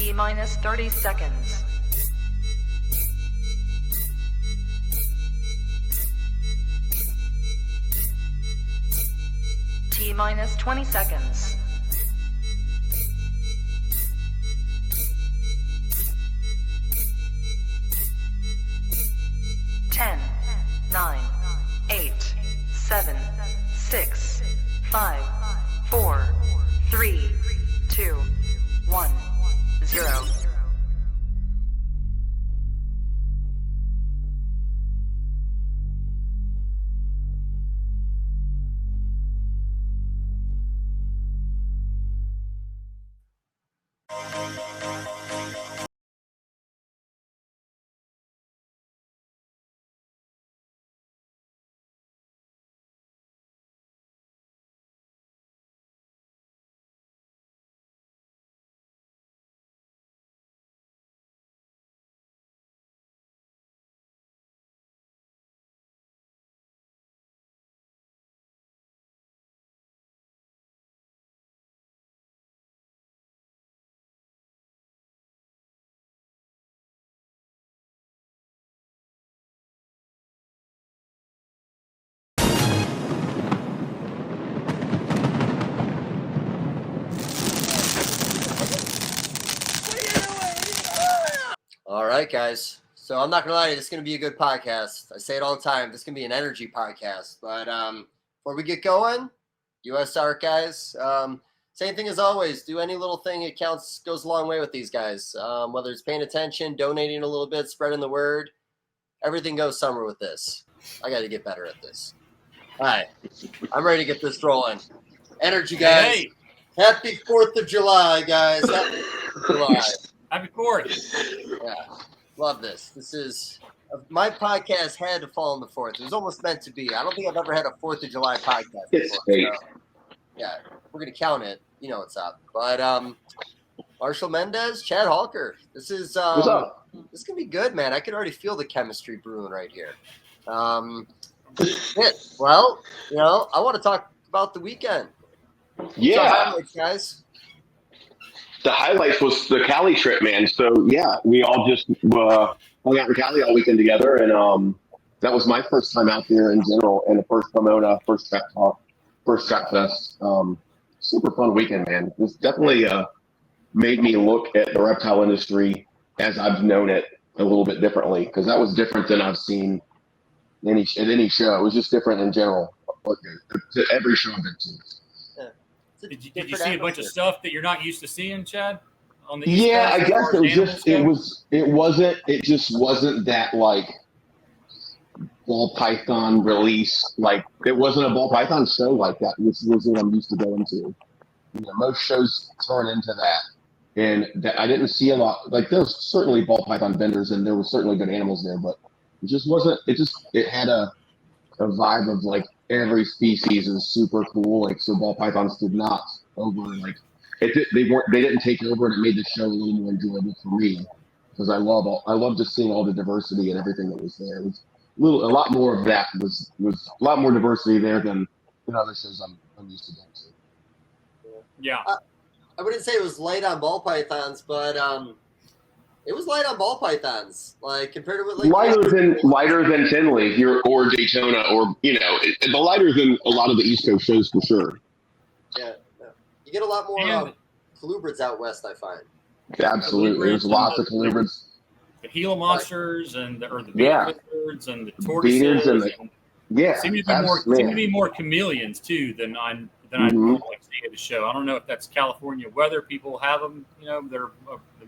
T minus 30 seconds. T minus 20 seconds. 10, 9, 8, 7, 6, 5, 4, 3, 2, 1, 0. All right, guys. So I'm not going to lie to you, this is going to be a good podcast. I say it all the time. This is going to be an energy podcast. But before we get going, US Art guys, same thing as always. Do any little thing. It counts, goes a long way with these guys. Whether it's paying attention, donating a little bit, spreading the word, everything goes somewhere with this. I got to get better at this. All right. I'm ready to get this rolling. Energy, guys. Hey. Happy 4th of July, guys. Happy 4th of July. Happy 4th. Yeah, love this. This is my podcast had to fall on the 4th. It was almost meant to be. I don't think I've ever had a 4th of July podcast before. So, yeah, we're gonna count it. You know what's up. But Marcial Mendez, Chad Halker. This is what's up? This is gonna be good, man. I can already feel the chemistry brewing right here. Well, I want to talk about the weekend. Yeah, highlights, guys. the highlights was the Cali trip, man. So yeah, we all just hung out in Cali all weekend together, and that was my first time out there in general, and the first Pomona, first Trap Talk, first Trap Fest. Super fun weekend, man. This definitely made me look at the reptile industry as I've known it a little bit differently, because that was different than I've seen at any show. It was just different in general. To every show I've been to. Did you see a bunch of stuff that you're not used to seeing, Chad? On the East Yeah, Coast, I guess it just wasn't that like ball python release. Like it wasn't a ball python show like that. This was what I'm used to going to. You know, most shows turn into that, and that I didn't see a lot. Like there was certainly ball python vendors, and there were certainly good animals there, but it just wasn't. It had a vibe of like every species is super cool. Like so, ball pythons did not they didn't take over, and it made the show a little more enjoyable for me because I love just seeing all the diversity and everything that was there. It was a lot more of that was a lot more diversity there than other shows I'm used to going to. Yeah. I wouldn't say it was light on ball pythons, but it was light on ball pythons, like compared to what like lighter than Tinley or Daytona, or the lighter than a lot of the East Coast shows for sure. Yeah, you get a lot more Colubrids out west, I find. Absolutely, there's lots of Colubrids. The Gila monsters and the birds and the tortoises seem to be more chameleons too than I normally see at the show. I don't know if that's California weather. People have them, they're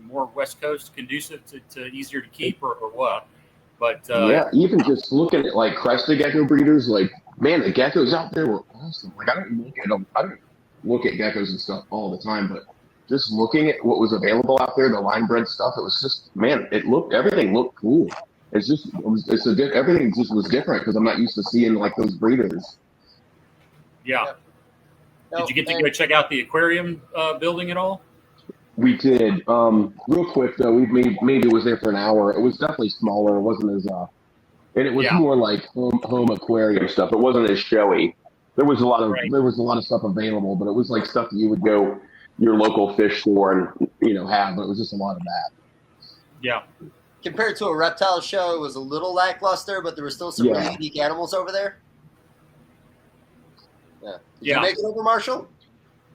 more West Coast conducive to easier to keep or what. But even just looking at like crested gecko breeders, like man, the geckos out there were awesome. Like I don't look at geckos and stuff all the time, but just looking at what was available out there, the line bred stuff, it was just everything looked cool. Everything just was different because I'm not used to seeing like those breeders. Yeah. Did you get to go check out the aquarium building at all? We did. Real quick though, we maybe was there for an hour. It was definitely smaller. It wasn't as and it was more like home aquarium stuff. It wasn't as showy. There was a lot of stuff available, but it was like stuff that you would go your local fish store and, have, but it was just a lot of that. Yeah. Compared to a reptile show, it was a little lackluster, but there were still some really unique animals over there. Yeah. Did you make it over, Marcial?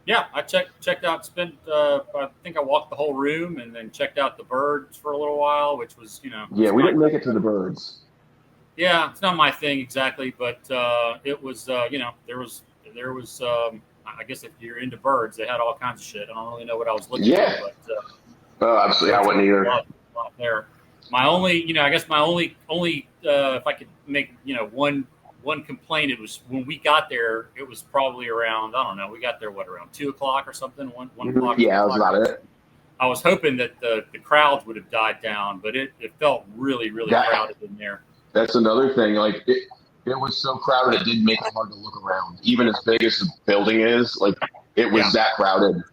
Yeah, I checked out, I think I walked the whole room and then checked out the birds for a little while, which was, Yeah, we didn't make it to the birds. Yeah, it's not my thing exactly, but it was, there was, I guess if you're into birds, they had all kinds of shit. I don't really know what I was looking at, but absolutely, I wouldn't either. A lot there. My only, if I could make, one complaint, it was when we got there, it was probably around, I don't know, we got there, around 2 o'clock or something, 1 o'clock? Yeah, that was about it. I was hoping that the crowds would have died down, but it felt really, really crowded in there. That's another thing. Like, it was so crowded, it did make it hard to look around. Even as big as the building is, like, it was that crowded.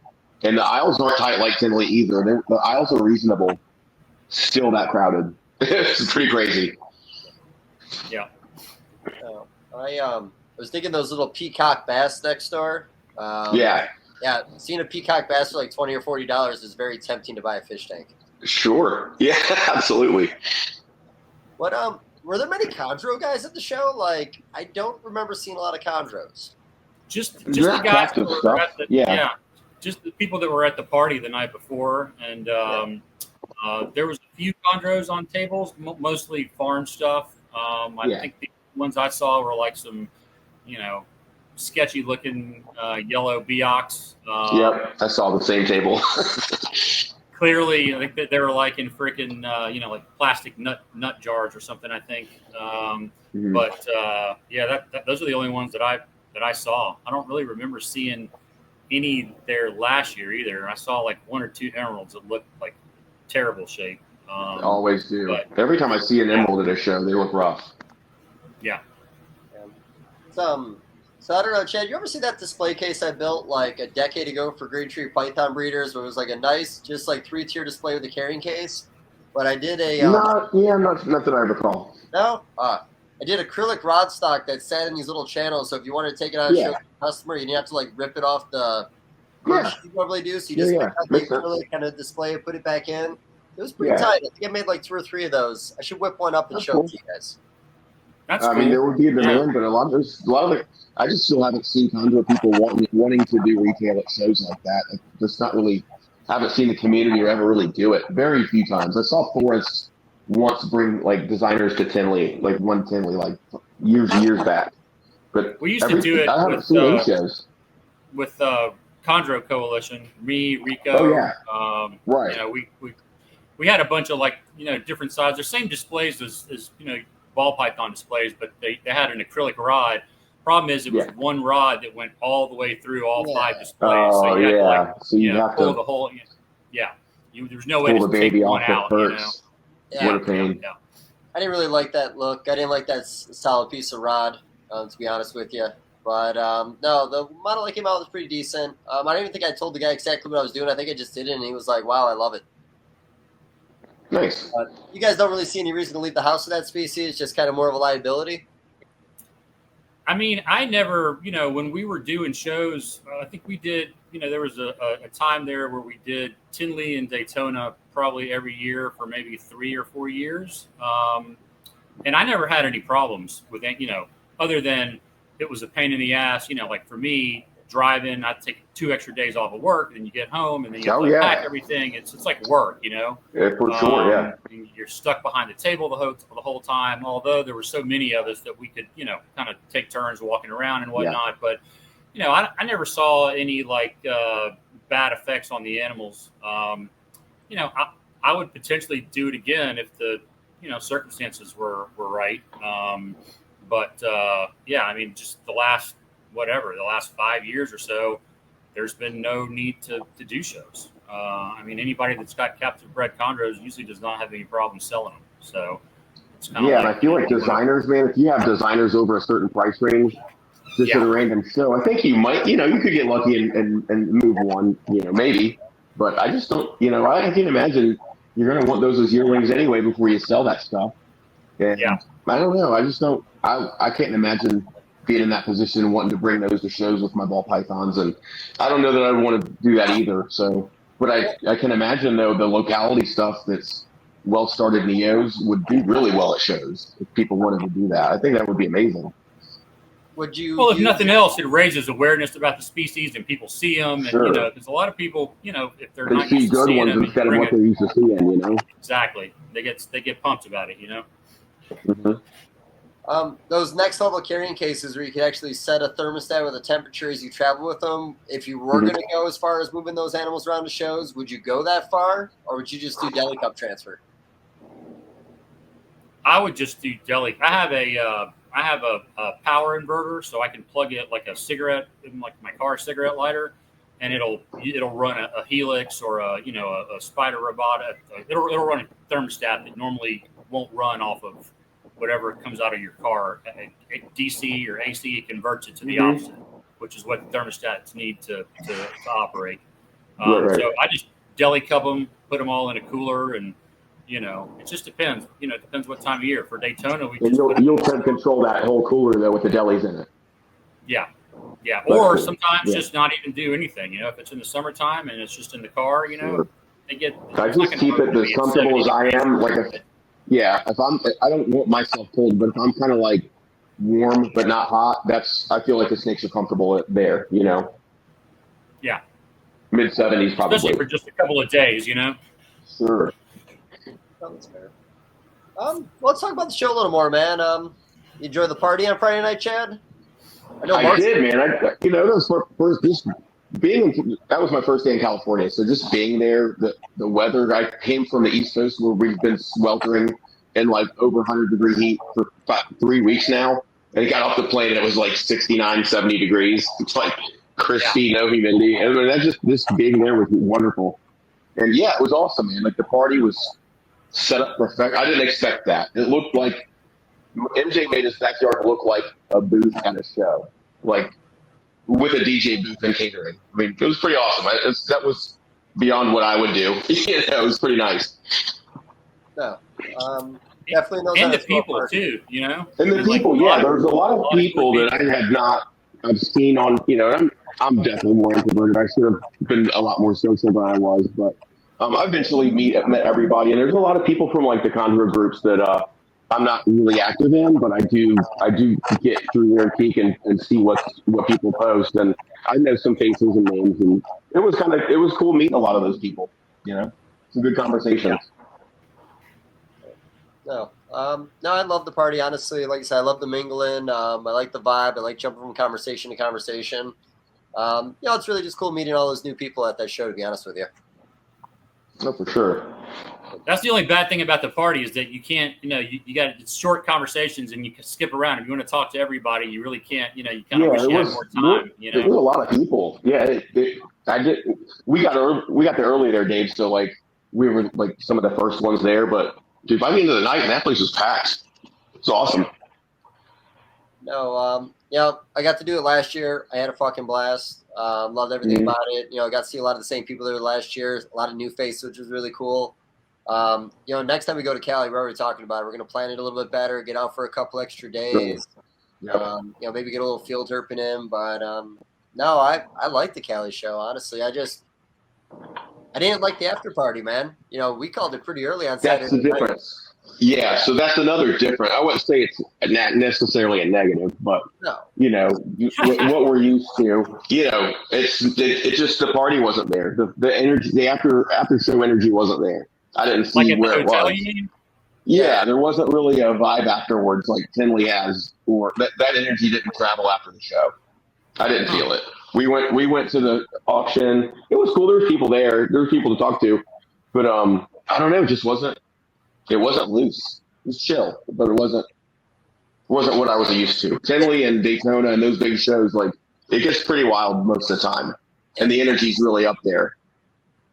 And the aisles aren't tight like Tinley either. The aisles are reasonable. Still that crowded. It's pretty crazy. Yeah. I was thinking those little peacock bass next door. Yeah, seeing a peacock bass for like $20 or $40 is very tempting to buy a fish tank. Sure. Yeah, absolutely. What were there many chondro guys at the show? Like, I don't remember seeing a lot of chondros. Just the guys that were at the just the people that were at the party the night before, and there was a few chondros on tables, mostly farm stuff. I think the ones I saw were like some, sketchy looking yellow Beox. Yep, I saw the same table. Clearly, I think that they were like in freaking, like plastic nut jars or something, I think. But those are the only ones that I saw. I don't really remember seeing any there last year either. I saw like 1 or 2 emeralds that looked like terrible shape. They always do. Every time I see an emerald at a show, they look rough. Yeah. So I don't know, Chad, you ever see that display case I built like a decade ago for green tree python breeders where it was like a nice, just like 3-tier display with a carrying case? But I did a... not that I recall. No? I did acrylic rod stock that sat in these little channels, so if you wanted to take it on a show to a customer, you didn't have to like rip it off the perch you normally do, so you just pick up the acrylic, kind of display it, put it back in. It was pretty tight. I think I made like 2 or 3 of those. I should whip one up and show it to you guys. That's cool. I mean, there would be a demand, but a lot of it, I just still haven't seen chondro people wanting to do retail at shows like that. Just not really, haven't seen the community or ever really do it. Very few times. I saw Forrest once bring like designers to Tinley, like one Tinley, like years back. But we used to do it. I haven't seen any shows with Chondro Coalition. Me, Rico. Oh yeah. Right. We had a bunch of like different sizes. They're same displays as ball python displays, but they had an acrylic rod. Problem is, it was one rod that went all the way through all 5 displays. So you had to have pull the whole. There's no way to take one out. I didn't really like that look. I didn't like that solid piece of rod, to be honest with you. But no, the model that came out was pretty decent. I don't even think I told the guy exactly what I was doing. I think I just did it, and he was like, "Wow, I love it." Nice. You guys don't really see any reason to leave the house with that species. It's just kind of more of a liability. I mean, I never, when we were doing shows, I think we did, there was a time there where we did Tinley and Daytona probably every year for maybe 3 or 4 years. And I never had any problems with it, other than it was a pain in the ass, like for me, driving, I'd take 2 extra days off of work, and you get home, and then you have to pack everything. It's like work, Yeah, for sure, yeah. You're stuck behind the table the whole time, although there were so many of us that we could, kind of take turns walking around and whatnot. But, I never saw any, like, bad effects on the animals. I would potentially do it again if the, circumstances were right. But I mean, just the last 5 years or so, there's been no need to do shows. I mean, anybody that's got captive bred chondros usually does not have any problem selling them. So it's kind of and I feel like designers, man, if you have designers over a certain price range, just at a random show, I think you might, you could get lucky and move one, maybe. But I just don't, I can't imagine you're going to want those as yearlings anyway before you sell that stuff. And I don't know. I just don't. I can't imagine being in that position and wanting to bring those to shows with my ball pythons. And I don't know that I want to do that either. So, but I can imagine though the locality stuff that's well-started neos would do really well at shows if people wanted to do that. I think that would be amazing. Would you? Well, if nothing else, it raises awareness about the species and people see them. Sure. And, there's a lot of people, if they're they not see used to good seeing ones them, instead of what they're used to seeing, Exactly. They get pumped about it, Mm-hmm. Those next level carrying cases where you can actually set a thermostat with a temperature as you travel with them. If you were going to go as far as moving those animals around to shows, would you go that far, or would you just do deli cup transfer? I would just do deli. I have a power inverter, so I can plug it like a cigarette, like my car cigarette lighter, and it'll run a Helix or a Spider robot. It'll run a thermostat that normally won't run off of whatever comes out of your car. DC or AC, it converts it to the opposite, which is what thermostats need to operate. Right. So I just deli cup them, put them all in a cooler, and it just depends. It depends what time of year. For Daytona, you'll control that whole cooler though with the delis in it. Yeah. That's Or cool. sometimes just not even do anything. If it's in the summertime and it's just in the car, Sure. they get. I just keep it as comfortable as I am. I don't want myself cold, but if I'm kind of like warm but not hot, I feel like the snakes are comfortable there. Yeah. Mid-70s probably. Especially for just a couple of days, Sure. That's fair. Let's talk about the show a little more, man. You enjoy the party on Friday night, Chad? I did, man. That was my first day in California. So just being there, the weather. I came from the East Coast where we've been sweltering in like over 100-degree heat for 3 weeks now. And got off the plane and it was like 69, 70 degrees. It's like crispy, no humidity. And that just being there was wonderful. And yeah, it was awesome, man. Like the party was set up perfect. I didn't expect that. It looked like MJ made his backyard look like a booth at a show, like with a DJ booth and catering. I mean, it was pretty awesome. That was beyond what I would do. It was pretty nice. No, definitely knows. And the people too, And the people, there's a lot of people that I've seen on. I'm definitely more introverted. I should have been a lot more social than I was, but I eventually met everybody, and there's a lot of people from like the conjure groups that I'm not really active in, but I do get through there and peek and see what people post, and I know some faces and names, and it was cool meeting a lot of those people. Some good conversations. No, I love the party. Honestly, like I said, I love the mingling. I like the vibe. I like jumping from conversation to conversation. It's really just cool meeting all those new people at that show. To be honest with you. No, for sure. That's the only bad thing about the party is that you can't, you got short conversations and you can skip around. If you want to talk to everybody, you really can't, you kind of wish you had more time. There was a lot of people. Yeah, we got there early there, Dave. So like we were like some of the first ones there, but dude, by the end of the night, that place was packed. It's awesome. No, I got to do it last year. I had a fucking blast. Loved everything about it. I got to see a lot of the same people there last year. A lot of new faces, which was really cool. Next time we go to Cali, we're already talking about it. We're going to plan it a little bit better, get out for a couple extra days. Sure. Maybe get a little field herping in. But no, I like the Cali show. Honestly, I didn't like the after party, man. We called it pretty early on Saturday. That's the difference. Yeah, so that's another difference. I wouldn't say it's not necessarily a negative, but no. What we're used to, it's just the party wasn't there. The energy, the after show energy wasn't there. I didn't see where it was. Yeah, there wasn't really a vibe afterwards like Tinley has, or that energy didn't travel after the show. I didn't feel it. We went to the auction. It was cool. There were people there. There were people to talk to, but I don't know. It just wasn't. It wasn't loose. It was chill, but it wasn't what I was used to. Tinley and Daytona and those big shows, like it gets pretty wild most of the time, and the energy's really up there.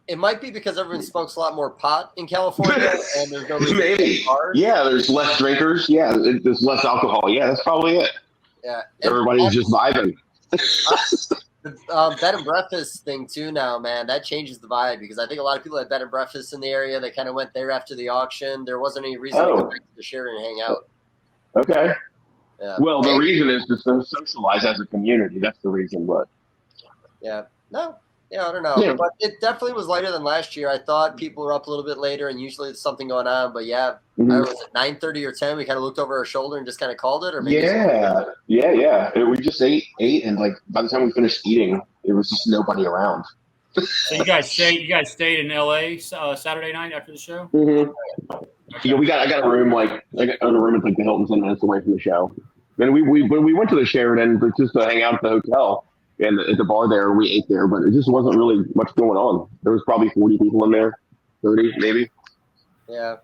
It might be because everyone smokes a lot more pot in California, and there's no reason maybe. Yeah, there's less drinkers. Yeah, there's less alcohol. Yeah, that's probably it. Yeah, everybody's just vibing. The bed and breakfast thing too now, man, that changes the vibe because I think a lot of people had bed and breakfast in the area. They kind of went there after the auction. There wasn't any reason to go back to the share and hang out. Okay. Yeah. Well, the reason is to socialize as a community. That's the reason, but. Yeah. No. Yeah, I don't know. Yeah. But it definitely was later than last year. I thought people were up a little bit later, and usually there's something going on. But yeah, I was at 9:30 or 10. We kind of looked over our shoulder and just kind of called it, or maybe. Yeah. We just ate, and like by the time we finished eating, there was just nobody around. So you guys stayed in LA Saturday night after the show? Mm-hmm. Okay. Yeah, I got a room at like the Hilton 10 minutes away from the show. Then when we went to the Sheraton just to hang out at the hotel and at the bar there, we ate there, but it just wasn't really much going on. There was probably 40 people in there, 30 maybe. Yeah.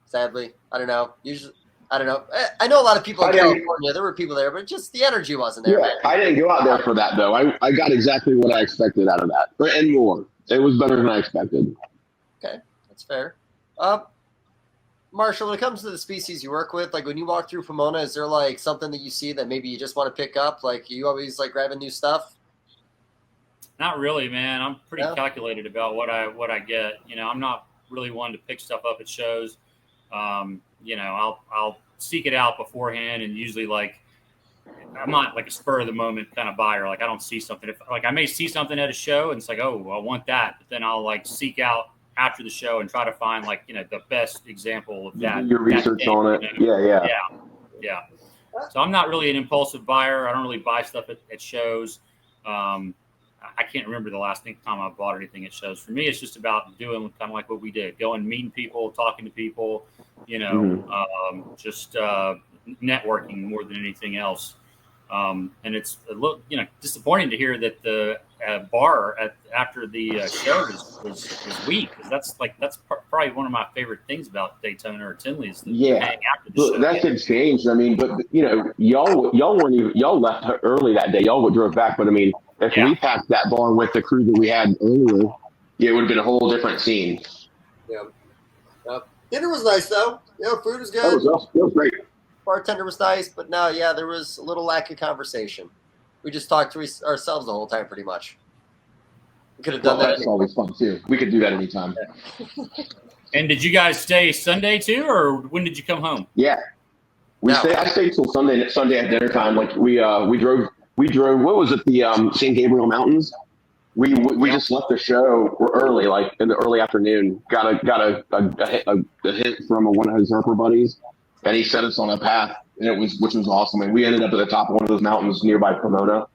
Sadly, I don't know. Usually, I don't know. I know a lot of people in California. There were people there, but just the energy wasn't there. Yeah, man. I didn't go out there for that though. I got exactly what I expected out of that, and more. It was better than I expected. Okay, that's fair. Marcial, when it comes to the species you work with, like when you walk through Pomona, is there like something that you see that maybe you just want to pick up? Like you always like grabbing new stuff? Not really, man. I'm pretty calculated about what I get. You know, I'm not really one to pick stuff up at shows. You know, I'll seek it out beforehand, and usually like I'm not like a spur of the moment kind of buyer. Like I don't see something. If like I may see something at a show and it's like, oh, I want that, but then I'll like seek out after the show and try to find like, you know, the best example of that. Your research on it. You know? Yeah. So I'm not really an impulsive buyer. I don't really buy stuff at shows. I can't remember the last time I bought anything at shows. For me, it's just about doing kind of like what we did, going, meeting people, talking to people, you know, just networking more than anything else. And it's a little, you know, disappointing to hear that the bar after the show was weak, because that's probably one of my favorite things about Daytona or Tinley is hang after the show. That could change. I mean, but you know, y'all left early that day. Y'all drove back, but I mean, if we packed that bar with the crew that we had earlier, it would have been a whole different scene. Yeah. Dinner was nice though. Yeah, food was good. It was great. Bartender was nice, but no, there was a little lack of conversation. We just talked to ourselves the whole time, pretty much. We could have done that. That's always fun too. We could do that anytime. Yeah. And did you guys stay Sunday too, or when did you come home? Yeah, I stayed till Sunday at dinner time. Like we drove. What was it? The San Gabriel Mountains. We just left the show early, like in the early afternoon. Got a hit from one of his herper buddies, and he set us on a path, and which was awesome. And we ended up at the top of one of those mountains nearby Pomona.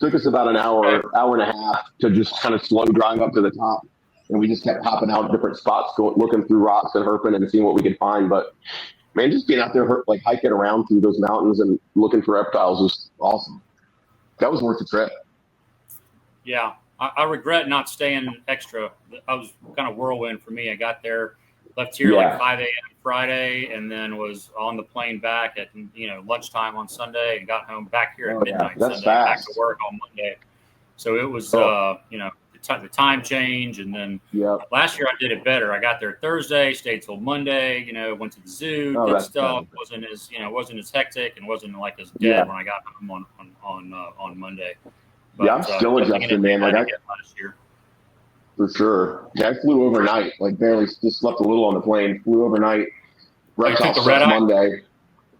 Took us about an hour and a half to just kind of slow drive up to the top, and we just kept hopping out different spots, looking through rocks and herping and seeing what we could find. But man, just being out there like hiking around through those mountains and looking for reptiles was awesome. That was worth the trip. Yeah, I regret not staying extra. I was kind of whirlwind for me. I got there, left here like 5 a.m. Friday, and then was on the plane back at lunchtime on Sunday, and got home back here at midnight Sunday, back to work on Monday. So it was the time change, and then last year I did it better. I got there Thursday, stayed till Monday. Went to the zoo, did stuff. Wasn't as hectic, and wasn't like as dead when I got home on Monday. But, I'm still adjusting, man. Like last year. For sure. Yeah, I flew overnight. Like barely just slept a little on the plane. Flew overnight. Reptile stuff Monday.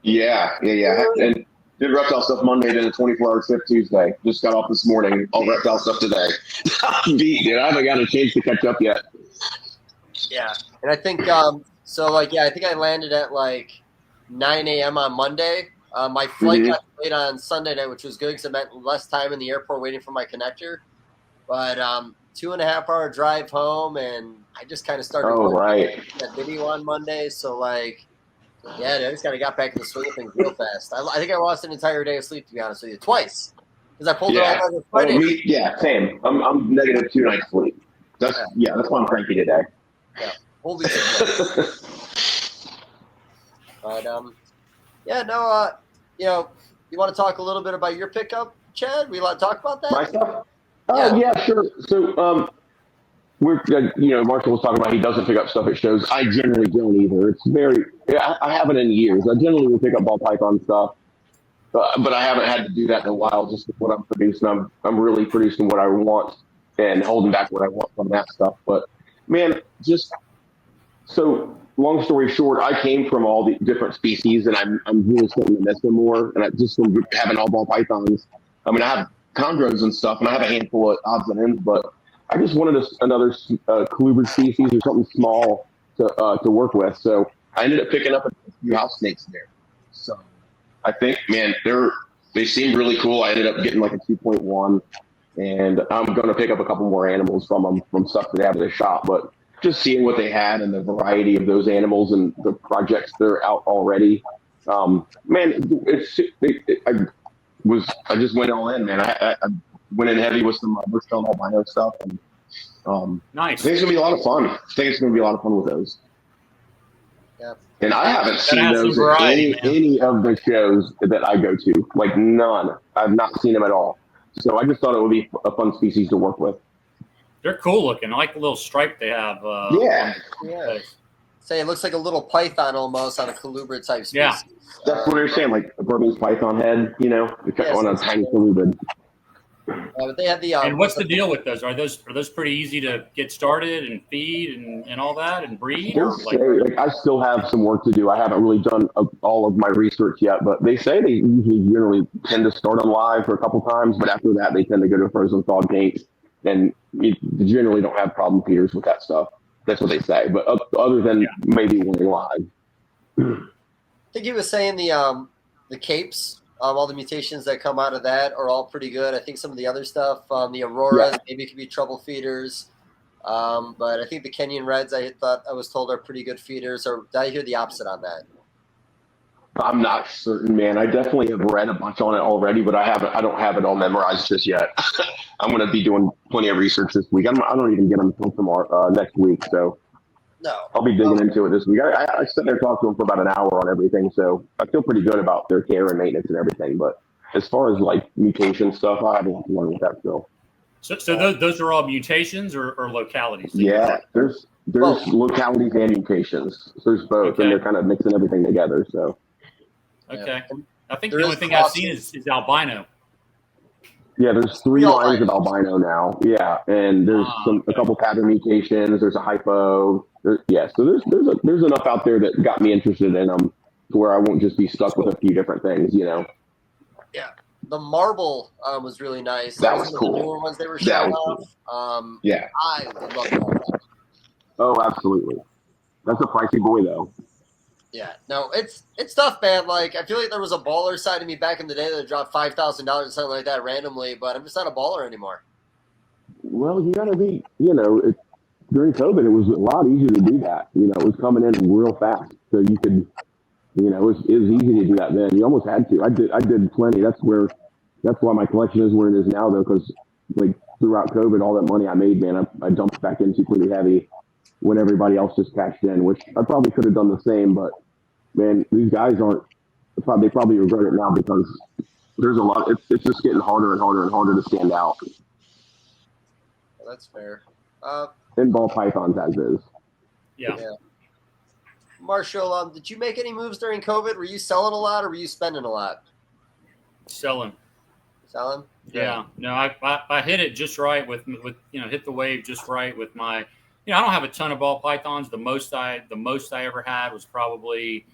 Yeah. And did reptile stuff Monday, then a 24-hour shift Tuesday. Just got off this morning. All reptile stuff today. Beat, dude. I haven't got a chance to catch up yet. Yeah, and I think I think I landed at like 9 a.m. on Monday. My flight got delayed on Sunday night, which was good because I meant less time in the airport waiting for my connector. But 2.5-hour drive home, and I just kind of started that video on Monday. So I just kind of got back to the swing of things real fast. I think I lost an entire day of sleep, to be honest with you, twice because I pulled it all out of Friday. Same. I'm negative 2 nights sleep. That's why I'm cranky today. Yeah, holy shit. But you want to talk a little bit about your pickup, Chad? We allowed to talk about that? My stuff? Yeah, sure. So, Marshall was talking about he doesn't pick up stuff at shows. I generally don't either. I haven't in years. I generally will pick up ball python stuff, but I haven't had to do that in a while just with what I'm producing. I'm really producing what I want and holding back what I want from that stuff. But, man, long story short, I came from all the different species, and I'm really starting to miss them more. And I just from having all ball pythons. I mean, I have chondros and stuff, and I have a handful of odds and ends, but I just wanted another colubrid species or something small to work with. So I ended up picking up a few house snakes there. So I think, man, they seem really cool. I ended up getting like a 2.1, and I'm going to pick up a couple more animals from them from stuff that they have at the shop. But just seeing what they had and the variety of those animals and the projects that are out already, man, I just went all in, man. I went in heavy with some Marcial albino stuff, and nice. I think it's gonna be a lot of fun. I think it's gonna be a lot of fun with those. Yeah. And I haven't seen those at any of the shows that I go to. Like none. I've not seen them at all. So I just thought it would be a fun species to work with. They're cool looking. I like the little stripe they have. Yeah. Say it looks like a little python almost on a colubrid type species. Yeah. That's what they're saying, like a Burmese python head, on a tiny colubrid. But they have the. And what's the deal with those? Are those pretty easy to get started and feed and all that and breed? I still have some work to do. I haven't really done all of my research yet, but they say they usually generally tend to start them live for a couple times, but after that they tend to go to a frozen thawed tank, and you generally don't have problem feeders with that stuff. That's what they say. But other than maybe when they're live. I think he was saying the capes, all the mutations that come out of that are all pretty good. I think some of the other stuff, the auroras, maybe could be trouble feeders. But I think the Kenyan reds, I was told are pretty good feeders. Or did I hear the opposite on that? I'm not certain, man. I definitely have read a bunch on it already, but I don't have it all memorized just yet. I'm going to be doing plenty of research this week. I don't even get them until tomorrow, next week. So I'll be digging into it this week. I sit there and talk to them for about an hour on everything. So I feel pretty good about their care and maintenance and everything. But as far as like mutation stuff, I haven't learned with that still. So those are all mutations or localities? Yeah, there's localities and mutations. So there's both, and they're kind of mixing everything together. So. Okay. I think the only thing I've seen is albino. Yeah, there's 3 lines of albino now. Yeah, and there's a couple pattern mutations. There's a hypo. So there's enough out there that got me interested in them to where I won't just be stuck with a few different things, Yeah. The marble was really nice. That was cool. The newer ones they were showing off. Cool. I love that. Oh, absolutely. That's a pricey boy, though. Yeah, no, it's tough, man. Like, I feel like there was a baller side of me back in the day that dropped $5,000 or something like that randomly, but I'm just not a baller anymore. Well, you gotta be, during COVID, it was a lot easier to do that. It was coming in real fast, so you could, it was easy to do that then. You almost had to. I did plenty. That's why my collection is where it is now, though, because like throughout COVID, all that money I made, man, I dumped back into pretty heavy when everybody else just cashed in, which I probably could have done the same, but man, these guys they probably regret it now because there's a lot, it's just getting harder and harder and harder to stand out. Well, that's fair. In ball pythons as is. Yeah. Marcial, did you make any moves during COVID? Were you selling a lot or were you spending a lot? Selling? Yeah. No, I hit it just right with hit the wave just right with my. I don't have a ton of ball pythons. The most I ever had was probably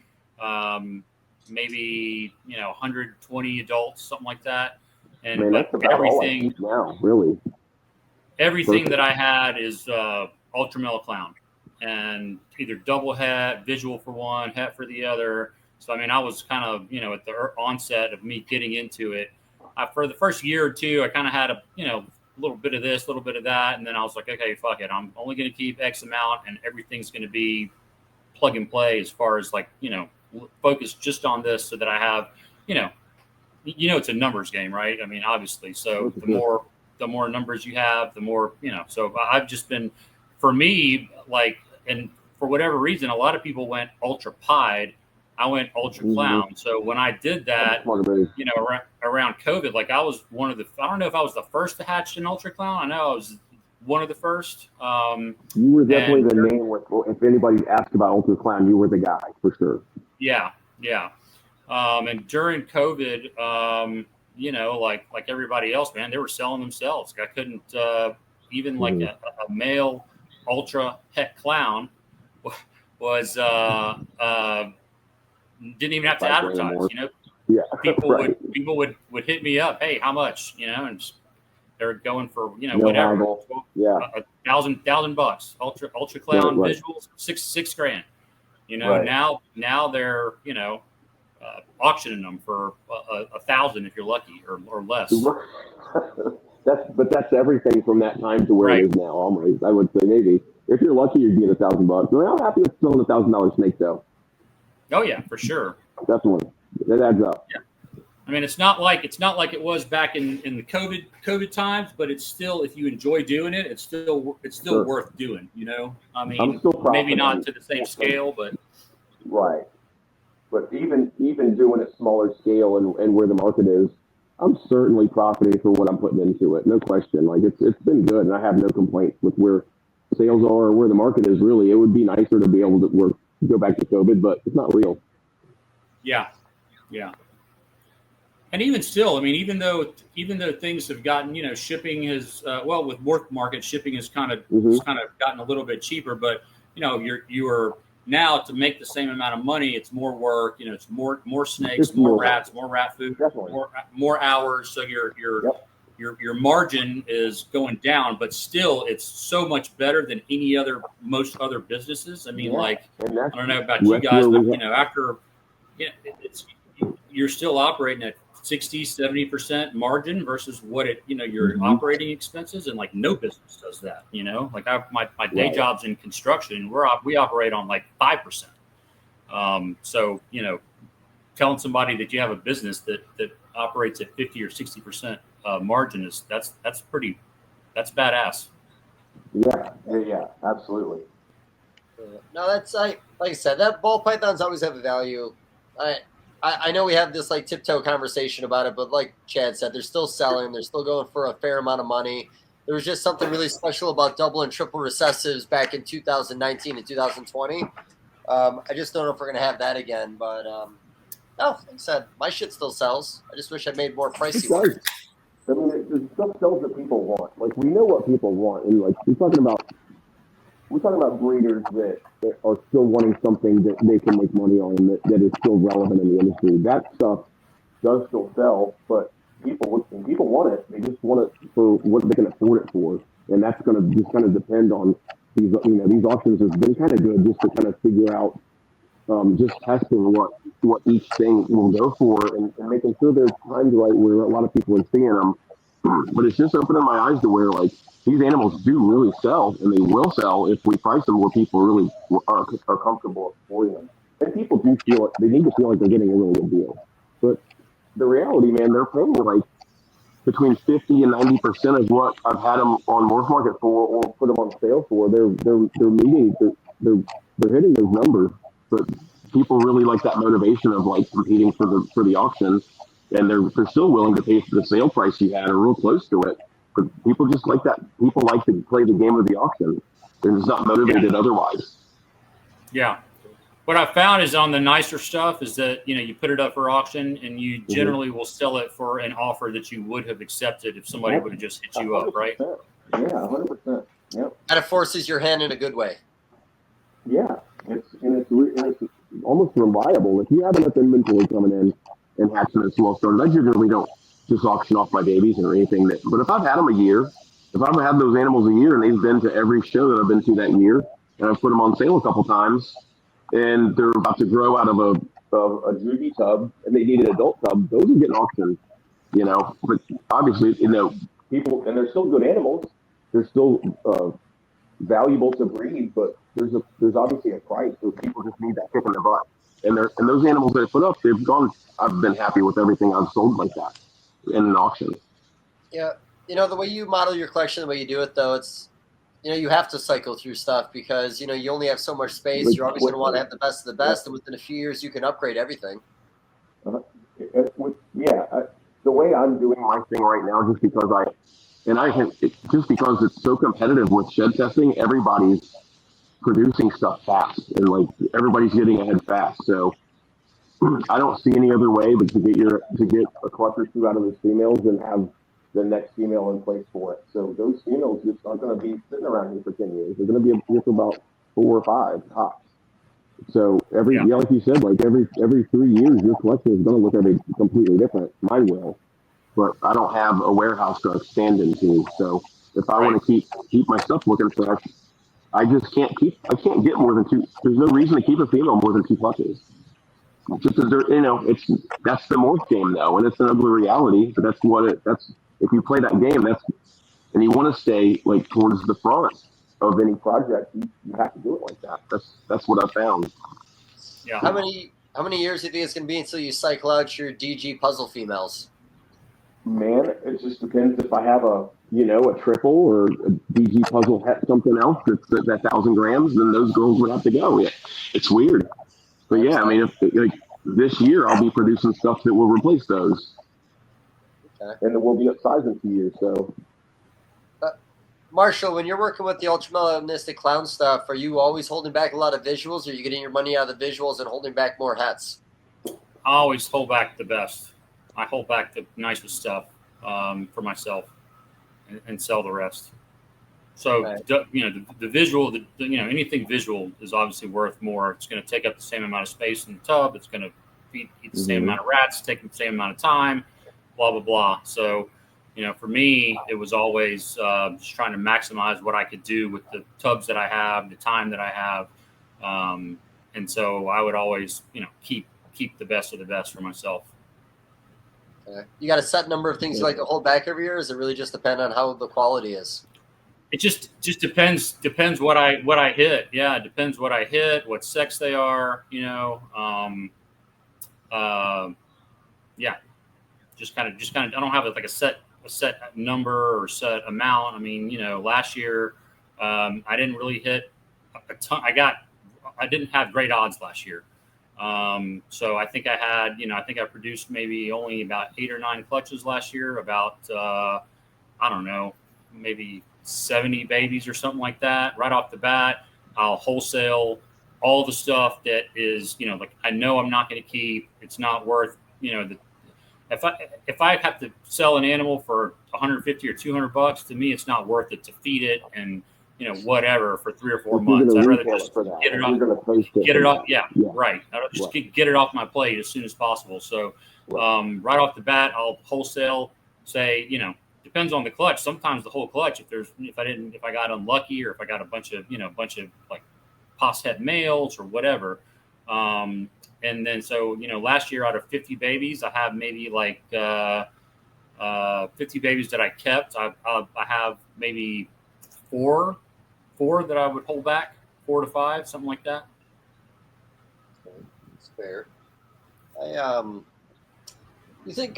maybe 120 adults, something like that. And man, that's about everything all I now, really. Everything that I had is ultra male clown, and either double het, visual for one, het for the other. So I mean, I was kind of at the onset of me getting into it. For the first year or two, I kind of had a little bit of this, a little bit of that. And then I was like, okay, fuck it. I'm only going to keep X amount and everything's going to be plug and play as far as like, focus just on this so that I have, it's a numbers game, right? I mean, obviously. So the more numbers you have, the more, so I've just been, for me, like, and for whatever reason, a lot of people went ultra pied. I went ultra clown. Mm-hmm. So when I did that, around COVID, like I was one of I don't know if I was the first to hatch an ultra clown. I know I was one of the first. You were definitely the name if anybody asked about ultra clown, you were the guy for sure. Yeah. And during COVID, like everybody else, man, they were selling themselves. I couldn't even like a male ultra het clown was didn't even have to advertise. You know, people would hit me up. Hey, how much? You know, and they're going for whatever. $1,000 ultra clown visuals, six grand. You know, now they're auctioning them for $1,000 if you're lucky or less. That's everything from that time to where it is now. Almost, I would say maybe if you're lucky, you'd get $1,000. I'm happy with selling $1,000 snake though. Oh yeah, for sure. Definitely, that adds up. Yeah. I mean, it's not like it was back in the COVID times, but it's still, if you enjoy doing it, it's still worth doing. You know, I mean, maybe not to the same scale, but right. But even doing a smaller scale and where the market is, I'm certainly profiting for what I'm putting into it. No question. Like it's been good, and I have no complaints with where sales are or where the market is. Really, it would be nicer to be able to go back to COVID, but it's not real. Yeah. And even still, I mean, even though things have gotten, shipping has with morph market, shipping has kind of gotten a little bit cheaper, but you are now to make the same amount of money, it's more work, it's more snakes, more rats, more rat food, more hours. So your margin is going down, but still it's so much better than most other businesses. I mean, I don't know about you guys, but you're still operating at 60-70% margin versus what your operating expenses, and like no business does that. Like my day job's in construction, we operate on like 5%. So telling somebody that you have a business that operates at 50 or 60% margin that's badass. Yeah, absolutely. No, that's like I said, that ball pythons always have a value. I know we have this like tiptoe conversation about it, but like Chad said, they're still selling. They're still going for a fair amount of money. There was just something really special about double and triple recessives back in 2019 and 2020. I just don't know if we're going to have that again. But like I said, my shit still sells. I just wish I made more pricey ones. I mean, there's stuff sells that people want. Like, we know what people want. And like, we're talking about breeders that are still wanting something that they can make money on, that is still relevant in the industry. That stuff does still sell, but people want it. They just want it for what they can afford it for, and that's going to just kind of depend on these. These auctions have been kind of good just to kind of figure out, just testing what each thing will go for, and making sure there's times right where a lot of people are seeing them. But it's just opening my eyes to where like these animals do really sell, and they will sell if we price them where people really are comfortable affording them. And people do feel it; they need to feel like they're getting a really good deal. But the reality, man, they're paying like between 50 and 90% of what I've had them on morph market for, or put them on sale for. They're hitting those numbers, but people really like that motivation of like competing for the auction, and they're still willing to pay for the sale price you had or real close to it. But people just like that. People like to play the game of the auction. They're just not motivated otherwise. Yeah. What I found is on the nicer stuff is that, you put it up for auction and you generally will sell it for an offer that you would have accepted if somebody would have just hit you up, right? Yeah, 100%. Yep. And it forces your hand in a good way. Yeah. It's almost reliable. If you have enough inventory coming in and hatching this well started, I generally don't just auction off my babies or anything. But if I've had them a year, if I've had those animals a year and they've been to every show that I've been to that year, and I've put them on sale a couple times, and they're about to grow out of a juvie tub, and they need an adult tub, those are getting auctioned, But obviously, people, and they're still good animals. They're still valuable to breed, but there's obviously a price, so people just need that kick in the butt. And those animals that I put up, they've gone. I've been happy with everything I've sold like that in an auction. Yeah, the way you model your collection, the way you do it, though, it's you have to cycle through stuff because you only have so much space. You're always going to want to have the best of the best, and within a few years, you can upgrade everything. The way I'm doing my thing right now, just because it's so competitive with shed testing, everybody's producing stuff fast, and like everybody's getting ahead fast. So I don't see any other way but to get a clutch or two out of those females and have the next female in place for it. So those females just aren't going to be sitting around here for 10 years. They're going to be here for about 4 or 5 tops. So like you said, like every 3 years, your collection is going to look at it completely different. Mine will, but I don't have a warehouse to expand into. So if I want to keep my stuff looking fresh, I just can't get more than 2. There's no reason to keep a female more than 2 clutches. Just as that's the morph game though, and it's an ugly reality. But that's if you play that game, and you want to stay like towards the front of any project, you have to do it like that. That's what I found. Yeah. How many years do you think it's going to be until you cycle out your DG puzzle females? Man, it just depends if I have a triple or a DG puzzle something else that's 1,000 grams, then those girls would have to go. Yeah, it's weird. But yeah, I mean, this year I'll be producing stuff that will replace those. Okay. And then we'll be upsized in 2 years. So, Marcial, when you're working with the ultramelanistic clown stuff, are you always holding back a lot of visuals, or are you getting your money out of the visuals and holding back more hats? I always hold back the best. I hold back the nicest stuff for myself and sell the rest. So, the visual, anything visual is obviously worth more. It's going to take up the same amount of space in the tub. It's going to eat the same amount of rats, take the same amount of time, blah, blah, blah. So, for me, it was always just trying to maximize what I could do with the tubs that I have, the time that I have. And so I would always, keep the best of the best for myself. Okay. You got a set number of things you like to hold back every year? Or does it really just depend on how the quality is? It just depends what I hit. Yeah, it depends what I hit, what sex they are, yeah. Just kind of I don't have like a set number or set amount. I mean, last year I didn't really hit a ton. I didn't have great odds last year. So I think I had, I think I produced maybe only about 8 or 9 clutches last year, about, I don't know, maybe 70 babies or something like that. Right off the bat, I'll wholesale all the stuff that is, like I know I'm not going to keep. It's not worth, if I have to sell an animal for $150 or $200, to me, it's not worth it to feed it and, whatever for 3 or 4 months. I'd rather just get it off. Yeah, right. I'd rather just get it off my plate as soon as possible. So right off the bat, I'll wholesale, say, depends on the clutch. Sometimes the whole clutch, if I got unlucky or if I got a bunch of like pos het males or whatever. And then, so, last year out of 50 babies, I have maybe like 50 babies that I kept. I have maybe four that I would hold back, 4 to 5, something like that. That's fair. You think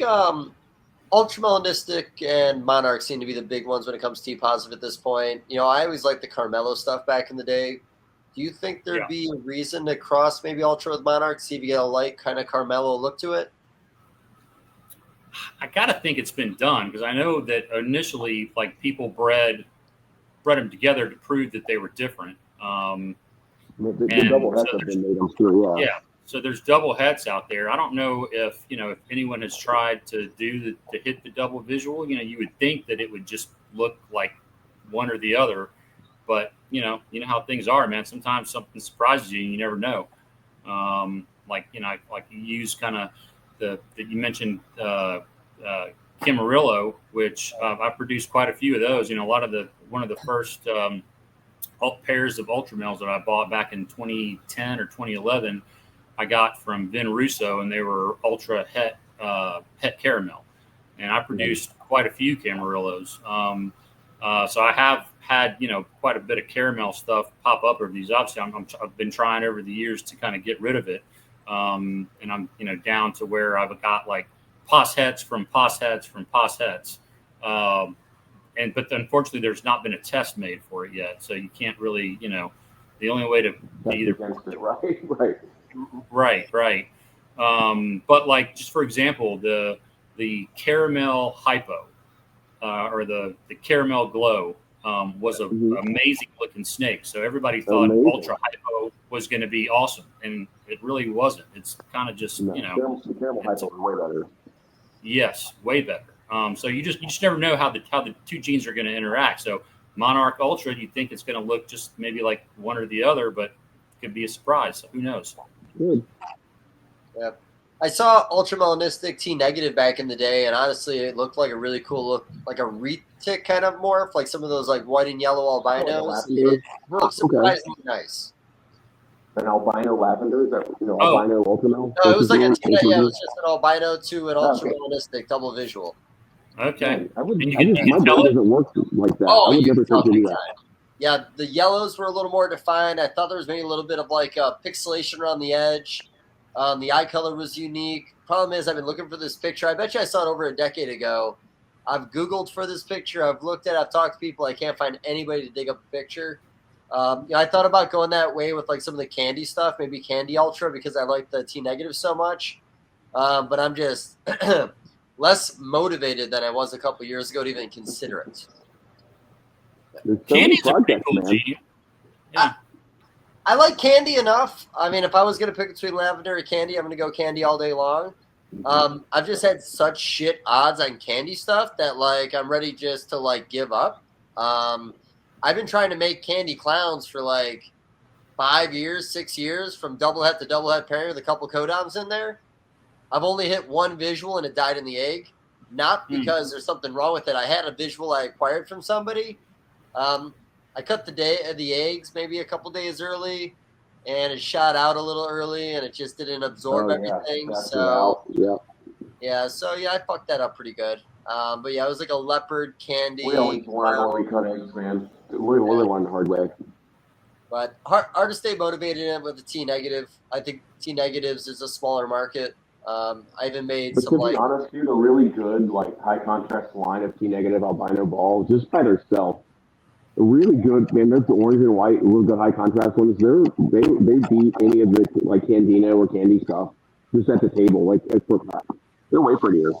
ultramelanistic and monarch seem to be the big ones when it comes to T-positive at this point? I always liked the Carmelo stuff back in the day. Do you think there'd be a reason to cross maybe ultra with monarch, see if you get a light kind of Carmelo look to it? I gotta think it's been done, because I know that initially, like, people bred them together to prove that they were different. The double heads have been made, I'm sure. Yeah. So there's double heads out there. I don't know if if anyone has tried to hit the double visual. You would think that it would just look like one or the other, but you know how things are, man. Sometimes something surprises you and you never know. Like you use kind of that you mentioned Camarillo, which I produced quite a few of those. One of the first pairs of ultramales that I bought back in 2010 or 2011, I got from Vin Russo, and they were ultra het caramel, and I produced quite a few Camarillos. So I have had quite a bit of caramel stuff pop up over these. Obviously, I've been trying over the years to kind of get rid of it, and I'm down to where I've got like pos hets from pos hets from pos hets. But unfortunately, there's not been a test made for it yet, so you can't really, the only way to either right. But like, just for example, the caramel hypo or the caramel glow was an amazing looking snake. So everybody thought ultra hypo was going to be awesome, and it really wasn't. It's kind of just the caramel hypo is way better. Yes, way better. So you just never know how the two genes are going to interact. So Monarch Ultra, you think it's going to look just maybe like one or the other, but could be a surprise. Who knows? Good. Yeah. I saw ultramelanistic T negative back in the day, and honestly, it looked like a really cool look, like a retic kind of morph, like some of those like white and yellow albinos. It looks surprisingly nice. An albino lavender, is that albino ultramel? No, it was like a T. Yeah, it was just an albino to an ultramelanistic double visual. Okay. My brain tell it? doesn't work like that. Oh, I would you never can think tell of that. Yeah, the yellows were a little more defined. I thought there was maybe a little bit of like pixelation around the edge. The eye color was unique. Problem is, I've been looking for this picture. I bet you I saw it over a decade ago. I've Googled for this picture. I've looked at it. I've talked to people. I can't find anybody to dig up a picture. I thought about going that way with like some of the candy stuff, maybe Candy Ultra, because I like the T negative so much. But I'm just less motivated than I was a couple years ago to even consider it. Candy's a pretty cool team. Yeah. I like candy enough. I mean, if I was going to pick between lavender or candy, I'm going to go candy all day long. I've just had such shit odds on candy stuff that like I'm ready just to like give up. I've been trying to make candy clowns for like 5 years, 6 years, from double head to double head pairing with a couple codoms in there. I've only hit one visual and it died in the egg. Not because there's something wrong with it. I had a visual I acquired from somebody. I cut the eggs maybe a couple days early, and it shot out a little early, and it just didn't absorb everything. So I fucked that up pretty good. But yeah, it was like a leopard candy. We always learn when we cut eggs, man. We learn the hard way. But hard to stay motivated with the T negative. I think T negatives is a smaller market. I even made but some to be honest, dude, a really good like high contrast line of T negative albino balls just by themselves. Really good, man. There's the orange and white, real good high contrast ones. They beat any of the like Candino or candy stuff just at the table. Like they're way prettier.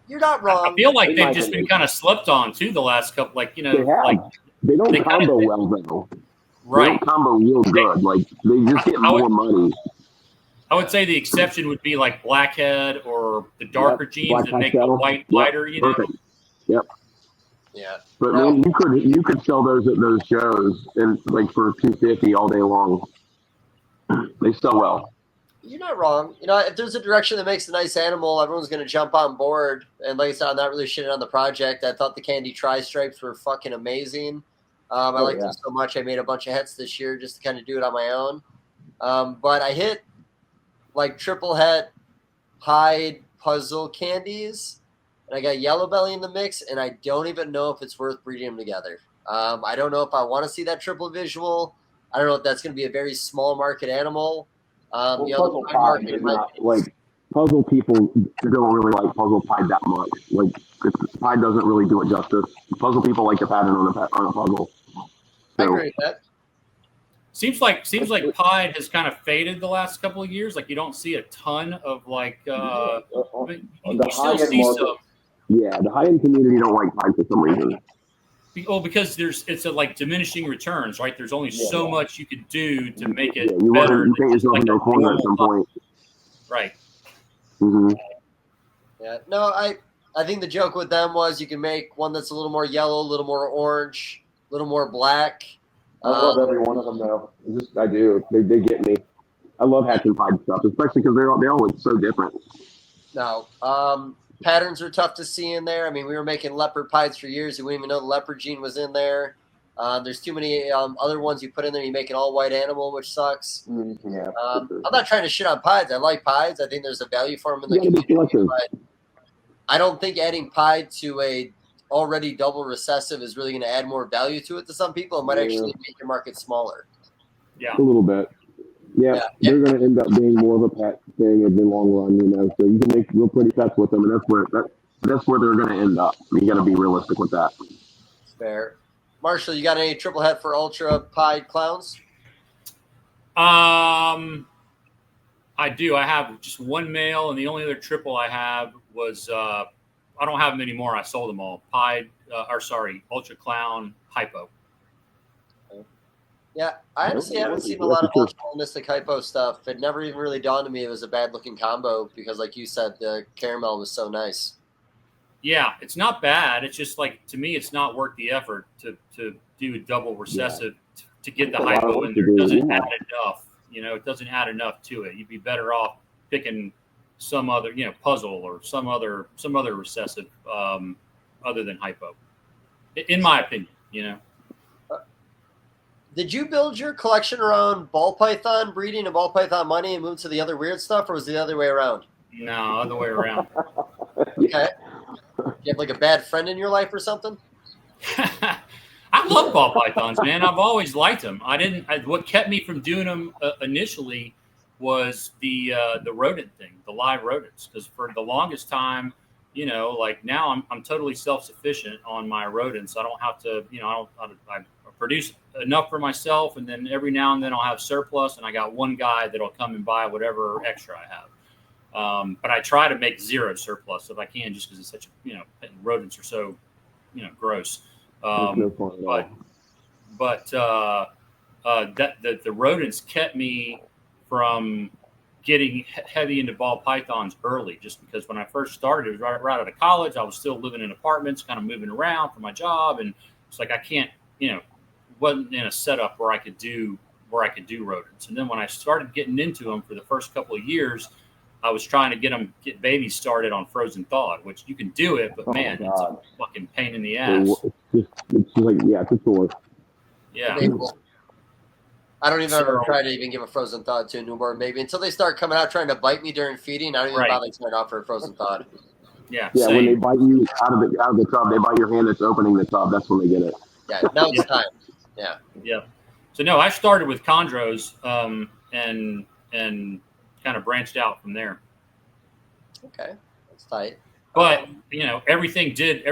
You're not wrong. I feel like they've just been kind of slept on too the last couple. Like they don't combo well though. Right. They don't combo real good. Like they just get more money. I would say the exception would be like Blackhead or the darker genes that make the white lighter. You know. Perfect. Yep. Yeah, but man, you could sell those at those shows and like for $250 all day long. They sell well. You're not wrong. If there's a direction that makes a nice animal, everyone's going to jump on board. And like I said, I'm not really shitting on the project. I thought the candy tri-stripes were fucking amazing. I liked them so much. I made a bunch of hets this year just to kind of do it on my own. But I hit like triple het pied puzzle candies. And I got yellow belly in the mix, and I don't even know if it's worth breeding them together. I don't know if I want to see that triple visual. I don't know if that's going to be a very small market animal. Puzzle pie is not, like puzzle people don't really like puzzle pie that much. Like pie doesn't really do it justice. Puzzle people like the pattern on a puzzle. So, I agree with that. Seems like Pied has kind of faded the last couple of years. Like you don't see a ton of like. You still see some. Yeah, the high-end community don't like Pied for some reason. Well, because it's a like diminishing returns, right? There's only so much you could do to make it you better. You paint yourself into a corner at some point. Right. Mm-hmm. Yeah. No, I think the joke with them was you can make one that's a little more yellow, a little more orange, a little more black. I love every one of them, though. I do. They get me. I love hatching Pied stuff, especially because they all look so different. No. Patterns are tough to see in there. I mean, we were making leopard pies for years. We didn't even know the leopard gene was in there. There's too many other ones you put in there. You make an all-white animal, which sucks. Yeah, I'm not trying to shit on pies. I like pies. I think there's a value for them in the community. But I don't think adding pie to a already double recessive is really going to add more value to it to some people. It might actually make your market smaller. Yeah, a little bit. Yeah, they're going to end up being more of a pet thing in the long run, So you can make real pretty pets with them, and that's where they're going to end up. You got to be realistic with that. Fair. Marshall, you got any triple het for ultra pied clowns? I do. I have just one male, and the only other triple I have was I don't have them anymore. I sold them all. Ultra clown hypo. Yeah, I honestly haven't seen a lot of ultra hypo stuff. It never even really dawned on me it was a bad-looking combo because, like you said, the caramel was so nice. Yeah, it's not bad. It's just like, to me, it's not worth the effort to do a double recessive to get the hypo in there. It doesn't add enough. It doesn't add enough to it. You'd be better off picking some other, puzzle or some other recessive other than hypo, in my opinion. Did you build your collection around ball python breeding and ball python money and move to the other weird stuff, or was it the other way around? No, other way around. Okay. You have like a bad friend in your life or something? I love ball pythons, man. I've always liked them. What kept me from doing them initially was the rodent thing, the live rodents, because for the longest time, like now I'm totally self-sufficient on my rodents. I don't have to, I produce enough for myself, and then every now and then I'll have surplus, and I got one guy that'll come and buy whatever extra I have. But I try to make zero surplus if I can, just because it's such rodents are so, gross. The rodents kept me from getting heavy into ball pythons early, just because when I first started, it was right out of college. I was still living in apartments, kind of moving around for my job, and it's like I can't, wasn't in a setup where I could do rodents. And then when I started getting into them for the first couple of years, I was trying to get babies started on frozen thawed, which you can do it, but man, it's a fucking pain in the ass. It's like, it's a chore. Yeah. I don't even ever try to even give a frozen thawed to a newborn baby until they start coming out trying to bite me during feeding. I don't even bother to out for a frozen thawed. Yeah. Yeah. Same. When they bite you out of the tub, they bite your hand that's opening the tub. That's when they get it. Yeah. Now it's time. Yeah. Yeah. So no, I started with chondros, and kind of branched out from there. Okay, that's tight. But everything did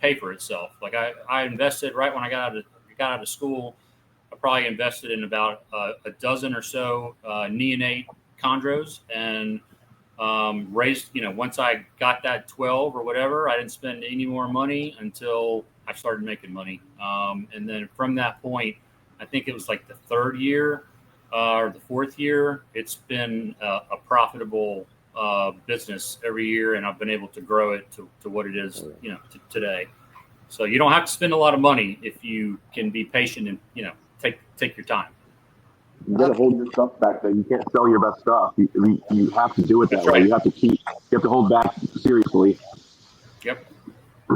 pay for itself. Like I invested right when I got out of school. I probably invested in about a dozen or so neonate chondros, and raised. Once I got that 12 or whatever, I didn't spend any more money until I started making money. And then from that point, I think it was like the third year or the fourth year, it's been a profitable business every year, and I've been able to grow it to what it is, today. So you don't have to spend a lot of money if you can be patient and take your time. You got to hold your stuff back there. You can't sell your best stuff. You have to do it that way. You have to hold back seriously. Yep.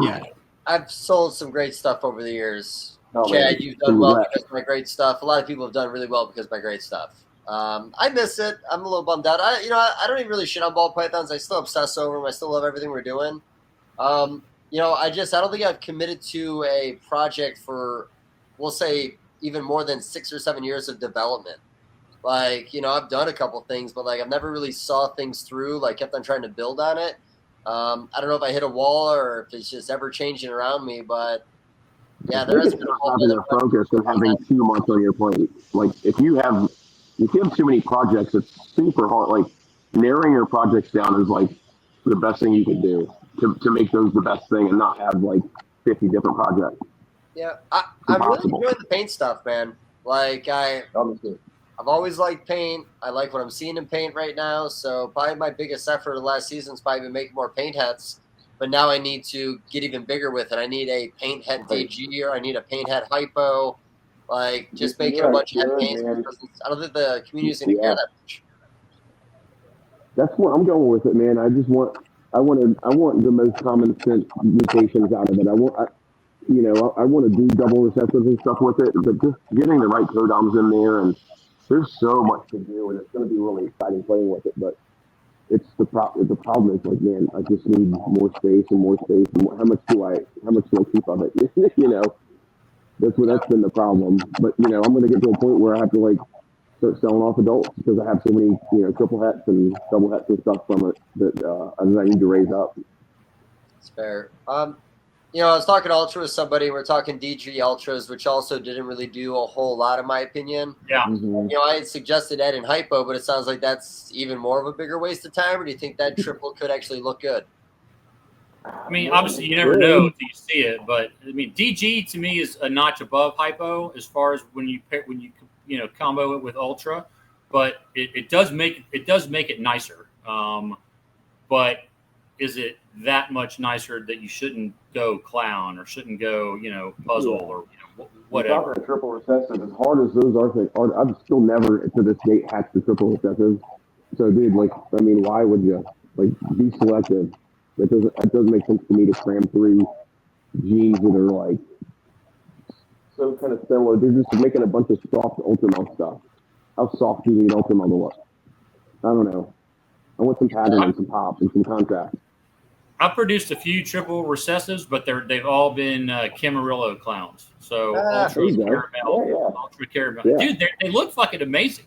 Yeah, I've sold some great stuff over the years. Oh, Chad, you've done well because of my great stuff. A lot of people have done really well because of my great stuff. I miss it. I'm a little bummed out. I don't even really shit on ball pythons. I still obsess over them. I still love everything we're doing. I don't think I've committed to a project for, we'll say, even more than 6 or 7 years of development. Like, I've done a couple things, but like I've never really saw things through. Like, kept on trying to build on it. I don't know if I hit a wall or if it's just ever changing around me, but yeah, there has been a whole having a focus and having too much on your plate. Like if you have too many projects, it's super hard. Like narrowing your projects down is like the best thing you can do to make those the best thing and not have like 50 different projects. Yeah, I'm really enjoying the paint stuff, man. Like I've always liked paint. I like what I'm seeing in paint right now. So probably my biggest effort of the last season is probably to make more paint heads. But now I need to get even bigger with it. I need a paint head DG, or I need a paint head hypo. Like just making a bunch of head paints. I don't think the community is going to care that much. That's what I'm going with it, man. I want the most common sense mutations out of it. I want to do double recessives and stuff with it, but just getting the right codoms in there, and there's so much to do, and it's going to be really exciting playing with it. But it's the problem is like, man, I just need more space and more space. And how much do I keep of it? That's been the problem. But I'm going to get to a point where I have to like start selling off adults because I have so many triple hats and double hats and stuff from it that I need to raise up. It's fair. I was talking ultra with somebody. We're talking DG ultras, which also didn't really do a whole lot, in my opinion. Yeah. Mm-hmm. I had suggested Ed and hypo, but it sounds like that's even more of a bigger waste of time. Or do you think that triple could actually look good? I mean, obviously, you never know until you see it, but I mean, DG to me is a notch above hypo as far as when you combo it with ultra, but it does make it nicer. But is it that much nicer that you shouldn't go clown or shouldn't go, puzzle or whatever. Talking triple recessive, as hard as those are, I've still never to this date hatched the triple recessive. So, dude, why would you be selective? That doesn't make sense to me to cram 3 genes that are so kind of similar. They're just making a bunch of soft ultramel stuff. How soft do you need ultramel to look? I don't know. I want some pattern and some pop and some contrast. I produced a few triple recessives, but they've all been Camarillo clowns. So ultra caramel, ultra caramel. Yeah. Dude, they look fucking amazing.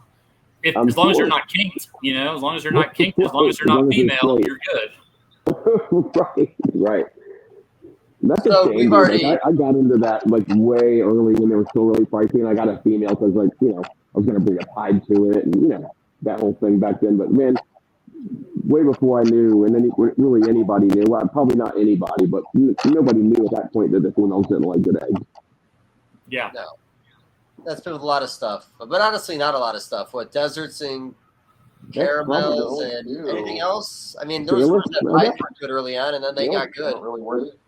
As long as they're not kinked, as long as they're not kinked, as long as they're not female, you're good. Right. That's a shame. I got into that way early when they were still really pricey, and I got a female because I was going to bring a pied to it, and that whole thing back then. But man, way before I knew, and then really anybody knew. Well, probably not anybody, but nobody knew at that point that the females didn't like good eggs. Yeah. No. That's been with a lot of stuff, but honestly, not a lot of stuff. What deserts and caramels and anything else? I mean, there was ones that pied were good early on, and then they got good. Really worth it.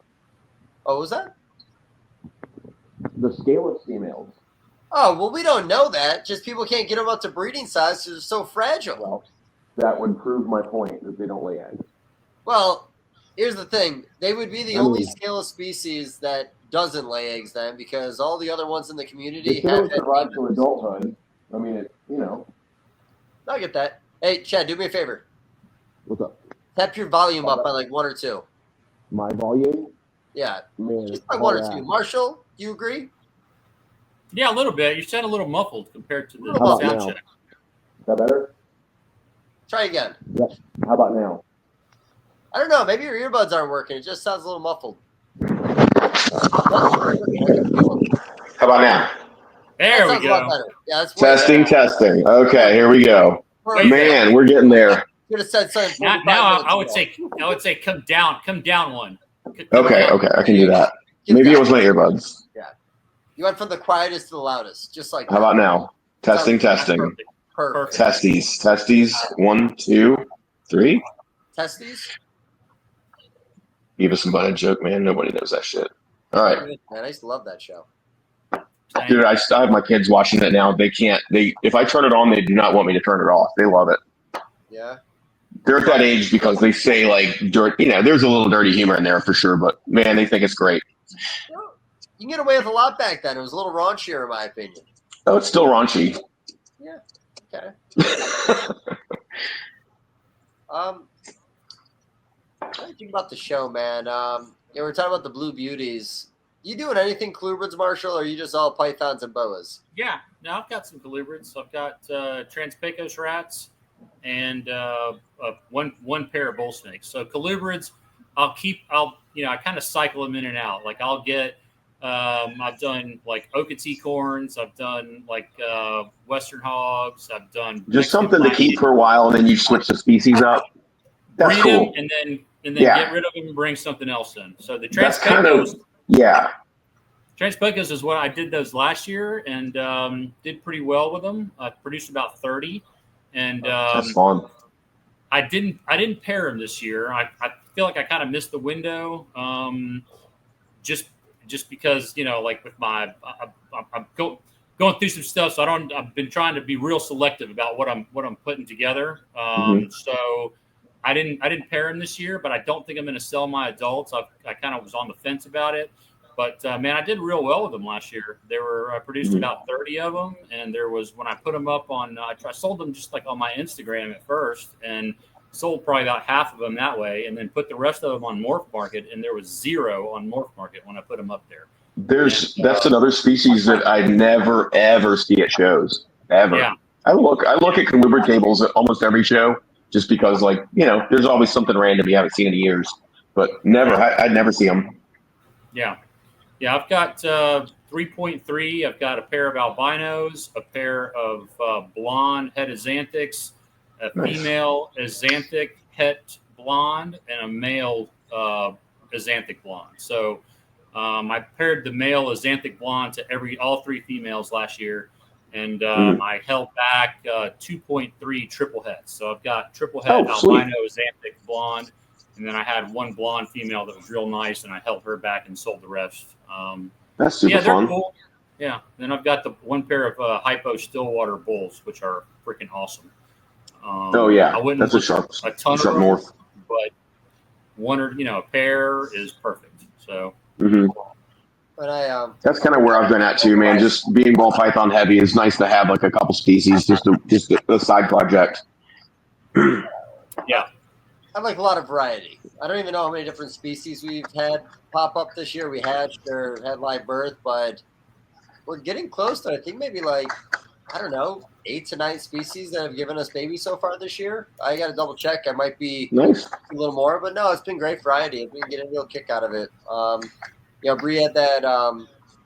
Oh, what was that? The scaleless females. Oh, well, we don't know that. Just people can't get them up to breeding size because they're so fragile. Well, that would prove my point that they don't lay eggs. Well, here's the thing. They would be the only scaleless species that doesn't lay eggs then, because all the other ones in the community have survived to adulthood. I mean, I get that. Hey, Chad, do me a favor. What's up? Tap your volume up by 1 or 2. My volume? Yeah. Man, just by 1 or 2. Marshall, do you agree? Yeah, a little bit. You sound a little muffled compared to the sound check. Is that better? Try again. Yep. How about now? I don't know. Maybe your earbuds aren't working. It just sounds a little muffled. How about now? There we go. Yeah, that's testing. Okay, here we go. Man, we're getting there. Could have said something. Now I would say come down one. Okay, I can do that. Maybe it was my earbuds. Yeah. You went from the quietest to the loudest, just like that. How about now? Testing. Perfect. Testes. 1, 2, 3. Testes? Give us some butted joke, man. Nobody knows that shit. All right. Man, I used to love that show. Dude, I have my kids watching it now. If I turn it on, they do not want me to turn it off. They love it. Yeah. They're at that age because they say dirt. There's a little dirty humor in there for sure, but man, they think it's great. Well, you can get away with a lot back then. It was a little raunchier, in my opinion. Oh, it's still raunchy. Yeah. Okay. What do you think about the show, man? We're talking about the Blue Beauties. You doing anything Colubrids, Marshall, or are you just all pythons and boas? Yeah. No, I've got some Colubrids. I've got Transpecos rats and one pair of bull snakes. So Colubrids, I kind of cycle them in and out. I'll get I've done Okatee corns. I've done Western hogs. I've done just something to keep for a while, and then you switch the species up. That's breed cool. them and then get rid of them and bring something else in. So the Transpecos, Transpecos is what I did those last year and did pretty well with them. I produced about 30, and that's fun. I didn't pair them this year. I feel like I kind of missed the window, just because with my I'm going through some stuff, so I've been trying to be real selective about what I'm putting together. So I didn't pair them this year, but I don't think I'm going to sell my adults. I kind of was on the fence about it, but man, I did real well with them last year. I produced about 30 of them, and there was when I put them up on I sold them just on my Instagram at first, and sold probably about half of them that way, and then put the rest of them on Morph Market, and there was 0 on Morph Market when I put them up there. That's another species that I never ever see at shows ever. Yeah. I look at Colubrid tables at almost every show just because there's always something random you haven't seen in years, but I'd never see them. Yeah. I've got 3.3. I've got a pair of albinos, a pair of blonde het axanthics, a female axanthic het blonde, and a male axanthic blonde. So I paired the male axanthic blonde to all 3 females last year, and I held back 2.3 triple hets. So I've got triple het albino axanthic blonde And then I had one blonde female that was real nice, and I held her back and sold the rest. That's super fun. Cool. Yeah. Then I've got the one pair of hypo Stillwater bulls, which are freaking awesome. I wouldn't that's a sharp morph, but one or a pair is perfect. So. Mm-hmm. But that's kind of where I've been at too, man. Just being ball python heavy, it's nice to have like a couple species, just a side project. Yeah, I like a lot of variety. I don't even know how many different species we've had pop up this year. We hatched or had live birth, but we're getting close to, I think, maybe like, I don't know, 8 to 9 species that have given us babies so far this year. I got to double check. I might be nice. A little more, but no, it's been great variety. We get a real kick out of it. Bree had that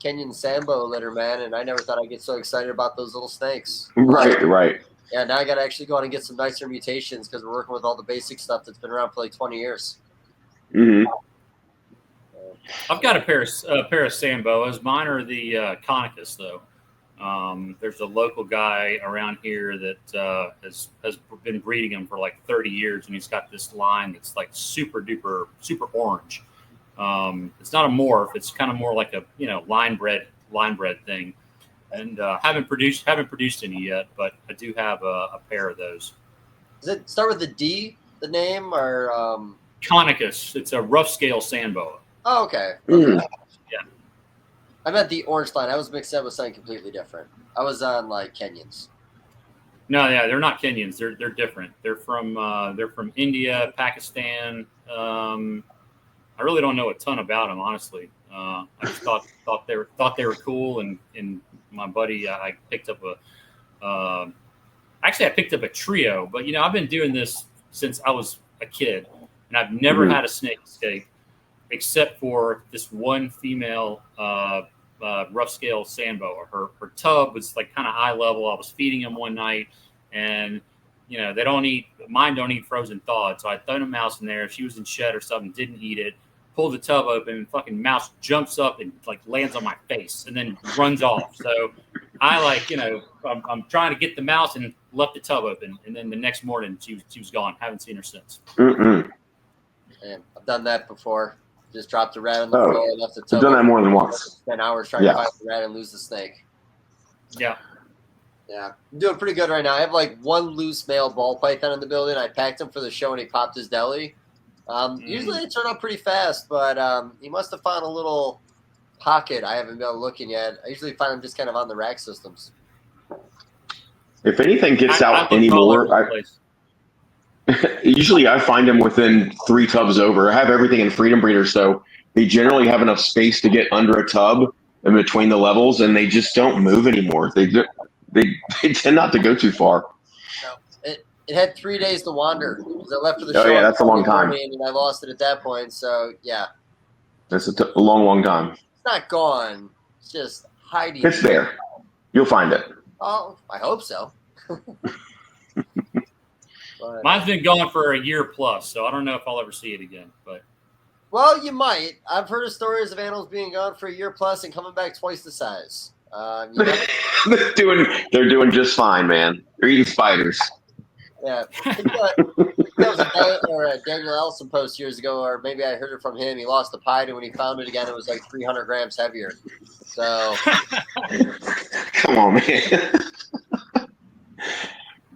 Kenyan Sambo litter, man, and I never thought I'd get so excited about those little snakes. Right. Yeah, now I got to actually go on and get some nicer mutations because we're working with all the basic stuff that's been around for like 20 years. Mm-hmm. I've got a pair of Samboas. Mine are the Conicus, though. There's a local guy around here that has been breeding them for like 30 years, and he's got this line that's like super duper, super orange. It's not a morph. It's kind of more like a line bred thing, and haven't produced any yet. But I do have a pair of those. Does it start with a D? The name or Conicus? It's a rough scale sand boa. Oh, okay. Mm. Yeah. I meant the orange line. I was mixed up with something completely different. I was on like Kenyans. No, yeah, they're not Kenyans. They're different. They're from India, Pakistan. I really don't know a ton about them, honestly. I just thought they were cool, and my buddy, I picked up I picked up a trio, but I've been doing this since I was a kid, and I've never had a snake escape, except for this one female rough scale sand boa. Her tub was like kind of eye level. I was feeding them one night, and mine don't eat frozen thawed. So I thrown a mouse in there. If she was in shed or something, didn't eat it. Pulled the tub open, and fucking mouse jumps up and like lands on my face and then runs off. So I I'm trying to get the mouse and left the tub open, and then the next morning she was gone. Haven't seen her since. Mm-mm. Man, I've done that before. Just dropped a rat on the floor, left the tub. I've done that more than once. 10 hours trying to find the rat and lose the snake. Yeah. Yeah, I'm doing pretty good right now. I have like one loose male ball python in the building. I packed him for the show, and he popped his deli. Usually they turn out pretty fast, but he must have found a little pocket I haven't been looking yet. I usually find them just kind of on the rack systems. If anything gets out anymore, usually I find them within 3 tubs over. I have everything in Freedom Breeder, so they generally have enough space to get under a tub in between the levels, and they just don't move anymore. They tend not to go too far. No, it had 3 days to wander. I left for the show. Oh yeah, that's a long time. And I lost it at that point. So yeah, that's a long time. It's not gone. It's just hiding. It's there. You'll find it. Oh, I hope so. Mine's been gone for a year plus, so I don't know if I'll ever see it again. But well, you might. I've heard of stories of animals being gone for a year plus and coming back twice the size. They're doing just fine, man. They're eating spiders. Yeah, I think that was a Daniel Ellison post years ago, or maybe I heard it from him. He lost a pied, and when he found it again, it was like 300 grams heavier. So, come on, man.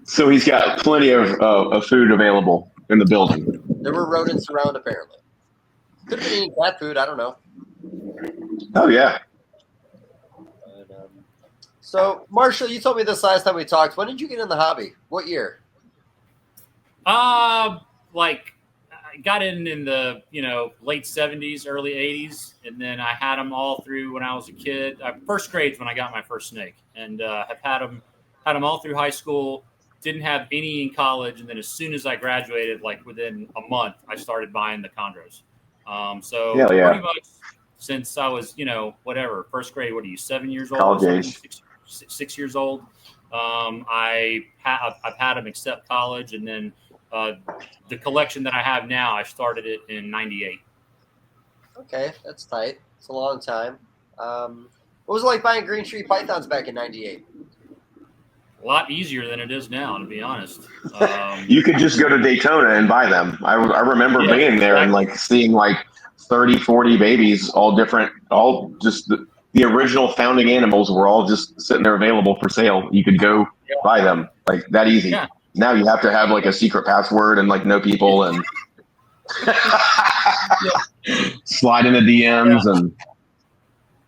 So he's got plenty of food available in the building. There were rodents around, apparently. Could have been eating cat food. I don't know. Oh yeah. So, Marcial, you told me this last time we talked. When did you get in the hobby? What year? Like I got in the late 70s, early 80s, and then I had them all through when I was a kid. First grade's when I got my first snake, and have had them all through high school. Didn't have any in college, and then as soon as I graduated, like within a month, I started buying the chondros. So pretty much since I was first grade. What are you, 7 years old? College age. 6 years old. I've had them except college, and then the collection that I have now, I started it in '98. Okay, that's tight. It's a long time. What was it like buying Green Street Pythons back in '98? a lot easier than it is now, to be honest. You could just go to Daytona and buy them. I remember being there and like seeing like 30, 40 babies, all different, all just the original founding animals were all just sitting there available for sale. You could go buy them like that easy. Yeah. Now you have to have like a secret password and like know people and slide in the DMs and.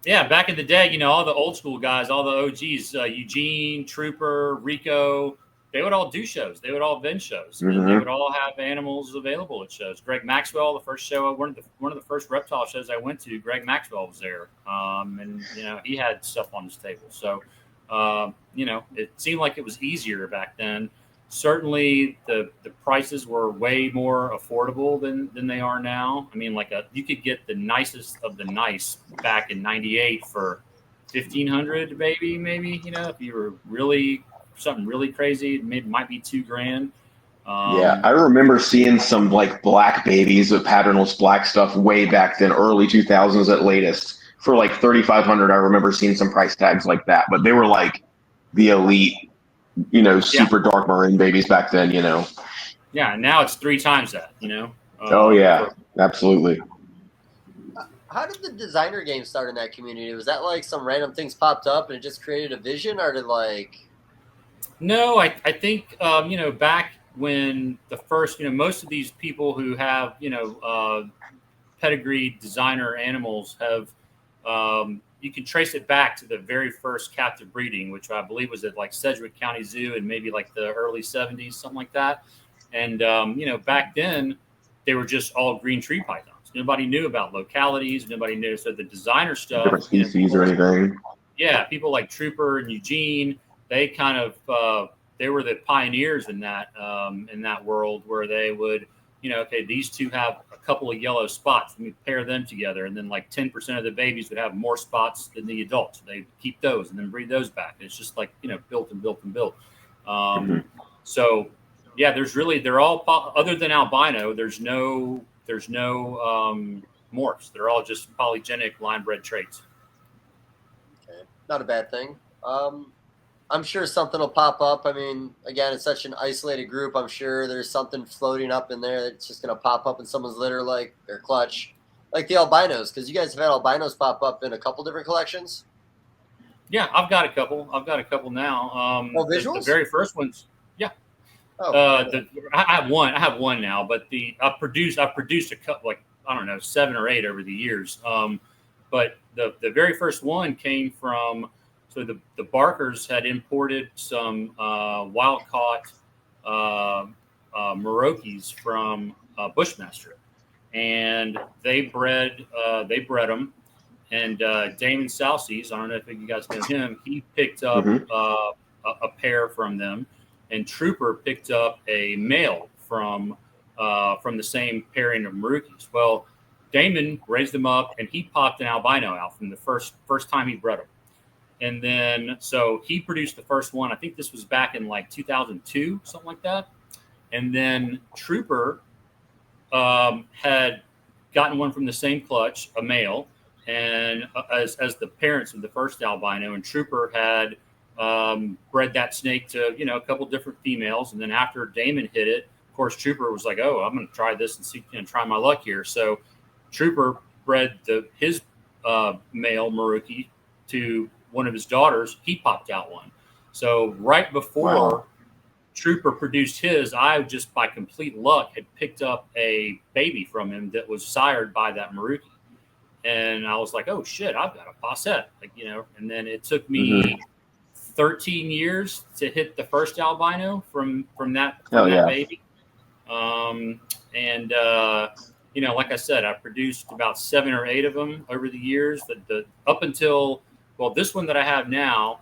Yeah, back in the day, all the old school guys, all the OGs, Eugene, Trooper, Rico, they would all do shows. They would all vend shows. And they would all have animals available at shows. Greg Maxwell, the first show, one of the first reptile shows I went to, Greg Maxwell was there. And he had stuff on his table. So, it seemed like it was easier back then. Certainly, the prices were way more affordable than they are now. I mean, you could get the nicest of the nice back in '98 for $1,500, maybe. If you were really something really crazy, it might be $2,000. Yeah, I remember seeing some like black babies with patternless black stuff way back then, early 2000s at latest, for like $3,500. I remember seeing some price tags like that, but they were like the elite. Super dark maroon babies back then, Yeah, now it's 3 times that, oh, yeah, absolutely. How did the designer game start in that community? Was that like some random things popped up and it just created a vision, or did No, I think, back when the first, most of these people who have, pedigree designer animals have, you can trace it back to the very first captive breeding, which I believe was at like Sedgwick County Zoo in maybe like the early 70s, something like that. And, back then they were just all green tree pythons. Nobody knew about localities. Nobody knew. So the designer stuff, different species or anything. Yeah. People like Trooper and Eugene, they kind of, they were the pioneers in that world where they would, okay, these two have a couple of yellow spots. Let me pair them together. And then like 10% of the babies would have more spots than the adults. They keep those and then breed those back. And it's just like, built and built and built. So yeah, they're all, other than albino, there's no morphs. They're all just polygenic line bred traits. Okay. Not a bad thing. I'm sure something will pop up. I mean, again, it's such an isolated group. I'm sure there's something floating up in there that's just going to pop up in someone's litter, like their clutch, like the albinos, because you guys have had albinos pop up in a couple different collections. Yeah, I've got a couple now. Visuals? The very first ones. Yeah. Oh, I have one now, but I've produced a couple, like, I don't know, 7 or 8 over the years. But the very first one came from, so the Barkers had imported some wild caught Merauke's from Bushmaster, and they bred them. And Damon Salces, I don't know if you guys know him, he picked up a pair from them, and Trooper picked up a male from the same pairing of Merauke's. Well, Damon raised them up, and he popped an albino out from the first time he bred them. And then, so he produced the first one. I think this was back in like 2002, something like that. And then Trooper had gotten one from the same clutch, a male, and as the parents of the first albino. And Trooper had bred that snake to, a couple different females. And then after Damon hit it, of course, Trooper was like, "Oh, I'm going to try this and see, try my luck here." So Trooper bred his male Merauke to one of his daughters. He popped out one. So right before Trooper produced his, I just by complete luck had picked up a baby from him that was sired by that Merauke. And I was like, "Oh shit, I've got a posset." And then it took me 13 years to hit the first albino from that baby. Like I said, I produced about 7 or 8 of them over the years. Up until, this one that I have now,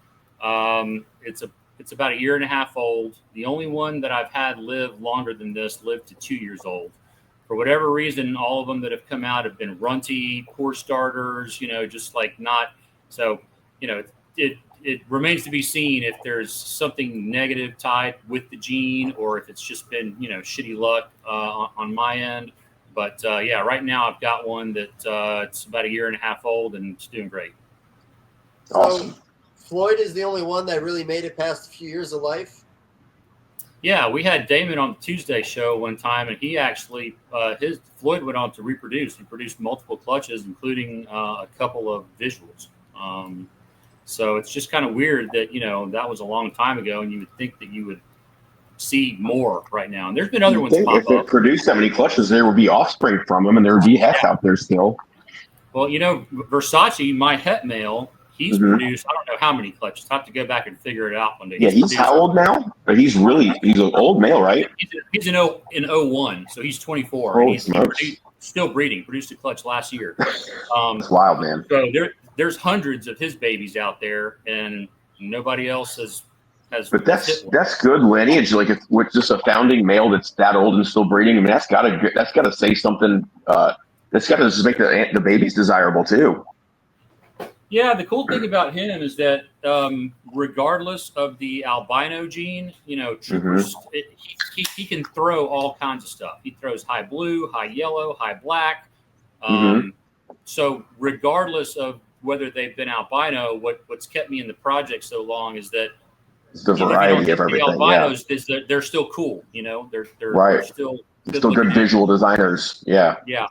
it's about 1.5 years old. The only one that I've had live longer than this lived to 2 years old. For whatever reason, all of them that have come out have been runty, poor starters, just like not. So, it remains to be seen if there's something negative tied with the gene or if it's just been, shitty luck on my end. But right now I've got one that it's about 1.5 years old and it's doing great. Awesome. So Floyd is the only one that really made it past a few years of life. Yeah, we had Damon on the Tuesday show one time, and he actually Floyd went on to reproduce. He produced multiple clutches, including a couple of visuals. So it's just kind of weird that that was a long time ago, and you would think that you would see more right now. And there's been other ones pop up. If they produced that many clutches, there would be offspring from them, and there would be hets out there still. Well, Versace, my het male, he's produced, I don't know how many clutches. I have to go back and figure it out one day. Yeah, he's how old now? But he's an old male, right? He's in 01, so he's 24. And he's still breeding. Produced a clutch last year. It's wild, man. So there's hundreds of his babies out there, and nobody else has. But that's good lineage. Like with just a founding male that's that old and still breeding. I mean, that's gotta say something. That's gotta just make the babies desirable too. Yeah, the cool thing about him is that regardless of the albino gene, Troopers, he can throw all kinds of stuff. He throws high blue, high yellow, high black. So regardless of whether they've been albino, what's kept me in the project so long is that the variety of everything. The albinos is that they're still cool. They're still good visual designers. Yeah. Yeah.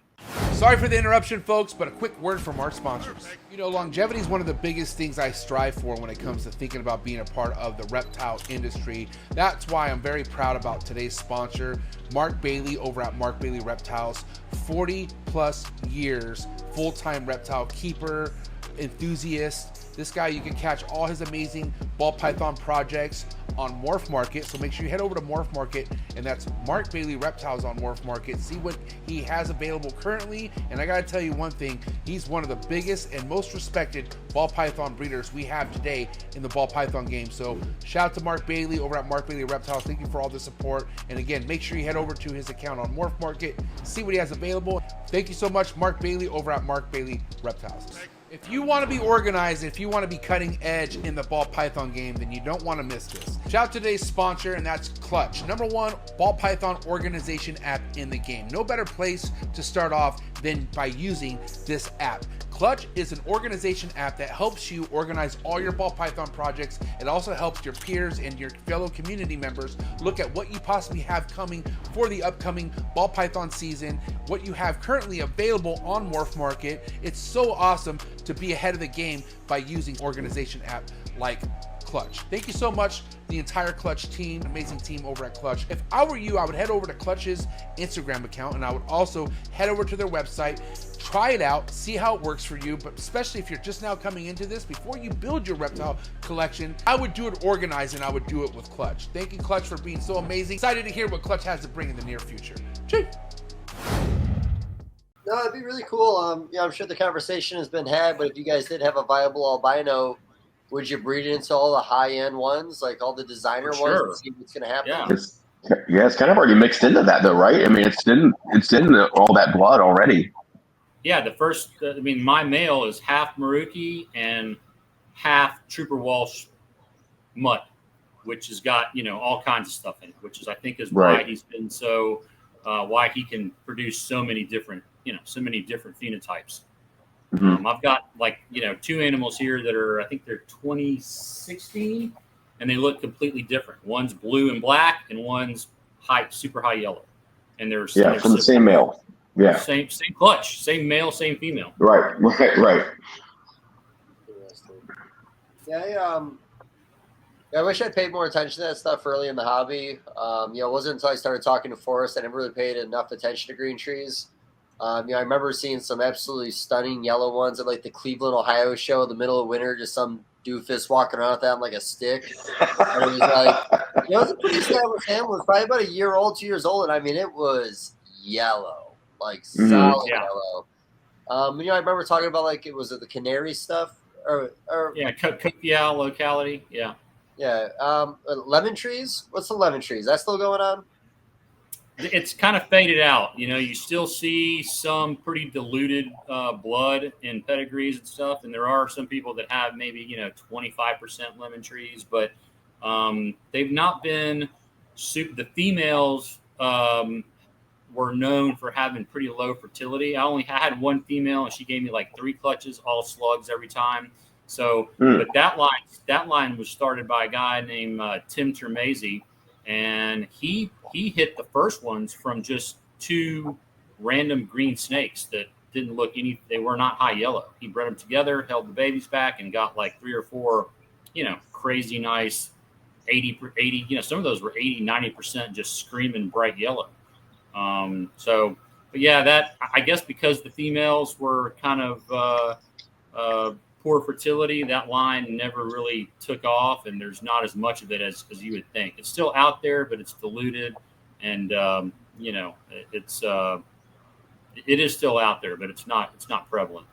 Sorry for the interruption, folks, but a quick word from our sponsors. Longevity is one of the biggest things I strive for when it comes to thinking about being a part of the reptile industry. That's why I'm very proud about today's sponsor, Mark Bailey over at Mark Bailey Reptiles. 40 plus years, full-time reptile keeper, enthusiast. This guy, you can catch all his amazing ball python projects on Morph Market. So make sure you head over to Morph Market, and that's Mark Bailey Reptiles on Morph Market. See what he has available currently. And I gotta tell you one thing, he's one of the biggest and most respected ball python breeders we have today in the ball python game. So shout out to Mark Bailey over at Mark Bailey Reptiles. Thank you for all the support. And again, make sure you head over to his account on Morph Market, see what he has available. Thank you so much, Mark Bailey over at Mark Bailey Reptiles. If you want to be organized, if you want to be cutting edge in the ball python game, then you don't want to miss this. Shout out to today's sponsor, and that's Clutch. #1 ball python organization app in the game. No better place to start off than by using this app. Clutch is an organization app that helps you organize all your ball python projects. It also helps your peers and your fellow community members look at what you possibly have coming for the upcoming ball python season, what you have currently available on Morph Market. It's so awesome to be ahead of the game by using organization app like Clutch. Thank you so much, the entire Clutch team, amazing team over at Clutch. If I were you, I would head over to Clutch's Instagram account, and I would also head over to their website, try it out, see how it works for you. But especially if you're just now coming into this, before you build your reptile collection, I would do it organized, and I would do it with Clutch. Thank you, Clutch, for being so amazing. Excited to hear what Clutch has to bring in the near future. Chee. No, it'd be really cool. I'm sure the conversation has been had, but if you guys did have a viable albino, would you breed it into all the high-end ones, like all the designer ones, and see what's going to happen? Yeah. It's kind of already mixed into that, though, right? I mean, it's in all that blood already. Yeah, my male is half Maruki and half Trooper Walsh mutt, which has got all kinds of stuff in it, which is I think is why he's been so why he can produce so many different phenotypes. I've got two animals here that are, I think they're 2016, and they look completely different. One's blue and black, and one's super high yellow. And they're from the same male. Yeah, same clutch, same male, same female. Right. Yeah, I wish I paid more attention to that stuff early in the hobby. It wasn't until I started talking to Forrest I never really paid enough attention to green trees. I remember seeing some absolutely stunning yellow ones at like the Cleveland, Ohio show in the middle of winter, just some doofus walking around with that on like a stick. And it was like, it was a pretty established animal. It was probably about a year old, 2 years old. And I mean, it was yellow, like solid yellow. I remember talking about like, was it the canary stuff? Copial locality. Yeah. Yeah. Lemon trees. What's the lemon trees? That still going on? It's kind of faded out. You still see some pretty diluted blood in pedigrees and stuff. And there are some people that have maybe, 25% lemon trees, but they've not been the females were known for having pretty low fertility. I had one female and she gave me like 3 clutches, all slugs every time. So, but that line was started by a guy named Tim Termasi, and he hit the first ones from just 2 random green snakes that didn't look they were not high yellow. He bred them together, held the babies back, and got like 3 or 4, crazy nice 80, some of those were 80, 90% just screaming bright yellow. But yeah, that, I guess because the females were kind of poor fertility, that line never really took off, and there's not as much of it as you would think. It's still out there, but it's diluted, and it is still out there, but it's not prevalent.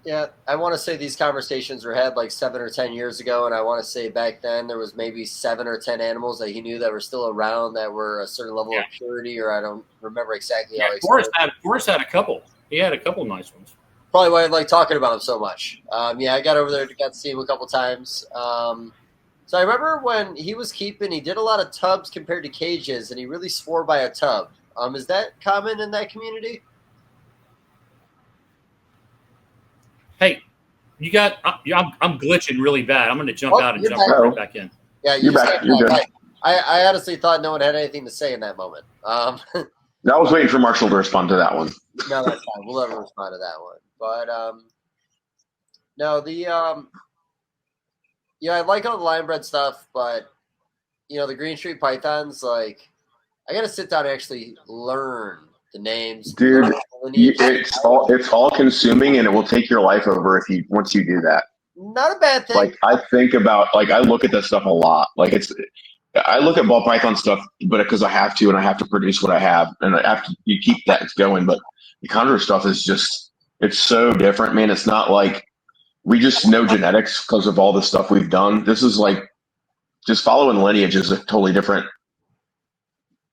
Yeah, I want to say these conversations were had like 7 or 10 years ago, and I want to say back then there was maybe 7 or 10 animals that he knew that were still around that were a certain level of purity, or I don't remember exactly how. Forrest had a couple. He had a couple nice ones. Probably why I like talking about him so much. I got over there, got to see him a couple times. So I remember when he was keeping, he did a lot of tubs compared to cages, and he really swore by a tub. Is that common in that community? Hey, you got. I'm glitching really bad. I'm going to jump out and jump right back in. Yeah, you're back. You're good. I honestly thought no one had anything to say in that moment. I was waiting for Marcial to respond to that one. No, that's fine. We'll never respond to that one. But no, I like all the line bred stuff, but the green street pythons, like, I got to sit down and actually learn the names. Dude, it's all consuming, and it will take your life over once you do that. Not a bad thing. Like, I think about, I look at this stuff a lot. Like, I look at ball python stuff, but because I have to, and I have to produce what I have, and you keep that going. But the chondro stuff is just, it's so different, man. It's not like we just know genetics because of all the stuff we've done. This is like just following lineage is a totally different.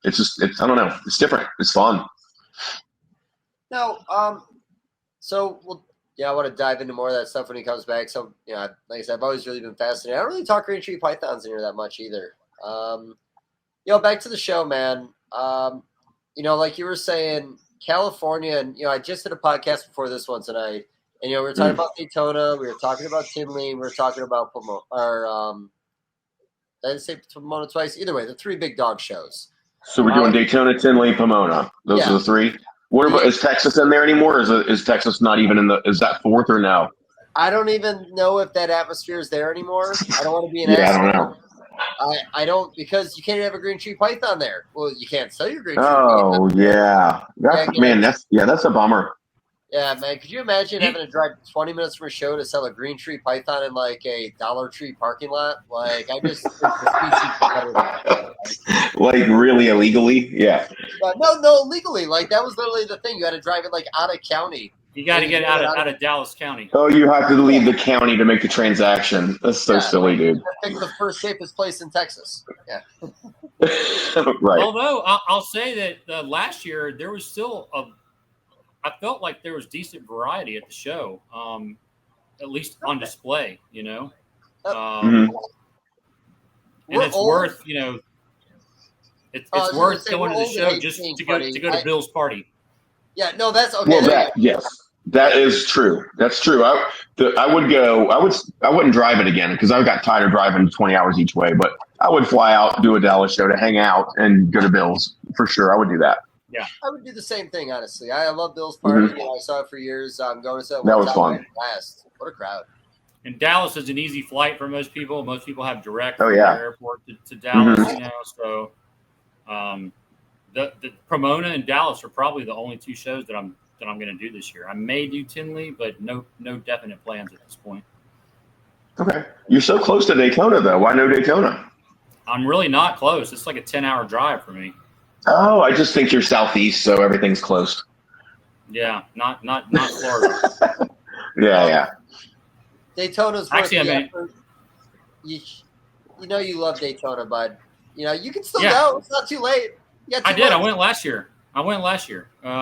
It's just, I don't know. It's different. It's fun. No, so I want to dive into more of that stuff when he comes back. So, like I said, I've always really been fascinated. I don't really talk green street pythons in here that much either. Back to the show, man. Like you were saying, California, and I just did a podcast before this one tonight, and we were talking about Daytona, we were talking about Tinley, we were talking about Pomona, did I say Pomona twice? Either way, the 3 big dog shows. So we're doing Daytona, Tinley, Pomona. Those are the 3. What about, is Texas in there anymore? Or is Texas not even is that 4th or no? I don't even know if that atmosphere is there anymore. I don't want to be an asshole. I don't know. I don't, because you can't have a green tree python there. Well, you can't sell your green tree python. Oh, yeah. That's a bummer. Yeah, man. Could you imagine having to drive 20 minutes from a show to sell a green tree python in like a Dollar Tree parking lot? Like, I just think the species like really illegally? Yeah. No, legally. Like, that was literally the thing. You had to drive it like out of county. You got to get out of Dallas County. Oh, you have to leave the county to make the transaction. That's so silly, dude. Pick the first safest place in Texas. Yeah. Right. Although I'll say that last year there was still I felt like there was decent variety at the show, at least on display. And it's worth it's worth going to the show just to go to Bill's party. Yeah, no, that's okay. Well, yes, that is true. That's true. I would go. I wouldn't drive it again because I got tired of driving 20 hours each way. But I would fly out, do a Dallas show to hang out, and go to Bill's for sure. I would do that. Yeah, I would do the same thing. Honestly, I love Bill's party. I saw it for years. I'm going to that. That was fun. Last, what a crowd! And Dallas is an easy flight for most people. Most people have direct from the airport to Dallas. So. The Pomona and Dallas are probably the only 2 shows that I'm going to do this year. I may do Tinley, but no definite plans at this point. Okay, you're so close to Daytona though. Why no Daytona? I'm really not close. It's like a 10-hour drive for me. Oh, I just think you're southeast, so everything's close. Yeah, not Florida. Yeah. Daytona's worth actually, the effort. You love Daytona, bud. You can still go. It's not too late. I did. I went last year. Yep. Went last year. That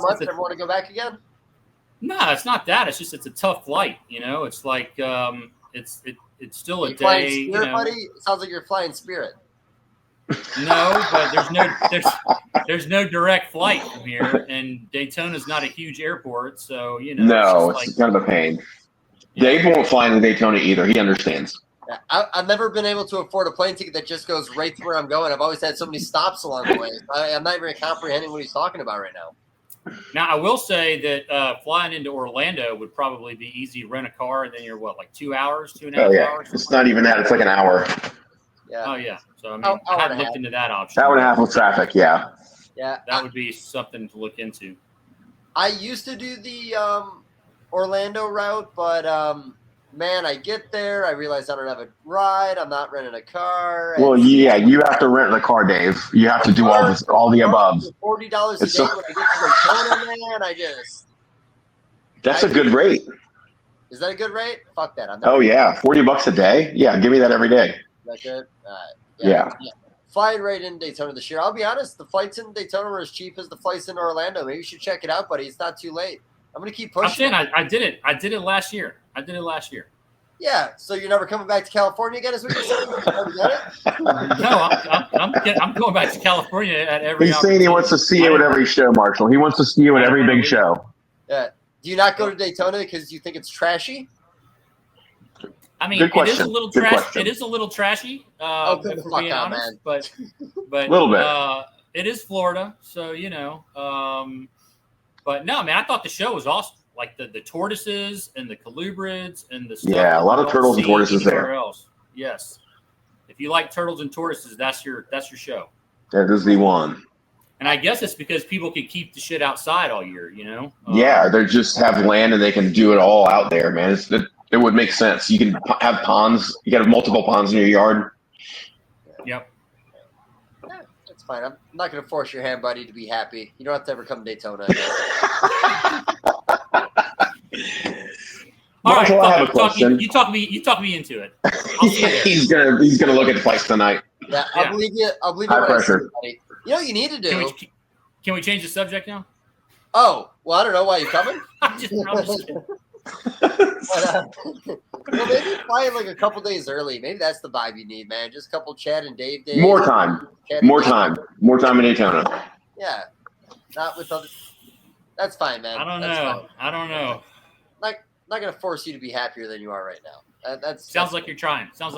much. Ever want to go back again? No, it's not that. It's just it's a tough flight. It's like it's still a day. Flying Spirit, buddy? It sounds like you're flying Spirit. No, but there's no direct flight from here, and Daytona's not a huge airport, so No, it's kind of a pain. Yeah. Dave won't fly into Daytona either. He understands. Yeah, I've never been able to afford a plane ticket that just goes right to where I'm going. I've always had so many stops along the way. I'm not even comprehending what he's talking about right now. Now, I will say that flying into Orlando would probably be easy. Rent a car, and then you're what, like 2 hours, 2.5 hours? It's not even that. It's like an hour. Yeah. Oh, yeah. So, I mean, I haven't looked into that option. Hour and a half with traffic, yeah. Yeah. That would be something to look into. I used to do the Orlando route, but, man, I get there. I realize I don't have a ride. I'm not renting a car. Well, yeah, you have to rent a car, Dave. You have to do all the above. $40 a day when I get to Daytona, man. That's a good rate. Is that a good rate? Fuck that. Yeah, $40 a day. Yeah, give me that every day. Is that good? Yeah. Flying right in Daytona this year. I'll be honest, the flights in Daytona are as cheap as the flights in Orlando. Maybe you should check it out, buddy. It's not too late. I'm gonna keep pushing. I did it. I did it last year. Yeah. So you're never coming back to California again, is what you're saying? No, I'm going back to California at every. He's saying he wants to see you at every show, Marshall. He wants to see you at every big show. Yeah. Do you not go to Daytona because you think it's trashy? I mean, it is a little trashy. It is a little trashy. If we're being honest, man. but a little bit. It is Florida, so but no, man, I thought the show was awesome. Like the tortoises and the colubrids and the stuff. Yeah, a lot of turtles and tortoises there. Else. Yes, if you like turtles and tortoises, that's your show. That is the one. And I guess it's because people can keep the shit outside all year, Yeah, they just have land and they can do it all out there, man. It would make sense. You can have ponds. You can have multiple ponds in your yard. Yep. Yeah, that's fine. I'm not going to force your hand, buddy, to be happy. You don't have to ever come to Daytona. All right, I have a question. You talk me into it. I'll see you he's gonna look at the flights tonight. Yeah, I'll believe you. High pressure. You know what you need to do? Can we change the subject now? Oh, well, I don't know why you're coming. I'm just kidding. But, well, maybe fly in like a couple days early. Maybe that's the vibe you need, man. Just a couple Chad and Dave days. More time in Daytona. Yeah, not with other. That's fine, man. I don't know. Not gonna force you to be happier than you are right now. Sounds like you're trying. I'm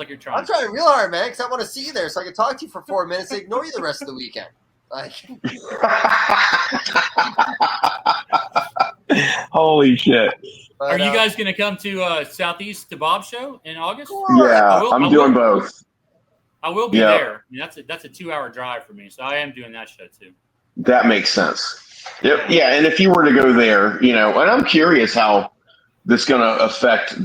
trying real hard, man, because I want to see you there so I can talk to you for 4 minutes and ignore you the rest of the weekend. Like. Holy shit. But, are you guys going to come to Southeast to Bob's show in August? Yeah, I'm doing both. I will be there. I mean, that's a 2-hour drive for me, so I am doing that show too. That makes sense. Yep. Yeah, and if you were to go there, and I'm curious how this is going to affect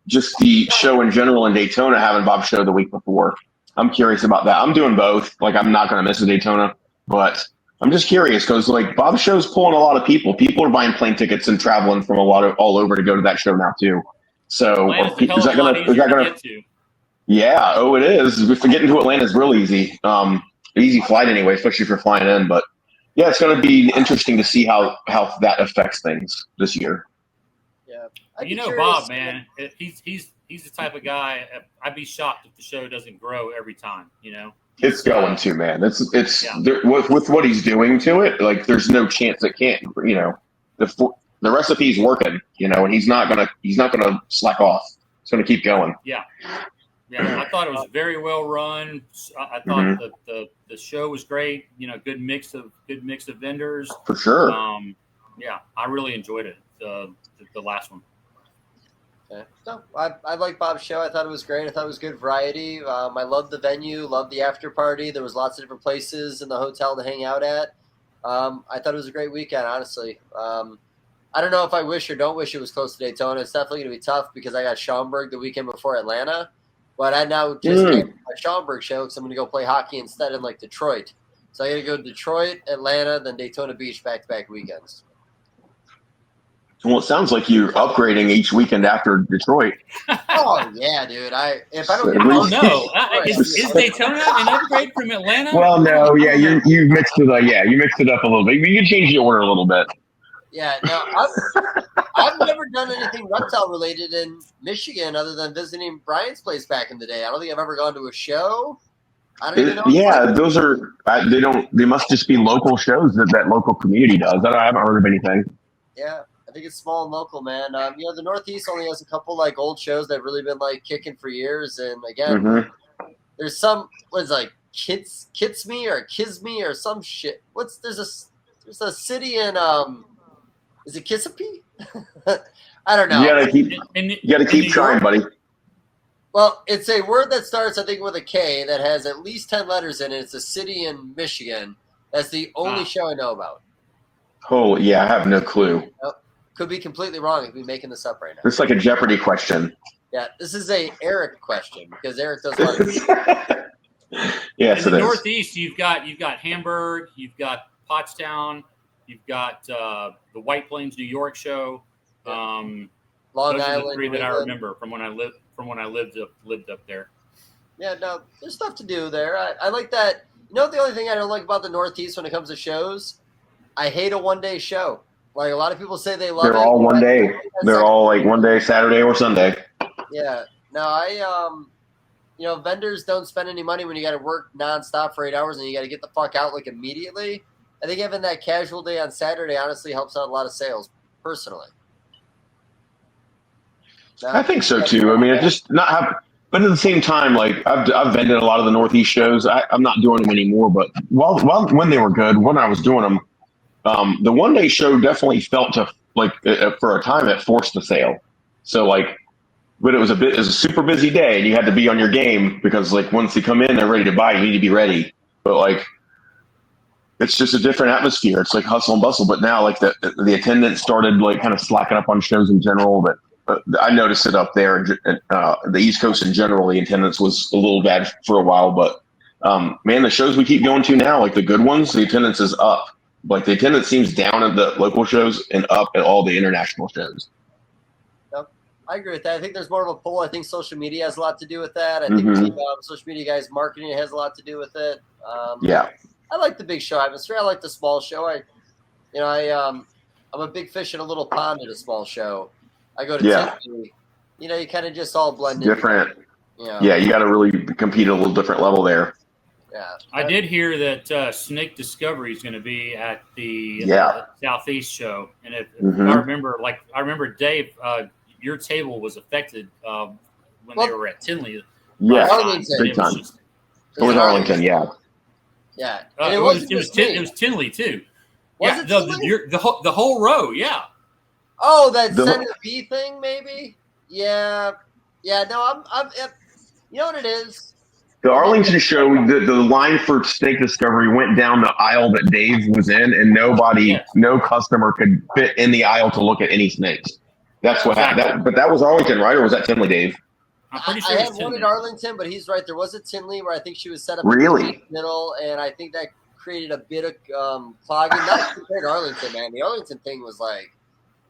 just the show in general in Daytona, having Bob's show the week before. I'm curious about that. I'm doing both. Like, I'm not going to miss a Daytona, but I'm just curious because, like, Bob's show's pulling a lot of people. People are buying plane tickets and traveling from all over to go to that show now too. So is that gonna? Yeah. Oh, it is. If we get into Atlanta, it's real easy. Easy flight anyway, especially if you're flying in. But yeah, it's going to be interesting to see how that affects things this year. Yeah, Bob, man, he's the type of guy. I'd be shocked if the show doesn't grow every time. It's going to, man. With what he's doing to it, like there's no chance it can't. The recipe's working. And he's not gonna slack off. It's gonna keep going. Yeah. I thought it was very well run. I thought the show was great. Good mix of vendors. For sure. I really enjoyed it. The last one. Okay. No, I like Bob's show. I thought it was great. I thought it was good variety. I loved the venue, loved the after party. There was lots of different places in the hotel to hang out at. I thought it was a great weekend, honestly. I don't know if I wish or don't wish it was close to Daytona. It's definitely going to be tough because I got Schaumburg the weekend before Atlanta. But I now just came to my Schaumburg show because I'm going to go play hockey instead in like Detroit. So I got to go to Detroit, Atlanta, then Daytona Beach back-to-back weekends. Well, it sounds like you're upgrading each weekend after Detroit. Oh yeah, dude. If I don't get is Daytona an upgrade from Atlanta? Well, no, yeah, you mixed it up. Yeah, you mixed it up a little bit. You can change the order a little bit. Yeah, no, I've never done anything reptile related in Michigan other than visiting Brian's place back in the day. I don't think I've ever gone to a show. I don't even know. Yeah, those are they don't. They must just be local shows that local community does. I haven't heard of anything. Yeah, I think it's small and local, man. The Northeast only has a couple like old shows that have really been like kicking for years, and again, there's some what's like Kitsme or Kisme or some shit. There's a city in is it Kissimmee? I don't know. You gotta keep trying, buddy. Well, it's a word that starts, I think, with a K that has at least 10 letters in it. It's a city in Michigan. That's the only show I know about. Oh, yeah, I have no clue. Nope. Could be completely wrong. I could be making this up right now. It's like a Jeopardy question. Yeah, this is a Eric question because Eric does a lot of Yes, in the Northeast, you've got Hamburg, you've got Pottstown, you've got the White Plains, New York show. Long those Island, are the three that I remember from when I lived up there. Yeah, no, there's stuff to do there. I like that. You know, the only thing I don't like about the Northeast when it comes to shows, I hate a one-day show. Like a lot of people say they love it. They're all one day. They're all like one day, Saturday or Sunday. Yeah. No, vendors don't spend any money when you got to work nonstop for 8 hours and you got to get the fuck out like immediately. I think having that casual day on Saturday honestly helps out a lot of sales, personally. I think so too. I mean, it just not have, but at the same time, like I've vended a lot of the Northeast shows. I'm not doing them anymore, but when they were good, when I was doing them, the one day show definitely felt to like for a time it forced the sale. So like, but it was a super busy day, and you had to be on your game because like once they come in, they're ready to buy. You need to be ready. But like, it's just a different atmosphere. It's like hustle and bustle. But now like the attendance started like kind of slacking up on shows in general. But I noticed it up there, the East Coast in general. The attendance was a little bad for a while, but man, the shows we keep going to now, like the good ones, the attendance is up. Like the attendance seems down at the local shows and up at all the international shows. Yep, I agree with that. I think there's more of a pull. I think social media has a lot to do with that. I think social media guys marketing has a lot to do with it. Yeah, I like the big show atmosphere. I like the small show. I'm a big fish in a little pond at a small show. I go to Tiffany, you kind of just all blend in. Different. Yeah, you got to really compete at a little different level there. Yeah. I did hear that Snake Discovery is going to be at the Southeast show, and if I remember, Dave, your table was affected when they were at Tinley. Yeah, Arlington. big time. It was Arlington, yeah. Yeah, and it was Tinley too. Was it Tinley? The whole row, yeah. Oh, that Senator B thing, maybe? Yeah. No, I'm you know what it is? The Arlington show, the line for Snake Discovery went down the aisle that Dave was in, and no customer could fit in the aisle to look at any snakes. That's what happened. But that was Arlington, right? Or was that Tinley, Dave? I'm pretty sure I had one at Arlington, but he's right. There was a Tinley where I think she was set up in the middle, and I think that created a bit of clogging. Not compared to Arlington, man. The Arlington thing was like,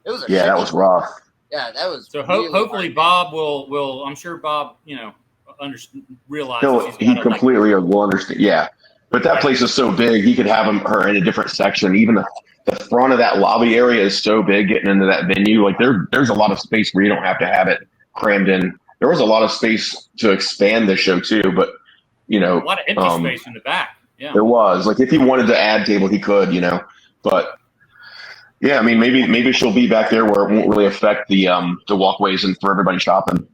it was that was rough. Yeah, that was. So hopefully Bob will. I'm sure Bob, realize he completely will understand. Yeah, but that place is so big, he could have her in a different section. Even the front of that lobby area is so big. Getting into that venue, like there's a lot of space where you don't have to have it crammed in. There was a lot of space to expand the show too, but a lot of empty space in the back. Yeah, there was. Like if he wanted to add table, he could. But yeah, I mean maybe she'll be back there where it won't really affect the walkways and for everybody shopping.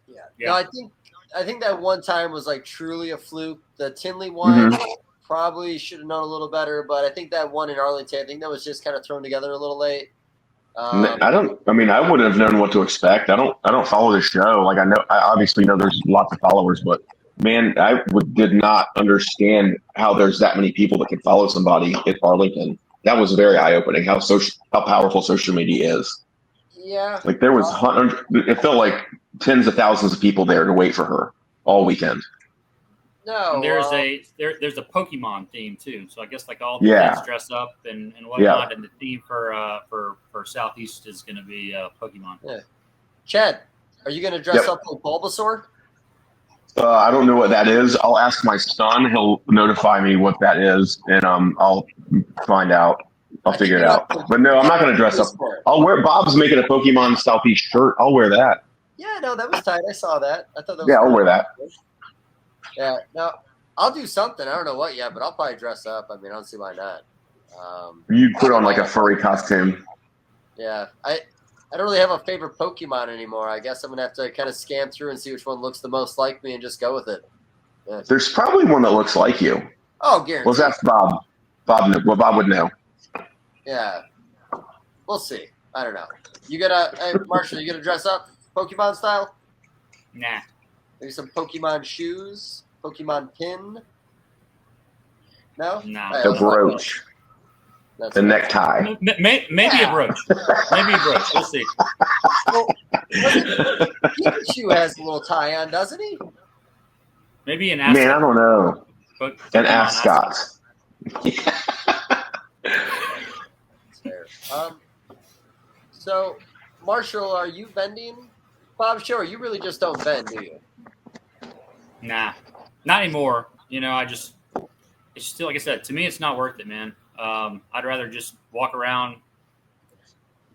Yeah. No, I think that one time was like truly a fluke. The Tinley one probably should have known a little better, but I think that one in Arlington, I think that was just kind of thrown together a little late. I wouldn't have known what to expect. I don't follow the show. Like I obviously know there's lots of followers, but man, did not understand how there's that many people that can follow somebody at Arlington. That was very eye opening. How powerful social media is. Yeah. Like there was it felt like tens of thousands of people there to wait for her all weekend. No. And there's a Pokemon theme too. So I guess like all the kids dress up and whatnot, and the theme for Southeast is going to be Pokemon. Yeah. Chad, are you going to dress up like Bulbasaur? I don't know what that is. I'll ask my son. He'll notify me what that is, and I'll find out. I'll figure it out. But no, I'm not going to dress up. I'll wear. Bob's making a Pokemon Southeast shirt. I'll wear that. Yeah, no, that was tight. I saw that. I thought that was Yeah, I'll wear that. Yeah, no, I'll do something. I don't know what yet, but I'll probably dress up. I mean, I don't see why not. You put on like a furry costume. Yeah, I don't really have a favorite Pokemon anymore. I guess I'm gonna have to kind of scan through and see which one looks the most like me and just go with it. Yeah. There's probably one that looks like you. Oh, guaranteed. Let's ask Bob. Bob would know. Yeah, we'll see. I don't know. You gonna, Marshall? You gonna dress up Pokemon style? Nah. Maybe some Pokemon shoes, Pokemon pin. No. No. The brooch. The necktie. Maybe a brooch. Maybe a brooch. We'll see. Well, Pikachu has a little tie on, doesn't he? Maybe an ascot. Man, I don't know. An ascot. So, Marshall, are you vending Bob's show, or you really just don't vend, do you? Nah, not anymore. You know, it's still, like I said, to me, it's not worth it, man. I'd rather just walk around,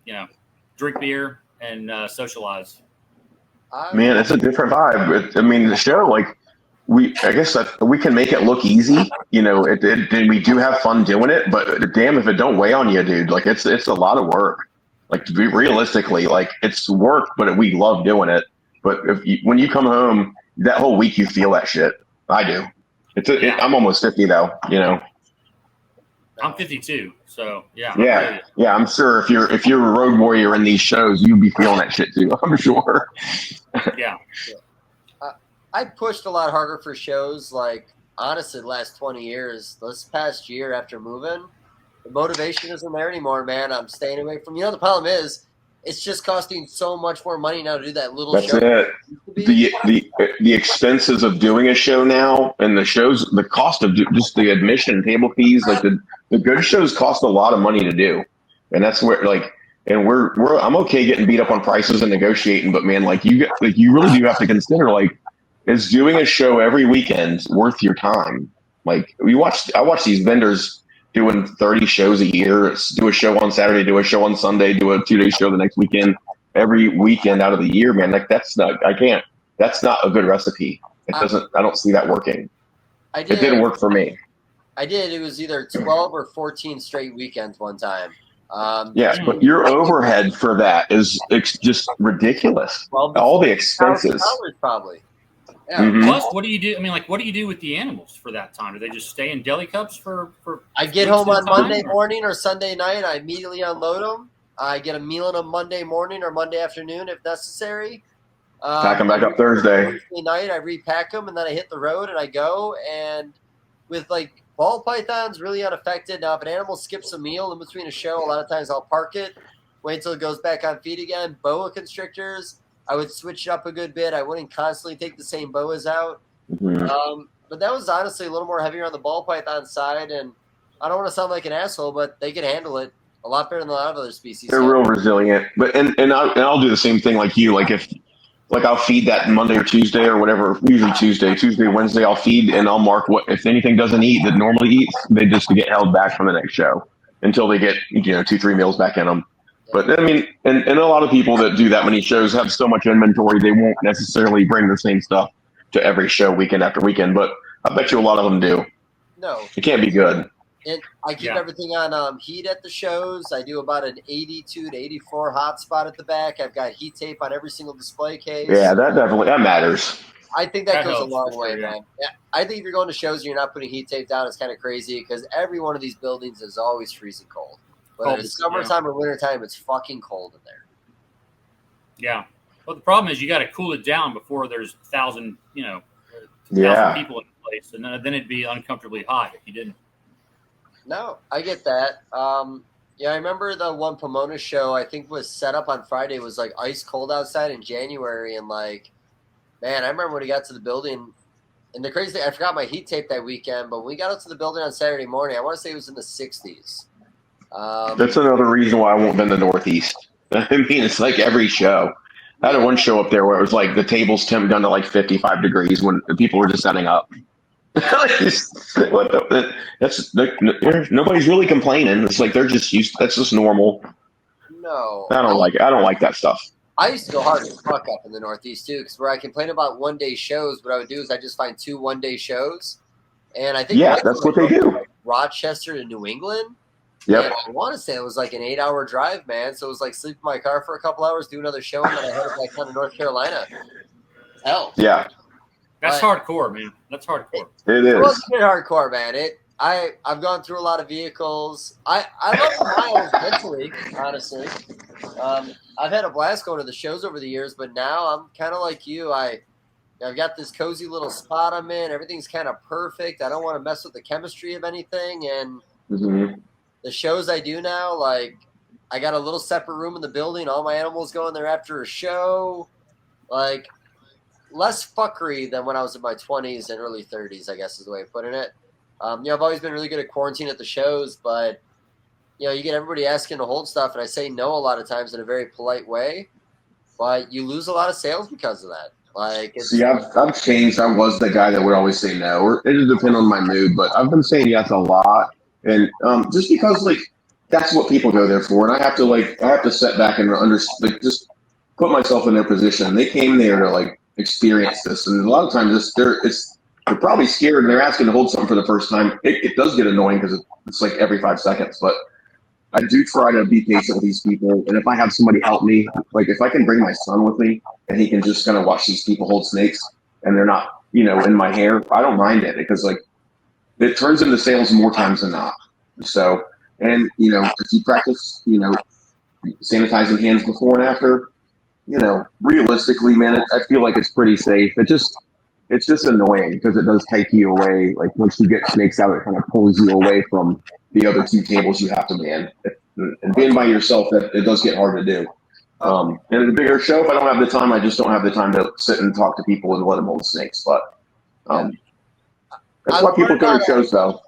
you know, drink beer and socialize. Man, it's a different vibe. I mean, the show, like, I guess that we can make it look easy, you know. We do have fun doing it, but damn if it don't weigh on you, dude. Like, it's a lot of work. Like, to be realistically, like, it's work, but we love doing it. But when you come home, that whole week you feel that shit. I do. I'm almost 50 though, you know. I'm 52, so yeah. Yeah. I'm sure if you're a road warrior in these shows, you'd be feeling that shit too. I'm sure. Yeah. I pushed a lot harder for shows. Like, honestly, the last 20 years. This past year after moving, the motivation isn't there anymore, man. I'm staying away from. You know, the problem is, it's just costing so much more money now to do that little show. That's it. The expenses of doing a show now, and the cost of just the admission, table fees, like the good shows cost a lot of money to do, and that's where I'm okay getting beat up on prices and negotiating, but man, you really do have to consider, like, is doing a show every weekend worth your time? Like, I watch these vendors doing 30 shows a year, do a show on Saturday, do a show on Sunday, do a 2-day show the next weekend, every weekend out of the year, man. Like, that's not a good recipe. I don't see that working. It didn't work for me. I did. It was either 12 or 14 straight weekends one time. Yes, but your overhead for that is just ridiculous. All the expenses. Probably. Yeah. Mm-hmm. Plus, what do you do? I mean, like, what do you do with the animals for that time? Do they just stay in deli cups for I get home on Monday morning or Sunday night. I immediately unload them. I get a meal on a Monday morning or Monday afternoon if necessary. Pack them back up Thursday. Thursday night, I repack them, and then I hit the road and I go. And with, like, ball pythons, really unaffected. Now, if an animal skips a meal in between a show, a lot of times I'll park it, wait until it goes back on feed again. Boa constrictors, I would switch it up a good bit. I wouldn't constantly take the same boas out. Mm-hmm. But that was honestly a little more heavier on the ball python side. And I don't want to sound like an asshole, but they can handle it a lot better than a lot of other species. They're real resilient. But and I'll do the same thing like you. Like, I'll feed that Monday or Tuesday or whatever. Usually Tuesday, Wednesday, I'll feed and I'll mark what, if anything doesn't eat that normally eats, they just get held back from the next show until they get, 2-3 meals back in them. But I mean, and a lot of people that do that many shows have so much inventory, they won't necessarily bring the same stuff to every show weekend after weekend. But I bet you a lot of them do. No. It can't be good. And I keep everything on heat at the shows. I do about an 82 to 84 hot spot at the back. I've got heat tape on every single display case. Yeah, that matters. I think that goes a long way, man. Yeah, I think if you're going to shows and you're not putting heat tape down, it's kind of crazy because every one of these buildings is always freezing cold. Whether it's summertime or wintertime, it's fucking cold in there. Yeah. Well, the problem is you got to cool it down before there's 1,000, 1,000 people in place, and then it'd be uncomfortably hot if you didn't. No, I get that. I remember the one Pomona show I think was set up on Friday. It was like ice cold outside in January, and like, man, I remember when we got to the building. And the crazy thing, I forgot my heat tape that weekend, but when we got up to the building on Saturday morning, I want to say it was in the 60s. That's another reason why I won't been the Northeast. I mean, it's like every show. I had one show up there where it was like the tables temp down to like 55 degrees when people were just setting up. Nobody's really complaining. It's like they're just used. That's just normal. No, I don't like that stuff. I used to go hard as fuck up in the Northeast too, because where I complain about one-day shows, what I would do is I just find 2 one-day shows, and I think that's what they do. Like Rochester to New England. Yep. And I want to say it was like an 8-hour drive, man. So it was like sleep in my car for a couple hours, do another show, and then I headed back down to North Carolina. Hell. Yeah. That's hardcore, man. That's hardcore. It is. It was a bit hardcore, man. I've gone through a lot of vehicles. I love the miles mentally, honestly. I've had a blast going to the shows over the years, but now I'm kind of like you. I've got this cozy little spot I'm in. Everything's kind of perfect. I don't want to mess with the chemistry of anything. And the shows I do now, like I got a little separate room in the building. All my animals go in there after a show. Like less fuckery than when I was in my 20s and early 30s, I guess is the way of putting it. I've always been really good at quarantine at the shows, but you get everybody asking to hold stuff, and I say no a lot of times in a very polite way, but you lose a lot of sales because of that. Like, see, I've changed. I was the guy that would always say no, or it would depend on my mood, but I've been saying yes a lot, and just because like that's what people go there for, and I have to sit back and just put myself in their position. They came there to like experience this, and a lot of times they're probably scared and they're asking to hold something for the first time. It does get annoying because it's like every 5 seconds, but I do try to be patient with these people. And if I have somebody help me, like if I can bring my son with me and he can just kind of watch these people hold snakes and they're not, in my hair, I don't mind it because like it turns into sales more times than not. So, and if you practice, sanitizing hands before and after, realistically, man, I feel like it's pretty safe. It's just annoying because it does take you away. Like once you get snakes out, it kind of pulls you away from the other 2 tables you have to man. And being by yourself, it does get hard to do. And at a bigger show, if I don't have the time, I just don't have the time to sit and talk to people and let them hold snakes. But that's why people go to shows, though.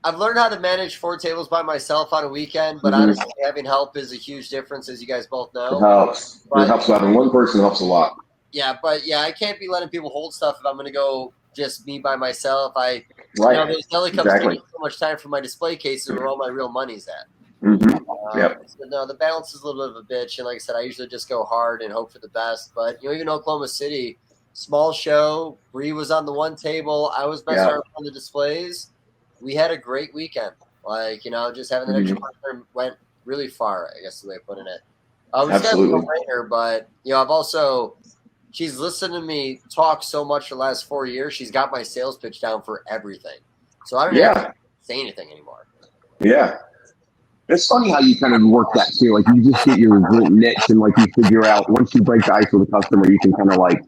I've learned how to manage 4 tables by myself on a weekend, but honestly, having help is a huge difference, as you guys both know. It helps. It helps. Having one person helps a lot. Yeah, but I can't be letting people hold stuff if I'm going to go just me by myself. Right. Those deli cups take so much time for my display cases where all my real money's at. Yep. So no, the balance is a little bit of a bitch, and like I said, I usually just go hard and hope for the best. But even Oklahoma City, small show, Bree was on the one table, I was messing around on the displays. We had a great weekend. Like just having that extra partner went really far. I guess is the way of putting it. We got a no-brainer, but I've also. She's listened to me talk so much the last 4 years. She's got my sales pitch down for everything. So I don't even have to say anything anymore. Yeah. It's funny how you kind of work that too. Like you just get your niche and like you figure out once you break the ice with a customer, you can kind of like,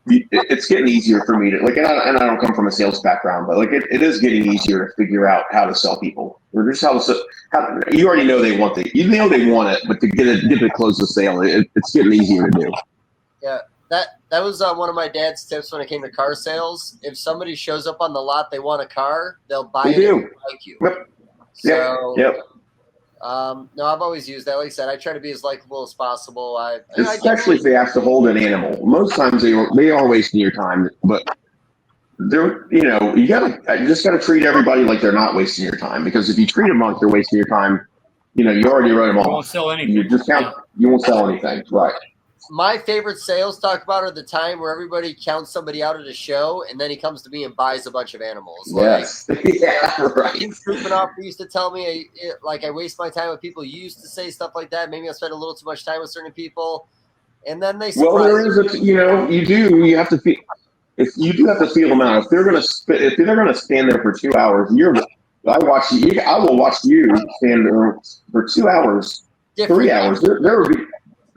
it's getting easier for me to like, and I don't come from a sales background, but like it is getting easier to figure out how to sell people or just you already know they want they want it, but to get to close the sale, it's getting easier to do. Yeah, that was one of my dad's tips when it came to car sales. If somebody shows up on the lot, they want a car, they'll buy it and like you. Yep. So, yep. No, I've always used that. Like I said, I try to be as likable as possible. Especially if they have to hold an animal. Most times they are wasting your time, but they're you just gotta treat everybody like they're not wasting your time, because if you treat them like they're wasting your time, you already wrote them off. You won't sell anything. You won't sell anything, right? My favorite sales talk about are the time where everybody counts somebody out at a show and then he comes to me and buys a bunch of animals. Yes. Right. He's trooping off. He used to tell me, I waste my time with people. You used to say stuff like that. Maybe I spend a little too much time with certain people. And then they there is you have to feel. If you do have to feel them out. If they're gonna stand there for 2 hours, I will watch you stand there for 2 hours, 3 hours. There would be.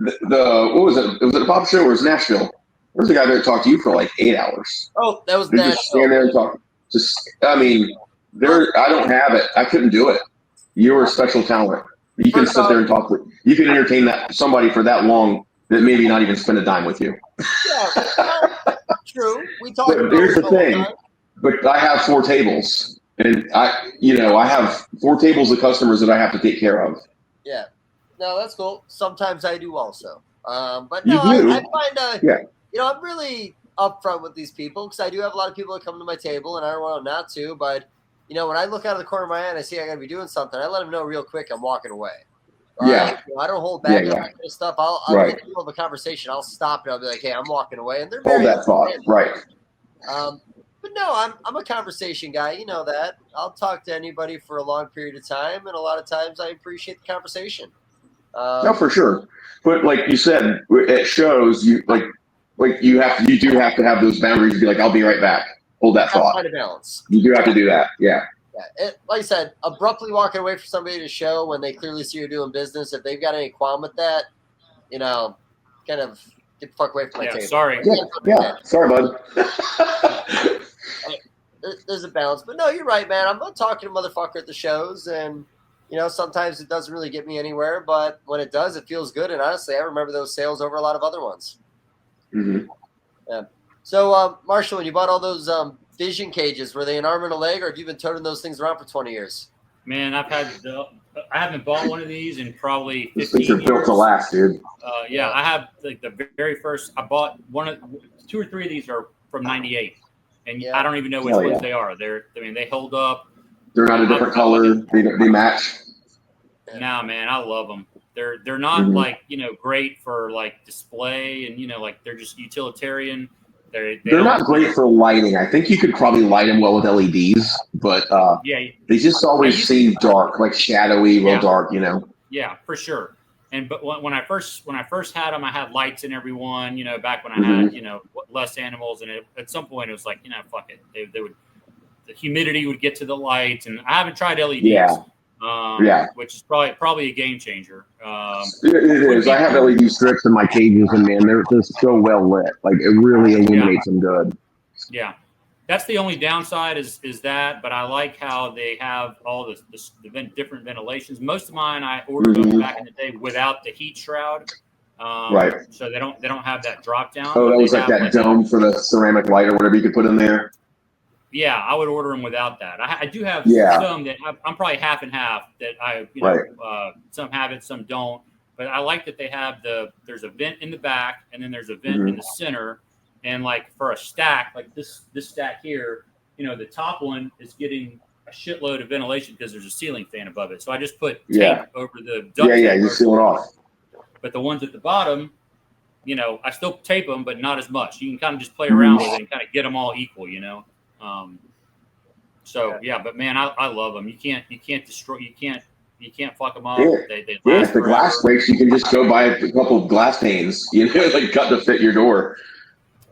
What was it? Was it a pop show or was it Nashville? There was a guy there to talk to you for like 8 hours. Oh, that was Nashville. Just stand there and talk. I don't have it. I couldn't do it. You're a special talent. You can sit there and talk with. You can entertain somebody for that long that maybe not even spend a dime with you. Yeah, true. We talk. But here's the thing. But I have 4 tables, and I have 4 tables of customers that I have to take care of. Yeah. No, that's cool. Sometimes I do also. But no, you do. I find, upfront with these people because I do have a lot of people that come to my table, and I don't want them not to. But you know, when I look out of the corner of my eye and I see I got to be doing something, I let them know real quick I'm walking away. Right? Yeah. You know, I don't hold back on that kind of stuff. I'll in the middle of a conversation, I'll stop and I'll be like, "Hey, I'm walking away," and they're hold that thought, right? But no, I'm a conversation guy. You know that. I'll talk to anybody for a long period of time, and a lot of times I appreciate the conversation. No, for sure. But like you said, it shows you like you do have to have those boundaries to be like, I'll be right back. Hold that thought. Find a balance. You do have to do that. Yeah. Yeah. Like I said, abruptly walking away from somebody to show when they clearly see you're doing business, if they've got any qualm with that, you know, kind of get the fuck away from my table. Sorry. Yeah. Sorry, bud. There's a balance. But no, you're right, man. I'm not talking to motherfucker at the shows, and you know, sometimes it doesn't really get me anywhere, but when it does, it feels good. And honestly, I remember those sales over a lot of other ones. Mm-hmm. Yeah. So, Marcial, when you bought all those vision cages, were they an arm and a leg, or have you been toting those things around for 20 years? Man, I haven't bought one of these in probably 15 years. These are built to last, dude. Yeah, I have like the very first. I bought two or three of these are from '98, and I don't even know which ones they are. They hold up. They're not a different color. They match. Nah, man, I love them. They're not like, you know, great for like display, and you know, like they're just utilitarian. They're not great for lighting. I think you could probably light them well with LEDs, but they just always seem dark, like shadowy, real dark, you know. Yeah, for sure. But when I first had them, I had lights in every one. You know, back when I had, you know, less animals, and at some point it was like, you know, fuck it. They would, the humidity would get to the lights, and I haven't tried LEDs. Which is probably a game changer. It is. I have LED strips in my cages, and man, they're so well lit. Like it really illuminates them good. Yeah, that's the only downside is that. But I like how they have all the different ventilations. Most of mine I ordered them back in the day without the heat shroud. So they don't have that drop down. Oh, that was like that dome for the ceramic light or whatever you could put in there. Yeah, I would order them without that. I do have some that I'm probably half and half that some have it, some don't. But I like that they have there's a vent in the back, and then there's a vent in the center. And like for a stack, like this stack here, you know, the top one is getting a shitload of ventilation because there's a ceiling fan above it. So I just put tape over the duct tape. You seal it off. But the ones at the bottom, you know, I still tape them, but not as much. You can kind of just play around with it and kind of get them all equal, you know. But man, I love them. You can't destroy. You can't fuck them up. They last if the glass breaks, you can just go buy a couple of glass panes, you know, like cut to fit your door.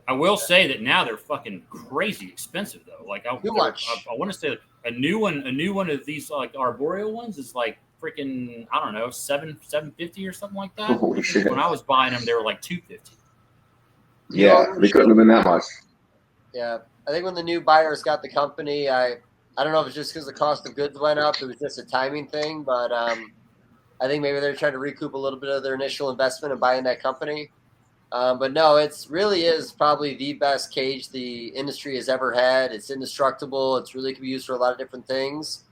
I will say that now they're fucking crazy expensive though. Like I want to say a new one of these like arboreal ones is like freaking, I don't know, $750 or something like that. Holy shit. When I was buying them, they were like $250. Yeah, they couldn't have been that much. Yeah. I think when the new buyers got the company, I don't know if it's just because the cost of goods went up. It was just a timing thing, but I think maybe they're trying to recoup a little bit of their initial investment in buying that company. But no, it really is probably the best cage the industry has ever had. It's indestructible. It's really can be used for a lot of different things.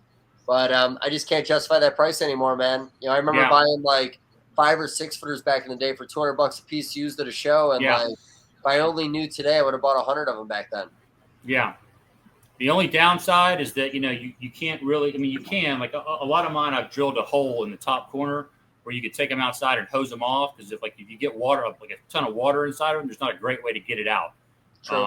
But I just can't justify that price anymore, man. You know, I remember buying like 5 or 6 footers back in the day for $200 a piece used at a show, and like if I only knew today, I would have bought 100 of them back then. Yeah. The only downside is that, you know, you can't really, I mean, you can, like a lot of mine, I've drilled a hole in the top corner where you could take them outside and hose them off. Because if you get water, like a ton of water inside of them, there's not a great way to get it out. You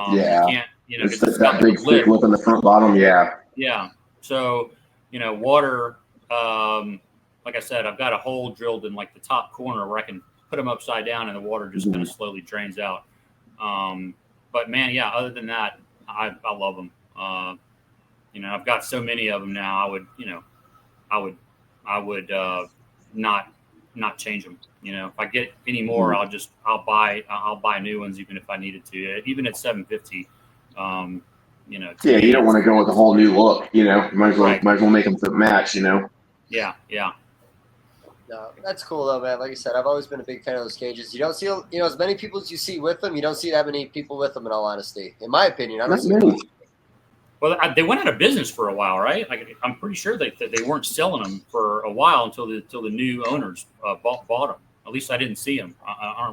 can't, you know, it's that big lip in the front bottom. Yeah. So, you know, water, like I said, I've got a hole drilled in like the top corner where I can put them upside down and the water just kind of slowly drains out. But man, other than that, I love them. You know, I've got so many of them now. I would not change them. You know, if I get any more, I'll buy new ones, even if I needed to, even at $750. You know, you don't want to go with a whole new look. You know, might as well make them fit match. You know. Yeah. No, that's cool though, man. Like I said, I've always been a big fan of those cages. You don't see, you know, as many people as you see with them. You don't see that many people with them, in all honesty. In my opinion, I don't see them. Well, they went out of business for a while, right? Like I'm pretty sure they weren't selling them for a while until the new owners bought them. At least I didn't see them.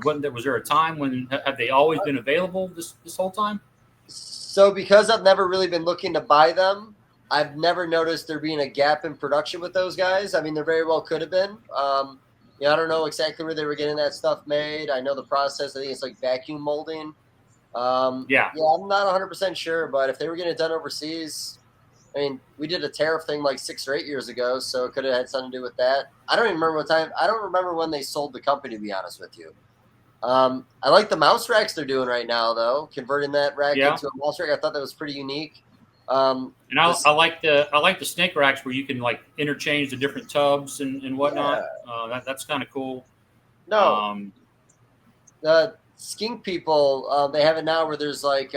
Was there a time when have they always been available this whole time? So because I've never really been looking to buy them, I've never noticed there being a gap in production with those guys. I mean, there very well could have been. I don't know exactly where they were getting that stuff made. I know the process. I think it's like vacuum molding. I'm not 100% sure, but if they were getting it done overseas, I mean, we did a tariff thing like 6 or 8 years ago, so it could have had something to do with that. I don't even remember what time. I don't remember when they sold the company, to be honest with you. I like the mouse racks they're doing right now, though. Converting that rack into a mouse rack, I thought that was pretty unique. And I like the snake racks where you can like interchange the different tubs and whatnot. Yeah. That's kind of cool. No, the skink people they have it now where there's like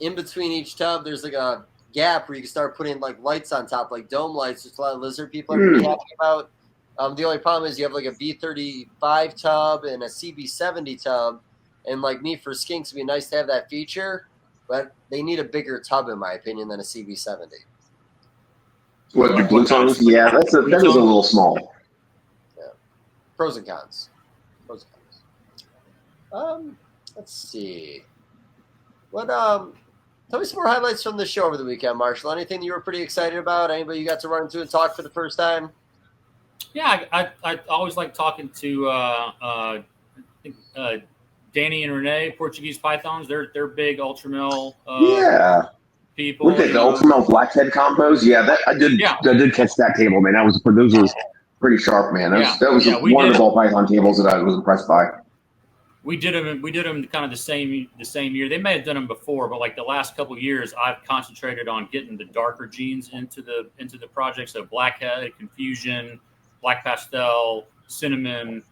in between each tub there's like a gap where you can start putting like lights on top, like dome lights, which a lot of lizard people are pretty happy about. The only problem is you have like a B35 tub and a CB70 tub, and like me for skinks, it'd be nice to have that feature, but they need a bigger tub, in my opinion, than a CB70. What, your blue tongues? Yeah, that is a little small. Yeah. Pros and cons. Let's see. What tell me some more highlights from the show over the weekend, Marshall. Anything you were pretty excited about? Anybody you got to run into and talk for the first time? Yeah, I always like talking to Danny and Renee, Portuguese pythons. They're big ultramel people. What the ultramel blackhead combos? Yeah, I did catch that table, man. Those was pretty sharp, man. That was one of the ball python tables that I was impressed by. We did them kind of the same year. They may have done them before, but like the last couple of years, I've concentrated on getting the darker genes into the project. So blackhead, confusion, black pastel, cinnamon,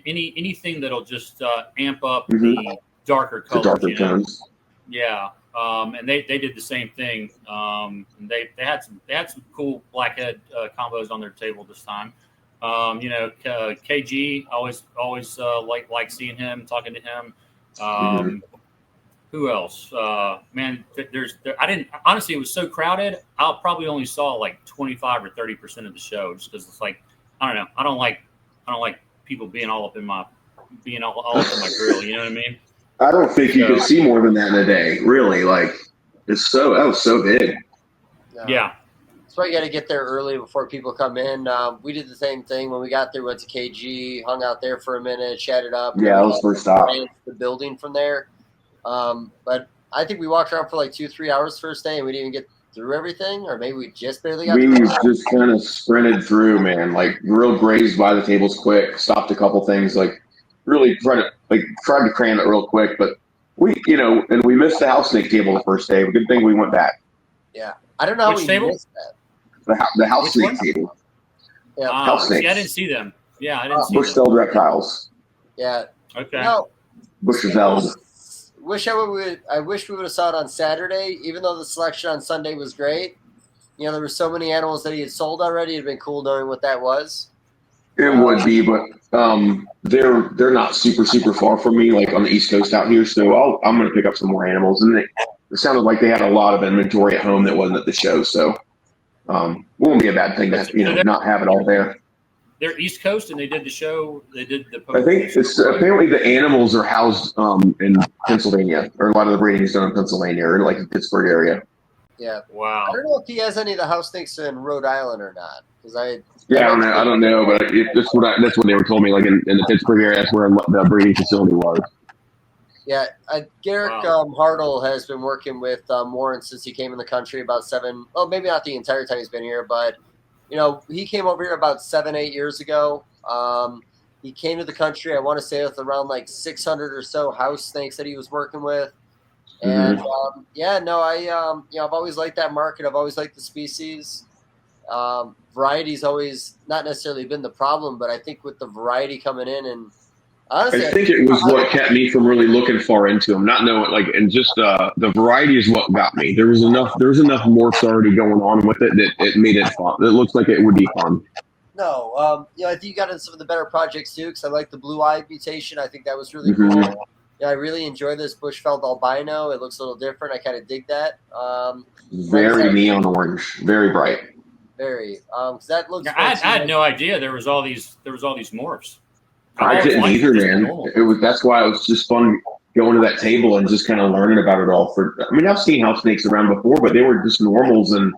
anything that'll just amp up the darker colors. The darker tones. Yeah, and they did the same thing. And they had some cool blackhead combos on their table this time. KG, always like seeing him, talking to him. Who else? Man, I didn't honestly. It was so crowded. I probably only saw like 25 or 30% of the show, just because it's like I don't know. I don't like people being all up in my grill. You know what I mean? I don't think you could see more than that in a day. Really, like that was so big. Yeah. That's why you got to get there early before people come in. We did the same thing when we got there. Went to KG, hung out there for a minute, chatted up. Yeah, that was first stop. The building from there. But I think we walked around for like 2-3 hours first day, and we didn't even get through everything, or maybe we just barely got through. We just kind of sprinted through, man. Like real grazed by the tables quick. Stopped a couple things, like really tried to cram it real quick. But we missed the house snake table the first day. Good thing we went back. Yeah, I don't know how we missed that. The house snake table. Yeah, house snakes. See, I didn't see them. Yeah, I didn't see bush-tailed reptiles. Yeah. Okay. No. Bush-tailed. I wish we would have saw it on Saturday, even though the selection on Sunday was great. There were so many animals that he had sold already. It'd been cool knowing what that was. It would be, but they're not super far from me, like on the East Coast out here. So I'm going to pick up some more animals, and it sounded like they had a lot of inventory at home that wasn't at the show. So won't be a bad thing to not have it all there. They're East Coast, and they did the show. They did the. I think it's apparently the animals are housed in Pennsylvania, or a lot of the breeding is done in Pennsylvania, or like the Pittsburgh area. Yeah. Wow. I don't know if he has any of the house snakes in Rhode Island or not, because I don't know, but that's what they were told me. Like in the Pittsburgh area, that's where the breeding facility was. Yeah, Garrick Hartle has been working with Warren since he came in the country about maybe not the entire time he's been here, but he came over here about 7-8 years ago. He came to the country, I want to say, with around like 600 or so house snakes that he was working with. And I've always liked that market. I've always liked the species. Variety's always not necessarily been the problem, but I think with the variety coming in, and honestly, I think it was what kept me from really looking far into them, not knowing and just the variety is what got me. There was enough morphs already going on with it that it made it fun. It looks like it would be fun. No, I think you got into some of the better projects too, because I like the blue eye mutation. I think that was really cool. Yeah, I really enjoy this Bushveld albino. It looks a little different. I kind of dig that. Very neon orange, very bright. Very. That looks. I had no idea there was all these morphs. I didn't either, man. That's why it was just fun going to that table and just kind of learning about it all. I've seen house snakes around before, but they were just normals, and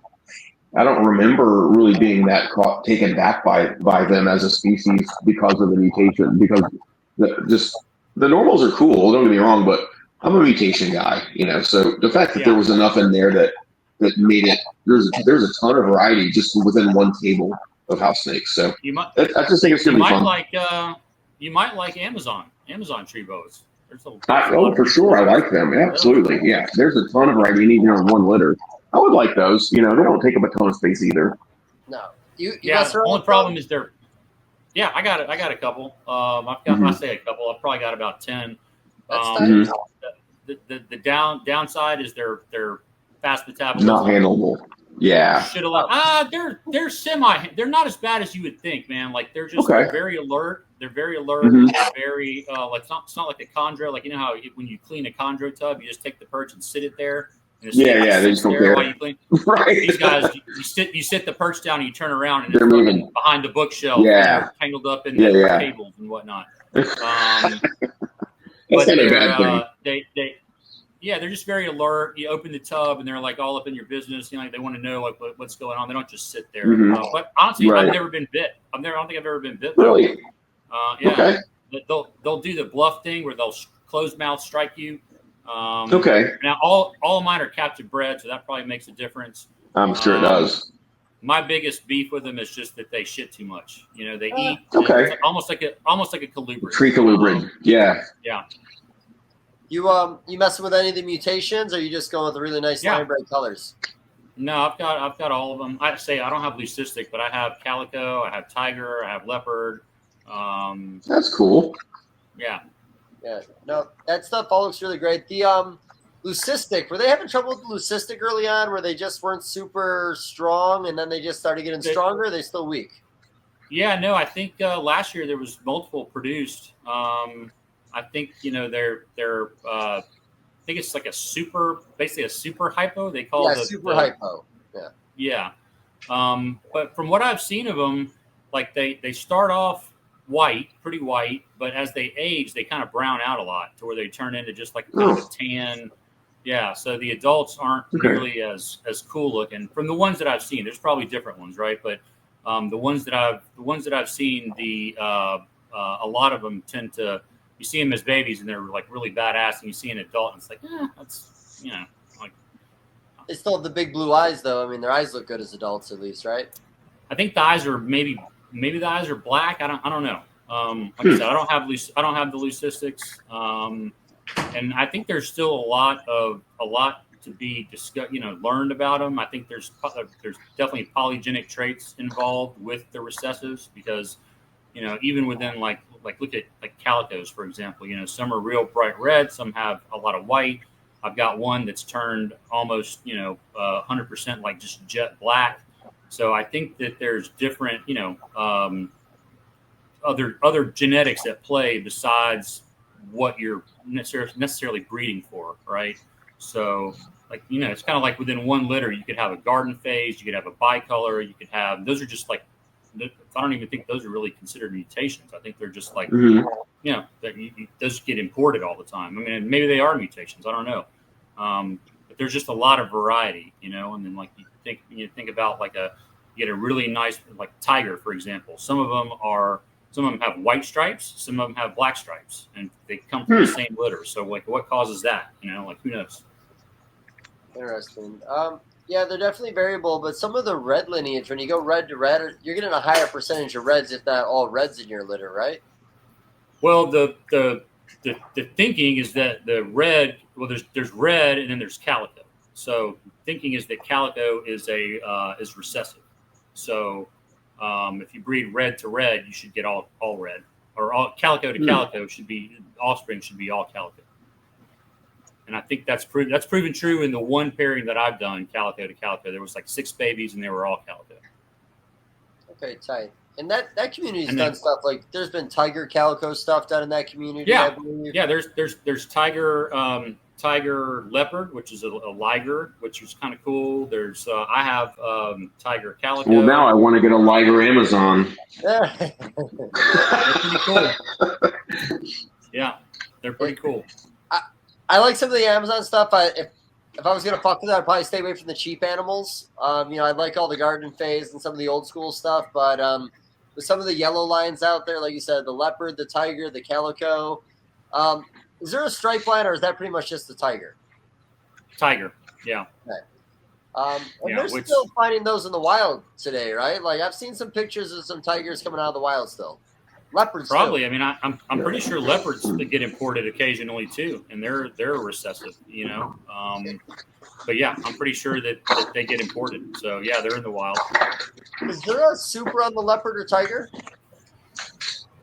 I don't remember really being that taken back by them as a species because of the mutation. Because the normals are cool, don't get me wrong, but I'm a mutation guy, So the fact that there was enough in there that made it, there's a ton of variety just within one table of house snakes. So I just think it's gonna be fun. You might like Amazon tree boas. For sure, I like them. Absolutely, yeah. There's a ton of variety, even in one litter. I would like those. They don't take up a ton of space either. No, the only problem is they're. Yeah, I got it. I got a couple. I've got. I say a couple. I've probably got about 10. The downside is they're fast metabolism. Not handleable. Yeah. They're semi. They're not as bad as you would think, man. Like they're just they're very alert. They're very alert. They're very it's not like the chondro. Like how when you clean a chondro tub, you just take the perch and sit it there. And they just don't care. While you clean. Right. These guys, you sit the perch down and you turn around and they're moving behind the bookshelf. Yeah. Tangled up in the tables and whatnot. But they're just very alert. You open the tub and they're like all up in your business. They want to know like what's going on. They don't just sit there. But honestly, I've never been bit. I don't think I've ever been bit. Really? Okay. They'll do the bluff thing where they'll close mouth strike you. Now all of mine are captive bred, so that probably makes a difference. I'm sure it does. My biggest beef with them is just that they shit too much. They eat. Okay. Almost like a colubrid. Tree colubrid. Yeah. You messing with any of the mutations, or are you just going with the really nice line bred colors? No, I've got all of them. I say I don't have leucistic, but I have calico, I have tiger, I have leopard. That's cool. Yeah. Yeah. No, that stuff all looks really great. The leucistic, were they having trouble with the leucistic early on, where they just weren't super strong, and then they just started getting stronger? Or are they still weak? Yeah, no, I think last year there was multiple produced. I think they're I think it's like basically a super hypo. They call it super hypo. Yeah. But from what I've seen of them, like they start off pretty white, but as they age, they kind of brown out a lot to where they turn into just like kind of a tan. Yeah. So the adults aren't nearly as cool looking. From the ones that I've seen, there's probably different ones, right? But the ones that I've seen, a lot of them tend to. You see them as babies and they're like really badass, and you see an adult and it's like, that's like. They still have the big blue eyes, though. I mean, their eyes look good as adults, at least, right? I think the eyes are maybe the eyes are black. I don't know. Like I said, I don't have the leucistics, and I think there's still a lot to be discussed, learned about them. I think there's definitely polygenic traits involved with the recessives because, even within like look at like calicos, for example, some are real bright red, some have a lot of white. I've got one that's turned almost, 100% like just jet black. So I think that there's different, other genetics at play besides what you're necessarily breeding for, right? So like, it's kind of like within one litter, you could have a garden phase, you could have a bicolor, you could have, those are just like, I don't even think those are really considered mutations. I think they're just like, those get imported all the time. I mean, maybe they are mutations. I don't know. But there's just a lot of variety, and then like you think about like you get a really nice, like tiger, for example. Some of them have white stripes. Some of them have black stripes, and they come from the same litter. So like what causes that? Like who knows? Interesting. Yeah, they're definitely variable, but some of the red lineage, when you go red to red, you're getting a higher percentage of reds, if not all reds in your litter, right? Well, the thinking is that the red, there's red and then there's calico. So thinking is that calico is is recessive. So if you breed red to red, you should get all red, or all calico to calico offspring should be all calico. And I think that's proven true in the one pairing that I've done, calico to calico. There was like 6 babies, and they were all calico. Okay, tight. And that community's done stuff like there's been tiger calico stuff done in that community. Yeah, I believe. yeah. There's tiger tiger leopard, which is a liger, which is kind of cool. There's I have tiger calico. Well, now I want to get a liger Amazon. They're pretty cool. Yeah, they're pretty cool. I like some of the Amazon stuff. If I was gonna fuck with it, I'd probably stay away from the cheap animals. I like all the garden phase and some of the old school stuff, but with some of the yellow lines out there, like you said, the leopard, the tiger, the calico. Is there a stripe line, or is that pretty much just the tiger? Tiger, yeah. Okay. And they're still finding those in the wild today, right? Like I've seen some pictures of some tigers coming out of the wild still. Leopards, probably. Too. I mean, I'm pretty sure leopards get imported occasionally too, and they're recessive, But yeah, I'm pretty sure that they get imported. So yeah, they're in the wild. Is there a super on the leopard or tiger?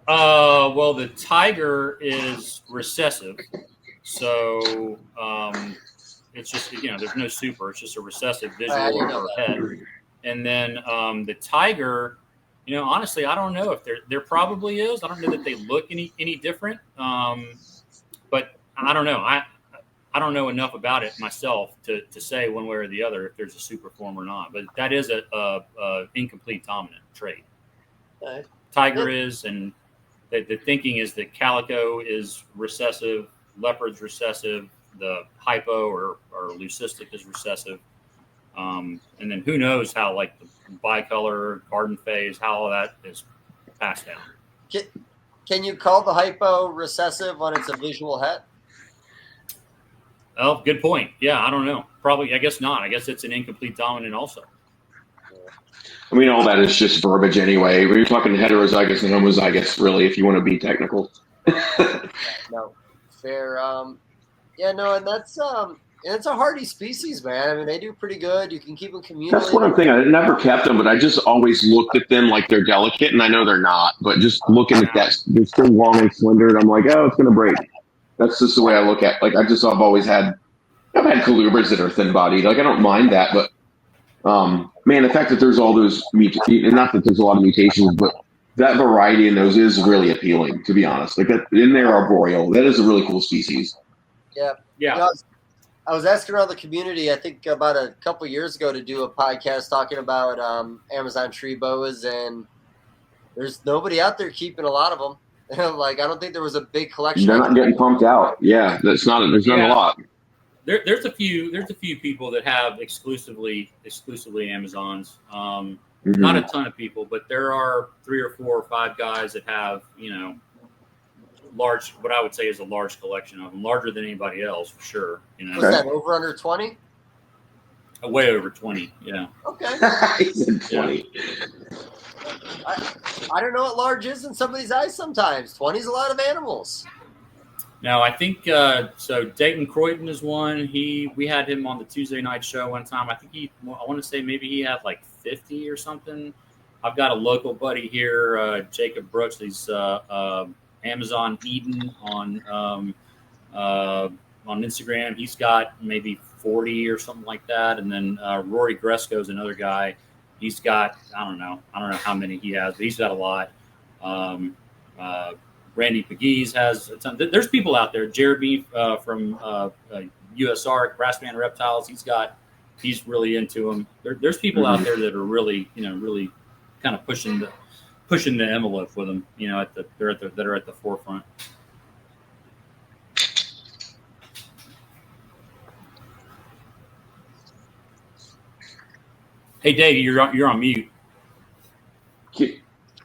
Well, the tiger is recessive, so it's just there's no super. It's just a recessive visual or head, and then the tiger. Honestly, I don't know if there probably is. I don't know that they look any different. But I don't know. I don't know enough about it myself to say one way or the other if there's a super form or not. But that is a incomplete dominant trait. Okay. Tiger is, and the thinking is that calico is recessive, leopard's recessive, the hypo or leucistic is recessive. And then who knows how like the bicolor garden phase, how all that is passed down. Can you call the hypo recessive when it's a visual het? Oh, good point. Yeah, I don't know. Probably, I guess not. I guess it's an incomplete dominant also. I mean, all that is just verbiage anyway. We're talking heterozygous and homozygous, really, if you want to be technical. No, fair. And it's a hardy species, man. I mean, they do pretty good. You can keep them communally. That's what I'm thinking. I never kept them, but I just always looked at them like they're delicate, and I know they're not. But just looking at that, they're still long and slender, and I'm like, oh, it's going to break. That's just the way I look at it. Like, I've had colubrids that are thin-bodied. Like, I don't mind that, but man, the fact that there's all those not that there's a lot of mutations, but that variety in those is really appealing, to be honest. Like that in there, arboreal, that is a really cool species. Yeah. Yeah. I was asking around the community, I think about a couple years ago, to do a podcast talking about Amazon tree boas, and there's nobody out there keeping a lot of them. Like, I don't think there was a big collection. They're not getting pumped out. Yeah, there's not a lot. There's a few people that have exclusively Amazons. Not a ton of people, but there are 3 or 4 or 5 guys that have large, what I would say is a large collection of them, larger than anybody else for sure. What's that, over under 20? Way over 20, yeah. Okay. He said 20. I don't know what large is in somebody's eyes sometimes. 20 is a lot of animals. Now, I think so. Dayton Croydon is one. We had him on the Tuesday night show one time. I think I want to say maybe he had like 50 or something. I've got a local buddy here, Jacob Brooks. He's Amazon Eden on Instagram. He's got maybe 40 or something like that. And then Rory Gresco is another guy. He's got I don't know how many he has, but he's got a lot. Randy Pegues has a ton. There's people out there. Jeremy from USR, Grassman Reptiles. He's really into them. There's people out there that are really kind of pushing the envelope with them. that are at the forefront. Hey, Dave, you're on mute.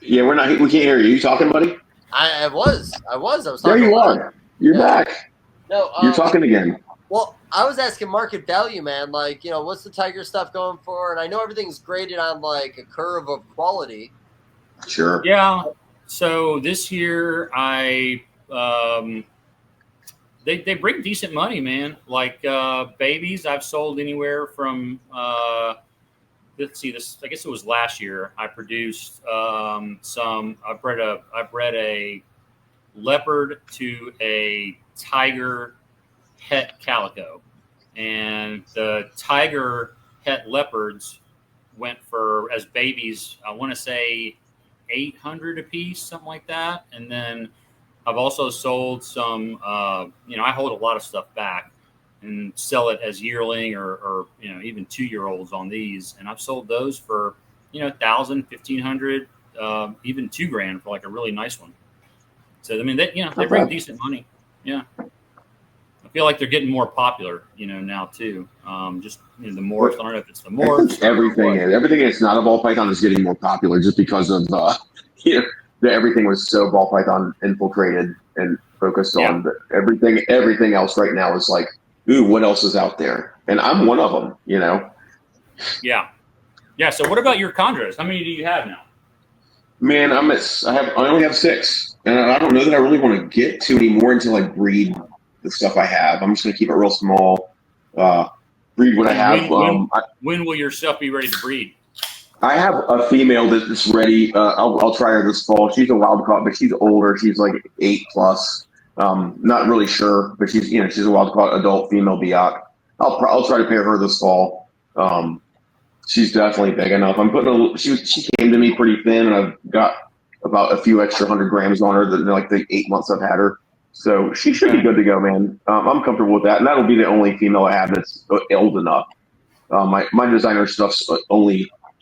Yeah, we can't hear you. You talking, buddy? I was talking. There you are. You're back. No, you're talking again. Well, I was asking market value, man. Like, what's the tiger stuff going for? And I know everything's graded on like a curve of quality. Sure. Yeah. So this year, they bring decent money, man. Like babies, I've sold anywhere from. Let's see. I guess it was last year. I produced some. I bred a leopard to a tiger het calico, and the tiger het leopards went for, as babies, I want to say $800 a piece, something like that. And then I've also sold some. I hold a lot of stuff back. and sell it as yearling or even 2-year-olds on these. And I've sold those for, $1,000, $1,500, even $2,000 for like a really nice one. So, I mean, they bring decent money. Yeah. I feel like they're getting more popular, now too. Just the morphs. I don't know if it's the morphs. Everything that's not a ball python is getting more popular just because of everything was so ball python infiltrated and focused on everything else right now is like, ooh, what else is out there? And I'm one of them, Yeah. Yeah. So what about your chondros? How many do you have now? Man, I only have 6, and I don't know that I really want to get to any more until I breed the stuff I have. I'm just going to keep it real small, breed what I have. When will your stuff be ready to breed? I have a female that's ready. I'll try her this fall. She's a wild caught, but she's older. She's like 8+. Not really sure, but she's a wild caught adult female biak. I'll try to pair her this fall. She's definitely big enough. She came to me pretty thin, and I've got about a few extra 100 grams on her than like the 8 months I've had her. So she should be good to go, man. I'm comfortable with that, and that'll be the only female I have that's old enough. My designer stuff's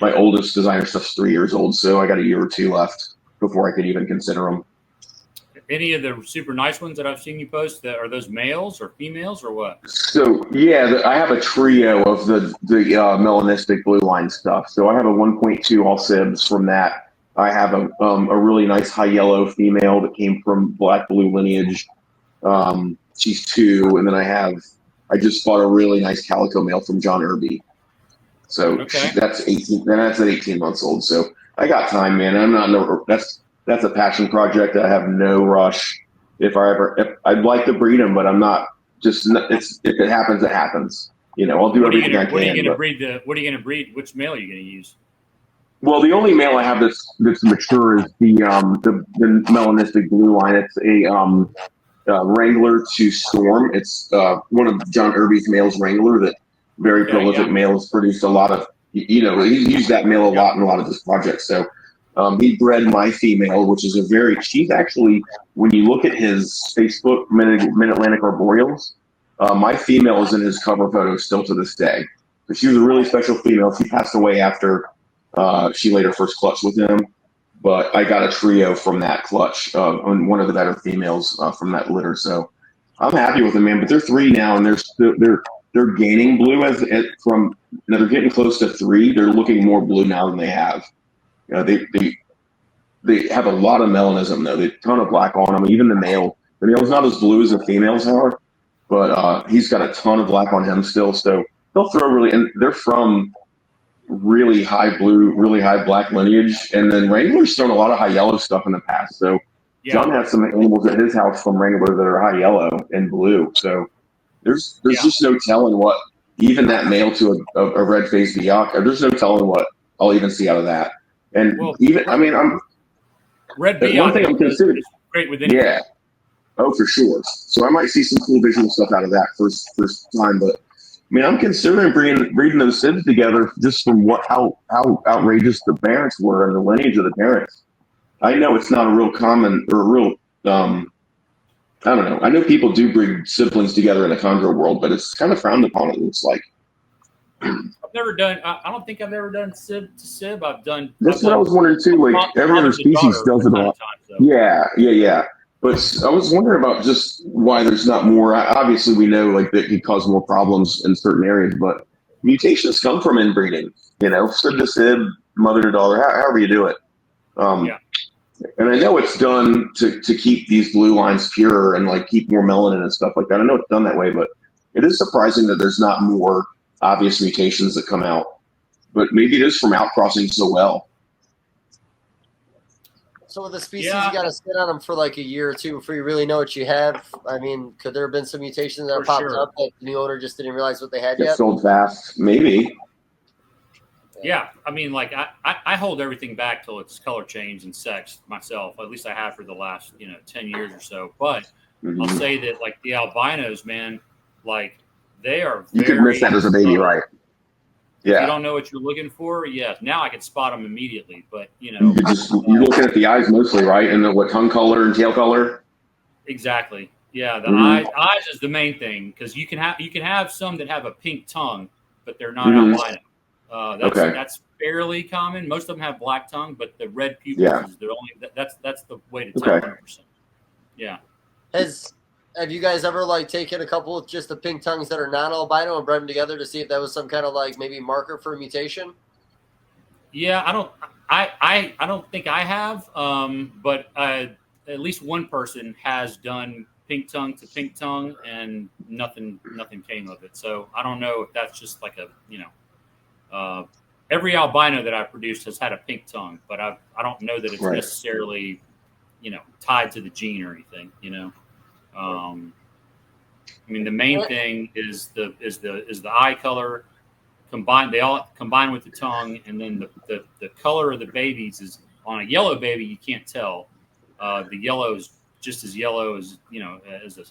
my oldest designer stuff's 3 years old, so I got a year or 2 left before I could even consider them. Any of the super nice ones that I've seen you post, are those males or females or what? So yeah, I have a trio of the melanistic blue line stuff. So I have a 1.2 all sibs from that. I have a really nice high yellow female that came from black blue lineage. She's 2, and then I just bought a really nice calico male from John Irby. So that's 18. That's at 18 months old. So I got time, man. That's a passion project. I have no rush. If I'd like to breed them, but I'm not. If it happens, it happens. I'll do everything I can. What are you going to breed? Which male are you going to use? Well, the only male I have that's mature is the melanistic blue line. It's a Wrangler to Storm. It's one of John Irby's males, Wrangler, that very prolific males produced a lot of. He used that male a lot in a lot of his projects. So. He bred my female, which is she's actually, when you look at his Facebook, Mid-Atlantic Arboreals, my female is in his cover photo still to this day. So she was a really special female. She passed away after she laid her first clutch with him. But I got a trio from that clutch, on one of the better females from that litter. So I'm happy with them, man. But they're 3 now, and they're gaining blue they're getting close to 3. They're looking more blue now than they have. They have a lot of melanism though. They have a ton of black on them. Even the male's not as blue as the females are, but he's got a ton of black on him still. So they'll throw and they're from really high blue, really high black lineage. And then Wrangler's thrown a lot of high yellow stuff in the past. So John has some animals at his house from Wrangler that are high yellow and blue. So there's just no telling what even that male to a red faced biak. There's no telling what I'll even see out of that. And I'm red biak. One thing I'm considering, great with anything. Yeah, for sure. So I might see some cool visual stuff out of that first time. But I'm considering breeding those sibs together just from how outrageous the parents were and the lineage of the parents. I know it's not a real common or a real. I don't know. I know people do breed siblings together in the chondro world, but it's kind of frowned upon. It looks like. I've never done. I don't think I've ever done sib to sib. I've done. That's what I was wondering too. Like every other species does it a lot. Yeah. But I was wondering about just why there's not more. Obviously, we know like that could cause more problems in certain areas, but mutations come from inbreeding. Sib to sib, mother to daughter, however you do it. And I know it's done to keep these blue lines pure and like keep more melanin and stuff like that. I know it's done that way, but it is surprising that there's not more obvious mutations that come out, but maybe it is from outcrossing so well. So with the species, you got to sit on them for like a year or 2 before you really know what you have. I mean, could there have been some mutations that popped up that the new owner just didn't realize what they had yet? Sold fast, maybe. Yeah, I mean, like I hold everything back till it's color change and sex myself. At least I have for the last 10 years or so. But I'll say that like the albinos, man, like. They are you could miss that as a baby, right? Yeah. If you don't know what you're looking for, now I can spot them immediately. But you're looking at the eyes mostly, right? And what tongue color and tail color? Exactly. Yeah, the eyes is the main thing, because you can have some that have a pink tongue, but they're not albino. That's fairly common. Most of them have black tongue, but the red pupils is the only. That's the way to tell 100%. Yeah. Have you guys ever like taken a couple of just the pink tongues that are non-albino and bred them together to see if that was some kind of like maybe marker for a mutation? Yeah, I don't think I have, but at least one person has done pink tongue to pink tongue, and nothing came of it. So I don't know if that's just like a every albino that I've produced has had a pink tongue, but I don't know that it's necessarily tied to the gene or anything. I mean, the main thing is the eye color combined. They all combine with the tongue, and then the color of the babies is on a yellow baby. You can't tell. The yellow is just as yellow as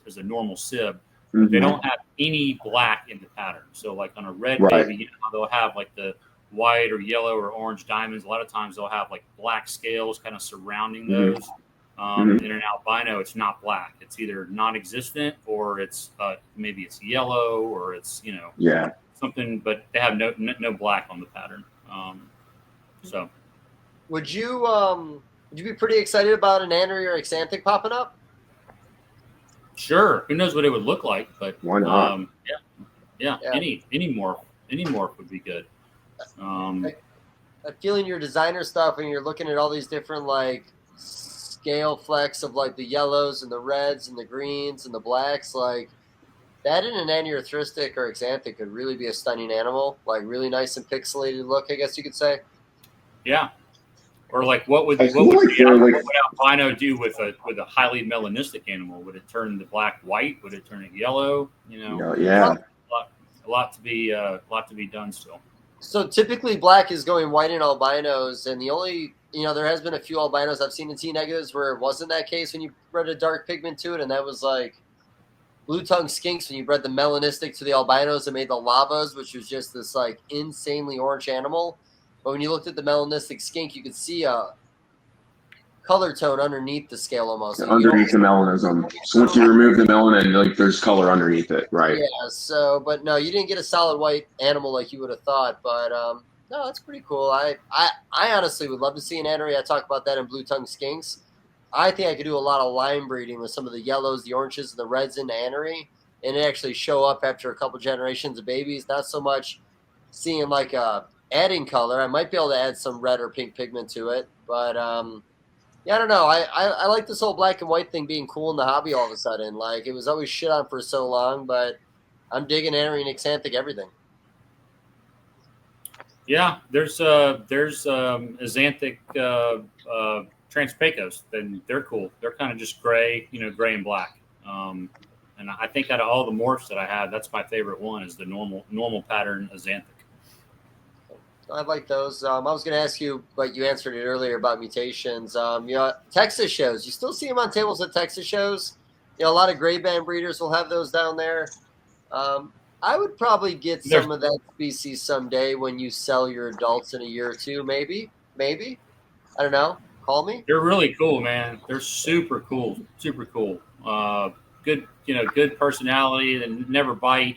as a normal sib. But they don't have any black in the pattern. So like on a red baby, they'll have like the white or yellow or orange diamonds. A lot of times they'll have like black scales kind of surrounding those. In an albino, it's not black. It's either non-existent or it's maybe it's yellow or it's something, but they have no black on the pattern. So, would you be pretty excited about an Annery or Xanthic popping up? Sure. Who knows what it would look like? But why not? Yeah. Any morph would be good. I'm feeling your designer stuff, and you're looking at all these different like scale flecks of like the yellows and the reds and the greens and the blacks. Like that in an Anearthristic or Xanthic could really be a stunning animal. Like really nice and pixelated look, I guess you could say. Yeah. Or like what would albino do with a highly melanistic animal? Would it turn the black white? Would it turn it yellow? A lot to be done still. So typically black is going white in albinos, and the only there has been a few albinos I've seen in T negatives where it wasn't that case when you bred a dark pigment to it, and that was like blue tongue skinks when you bred the melanistic to the albinos and made the lavas, which was just this like insanely orange animal. But when you looked at the melanistic skink, you could see a color tone underneath the scale almost. Underneath the melanism. So once you remove the melanin, like there's color underneath it, right? Yeah. So, but no, you didn't get a solid white animal like you would have thought. But no, that's pretty cool. I honestly would love to see an Annery. I talk about that in blue tongue skinks. I think I could do a lot of line breeding with some of the yellows, the oranges, and the reds in Annery, and it actually show up after a couple generations of babies. Not so much seeing like adding color. I might be able to add some red or pink pigment to it, but yeah, I don't know. I like this whole black and white thing being cool in the hobby all of a sudden. Like it was always shit on for so long, but I'm digging Annery and Xanthic everything. Yeah, there's Xanthic Transpecos, and they're cool. They're kind of just gray, gray and black. And I think out of all the morphs that I have, that's my favorite one is the normal pattern Xanthic. I like those. I was going to ask you, but you answered it earlier about mutations. Texas shows. You still see them on tables at Texas shows. A lot of gray band breeders will have those down there. I would probably get some of that species someday when you sell your adults in a year or two, maybe. I don't know. Call me. They're really cool, man. They're super cool. Good, good personality and never bite.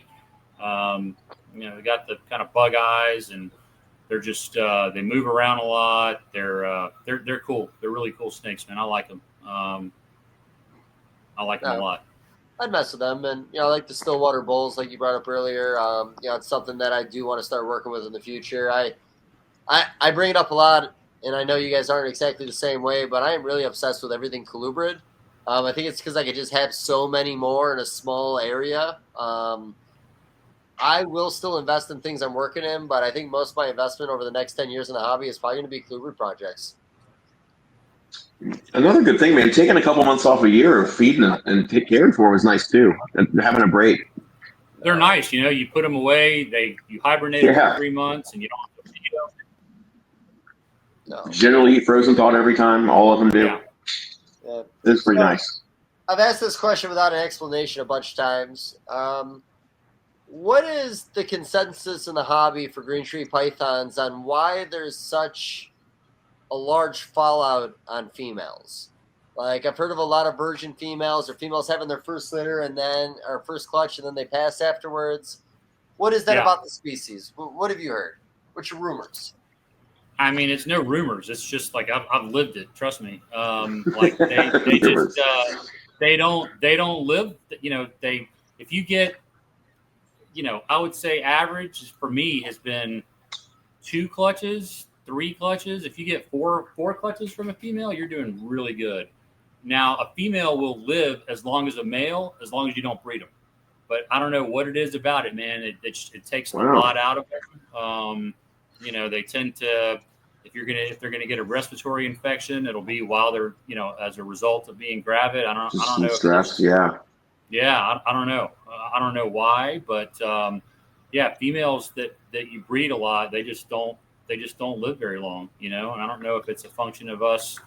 They got the kind of bug eyes, and they're just they move around a lot. They're cool. They're really cool snakes, man. I like them. I like them a lot. I'd mess with them, and I like the Stillwater Bulls, like you brought up earlier. It's something that I do want to start working with in the future. I bring it up a lot, and I know you guys aren't exactly the same way, but I am really obsessed with everything Colubrid. I think it's because I could just have so many more in a small area. I will still invest in things I'm working in, but I think most of my investment over the next 10 years in the hobby is probably going to be Colubrid projects. Another good thing, man, taking a couple months off a year of feeding and caring for was nice too, and having a break. They're nice, you put them away, you hibernate them for 3 months, and you don't have to feed them. No. Generally eat frozen thawed every time, all of them do. Yeah. It's pretty nice. I've asked this question without an explanation a bunch of times. What is the consensus in the hobby for green tree pythons on why there's such a large fallout on females? Like I've heard of a lot of virgin females or females having their first litter and then or first clutch and then they pass afterwards. What is that about the species? What have you heard? What's your rumors? I mean, it's no rumors. It's just like I've lived it. Trust me. Like they just they don't live. You know, if you get, you know, I would say average for me has been 2 clutches, 3 clutches. If you get four clutches from a female, you're doing really good. Now, a female will live as long as a male, as long as you don't breed them. But I don't know what it is about it, man. It takes a lot out of them. You know, they tend to, if they're gonna get a respiratory infection, it'll be while they're, you know, as a result of being gravid. I don't know. Stress, yeah, I don't know. I don't know why, but yeah, females that you breed a lot, they just don't live very long, you know. And I don't know if it's a function of us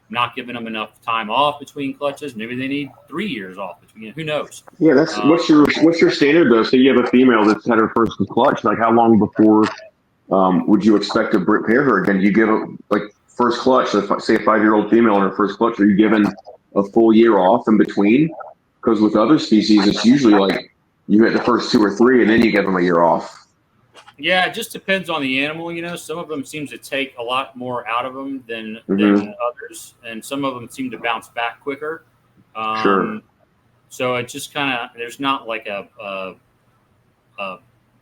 not giving them enough time off between clutches. Maybe they need 3 years off between. Who knows? Yeah, that's what's your standard though? So you have a female that's had her first clutch. Like how long before would you expect to pair her again? Do you give it like first clutch? So say a 5-year-old female in her first clutch, are you given a full year off in between? Because with other species, it's usually like you hit the first 2 or 3, and then you give them a year off. Yeah, it just depends on the animal. You know, some of them seems to take a lot more out of them than others, and some of them seem to bounce back quicker. Sure. So it just kind of, there's not like a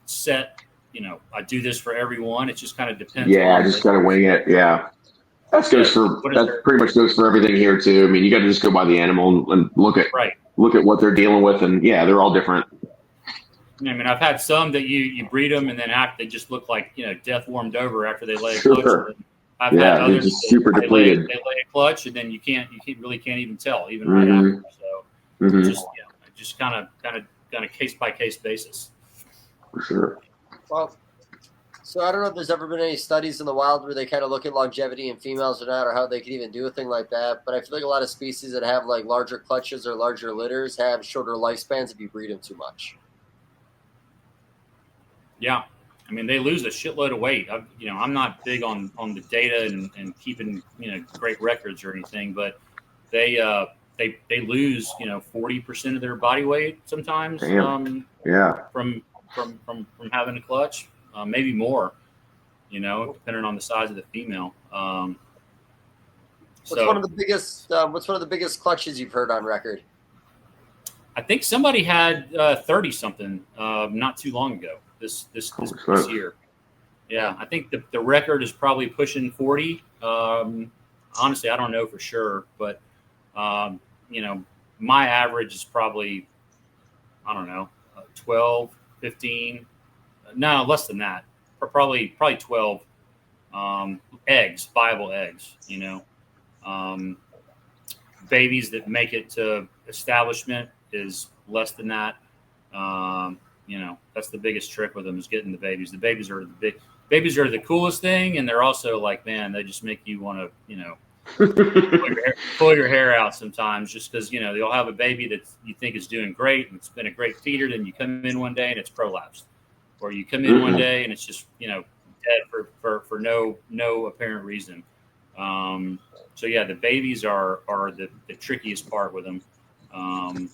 set, you know, I do this for everyone. It just kind of depends. Yeah, I just got to wing it. Yeah. That pretty much goes for everything here too. I mean, you got to just go by the animal and look at what they're dealing with, and yeah, they're all different. I mean, I've had some that you breed them and then they just look like, you know, death warmed over after they lay a clutch. I've had others just super depleted. They lay a clutch and then you really can't even tell even right after. So just kind of case by case basis. For sure. Well, so I don't know if there's ever been any studies in the wild where they kind of look at longevity in females or not, or how they could even do a thing like that. But I feel like a lot of species that have like larger clutches or larger litters have shorter lifespans if you breed them too much. Yeah, I mean they lose a shitload of weight. I'm not big on the data and keeping, you know, great records or anything, but they lose, you know, 40% of their body weight sometimes. From having a clutch, maybe more. You know, depending on the size of the female. What's one of the biggest clutches you've heard on record? I think somebody had 30 something not too long ago. This year. Yeah, I think the record is probably pushing 40. Honestly, I don't know for sure, but you know, my average is probably, I don't know, 12, 15. No, less than that. Probably 12 eggs, viable eggs, you know. Babies that make it to establishment is less than that. You know, that's the biggest trick with them is getting the babies. The babies are the coolest thing, and they're also like, man, they just make you want to, you know, pull your hair out sometimes, just because, you know, you'll have a baby that you think is doing great and it's been a great feeder, then you come in one day and it's prolapsed, or you come in one day and it's just, you know, dead for no apparent reason. So yeah, the babies are the trickiest part with them. You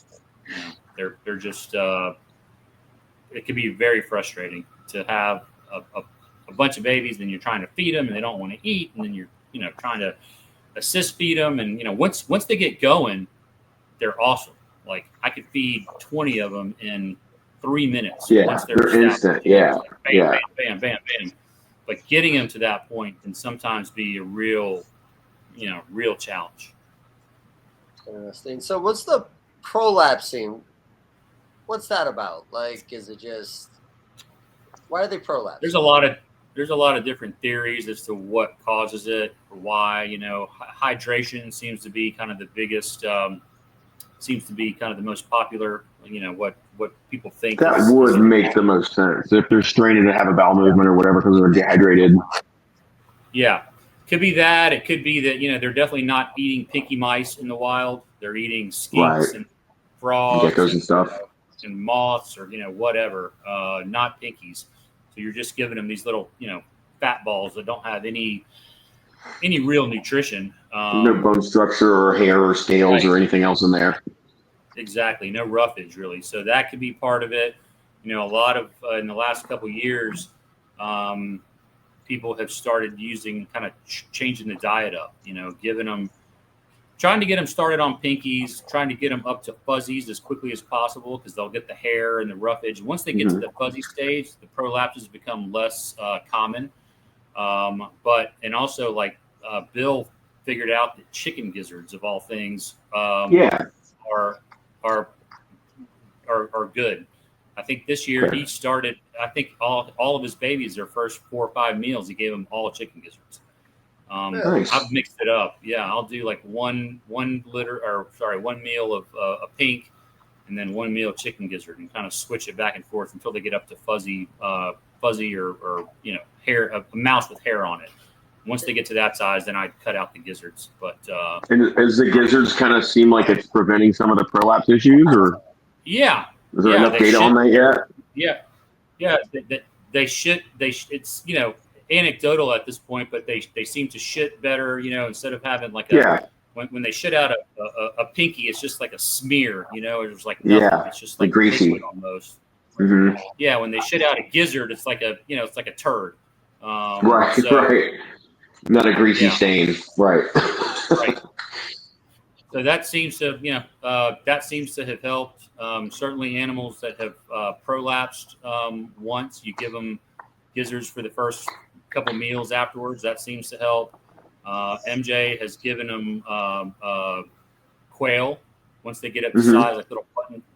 know, they're just it can be very frustrating to have a bunch of babies, then you're trying to feed them and they don't want to eat, and then you're, you know, trying to assist feed them, and you know, once they get going, they're awesome. Like I could feed 20 of them in 3 minutes. Yeah, once they're instant. Yeah, like bam, bam, bam, bam. But getting them to that point can sometimes be a real challenge. Interesting. So what's the prolapsing? What's that about? Like, is it just, why are they prolapse? There's a lot of different theories as to what causes it or why. You know, hydration seems to be kind of the biggest, seems to be kind of the most popular. You know, what people think. That would make the most sense if they're straining to have a bowel movement or whatever because they're dehydrated. Yeah, could be that. It could be that, you know, they're definitely not eating pinky mice in the wild. They're eating skinks and frogs, and geckos and stuff. You know, and moths, or, you know, whatever, not pinkies. So you're just giving them these little, you know, fat balls that don't have any any real nutrition. No bone structure or hair or scales or anything else in there. Exactly, no roughage really. So that could be part of it. A lot of in the last couple of years, people have started using kind of changing the diet up. Trying to get them started on pinkies, trying to get them up to fuzzies as quickly as possible because they'll get the hair and the roughage. Once they get to the fuzzy stage, the prolapses become less common. And also like Bill figured out that chicken gizzards of all things are good. I think this year he started. I think all of his babies, their first 4 or 5 meals, he gave them all chicken gizzards. Nice. I've mixed it up. Yeah, I'll do like one meal of a pink, and then 1 meal chicken gizzard, and kind of switch it back and forth until they get up to fuzzy or hair, a mouse with hair on it. Once they get to that size, then I cut out the gizzards. But and does the gizzards kind of seem like it's preventing some of the prolapse issues, or yeah, is there enough data on that yet? Yeah, they should. It's anecdotal at this point, but they seem to shit better. Instead of having like when they shit out a pinky, it's just like a smear. It's like nothing. It's just like greasy almost. Mm-hmm. Yeah, when they shit out a gizzard, it's like a turd. Right. Not a greasy stain. Right. Right. So that seems to have helped. Certainly, animals that have prolapsed once, you give them gizzards for the first couple meals afterwards. That seems to help. MJ has given them quail once they get up to size, like little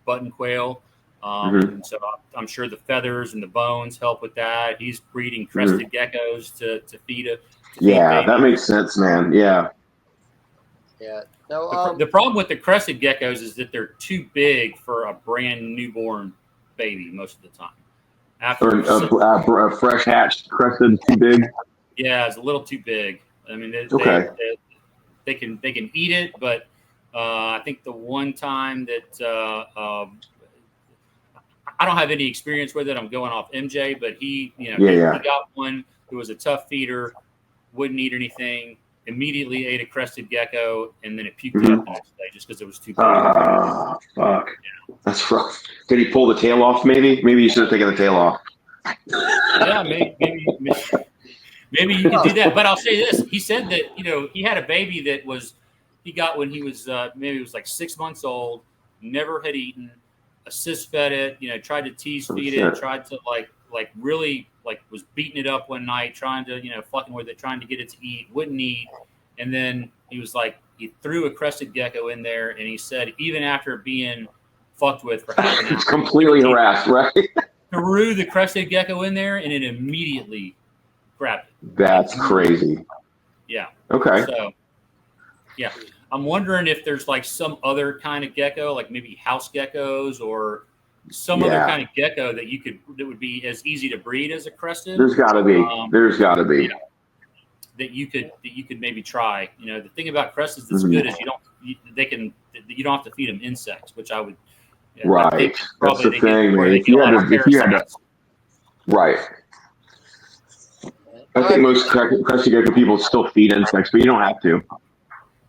button quail. So I'm sure the feathers and the bones help with that. He's breeding crested geckos to feed it. Yeah, that makes sense, man. Yeah. Yeah. No, the problem with the crested geckos is that they're too big for a brand newborn baby most of the time. After a fresh hatched crested too big. Yeah, it's a little too big. I mean, they can eat it, but I think the one time that I don't have any experience with it, I'm going off MJ, but he got one who was a tough feeder, wouldn't eat anything, immediately ate a crested gecko, and then it puked it up the next day just because it was too big. Fuck. Yeah. That's rough. Did he pull the tail off, maybe? Maybe you should have taken the tail off. Yeah, maybe you can do that. But I'll say this. He said that, he had a baby that he got when he was, maybe it was like 6 months old, never had eaten, assist fed it, tried to tease feed it, tried to really was beating it up one night, trying to, fucking with it, trying to get it to eat, wouldn't eat. And then he was like, he threw a crested gecko in there, and he said, even after being fucked with for half an hour, it's completely harassed, right? Threw the crested gecko in there, and it immediately grabbed it. That's crazy. Yeah. Okay. So, yeah. I'm wondering if there's like some other kind of gecko, like maybe house geckos or some other kind of gecko that would be as easy to breed as a crested. There's got to be. That you could maybe try. The thing about crested that's good is you don't have to feed them insects, which I would. Right. That's the thing, man. If you had to, right. I think most crested gecko people still feed insects, but you don't have to.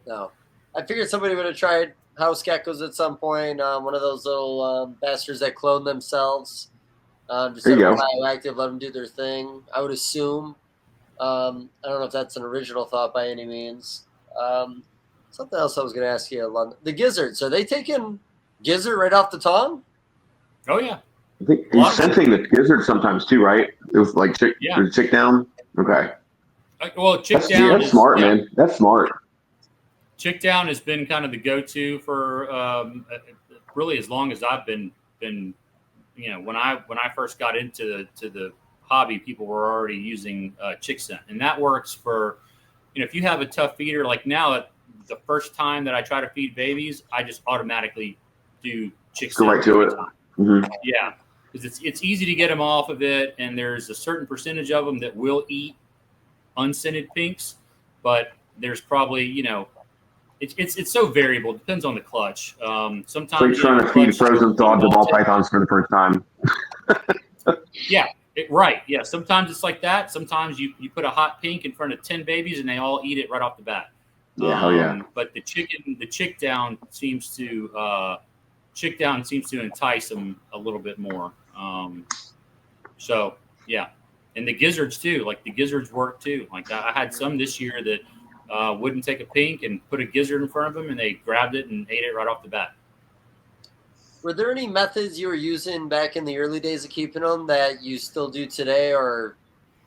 No. I figured somebody would have tried house geckos at some point. One of those little bastards that clone themselves. Just let them bioactive, let them do their thing. I would assume. I don't know if that's an original thought by any means. Something else I was going to ask you. The gizzards, are they taking gizzard right off the tongue? Oh, yeah. I think he's sensing the gizzard sometimes too, right? It was like chick down. Okay. Well, chick down. That's smart, man. That's smart. Chick down has been kind of the go-to for really as long as I've been. When I first got into the hobby, people were already using chick scent, and that works for if you have a tough feeder. Like now, the first time that I try to feed babies, I just automatically do chick scent. Go right to it. Mm-hmm. Yeah, because it's easy to get them off of it, and there's a certain percentage of them that will eat unscented pinks, but there's probably It's so variable. It depends on the clutch. Sometimes so you're trying to feed frozen thawed to ball pythons for the first time. Yeah, Right. Yeah. Sometimes it's like that. Sometimes you put a hot pink in front of 10 babies and they all eat it right off the bat. Yeah. Hell yeah. But the chick down seems to entice them a little bit more. So yeah. And the gizzards too. Like the gizzards work too. Like I had some this year that wouldn't take a pink and put a gizzard in front of them and they grabbed it and ate it right off the bat. Were there any methods you were using back in the early days of keeping them that you still do today, or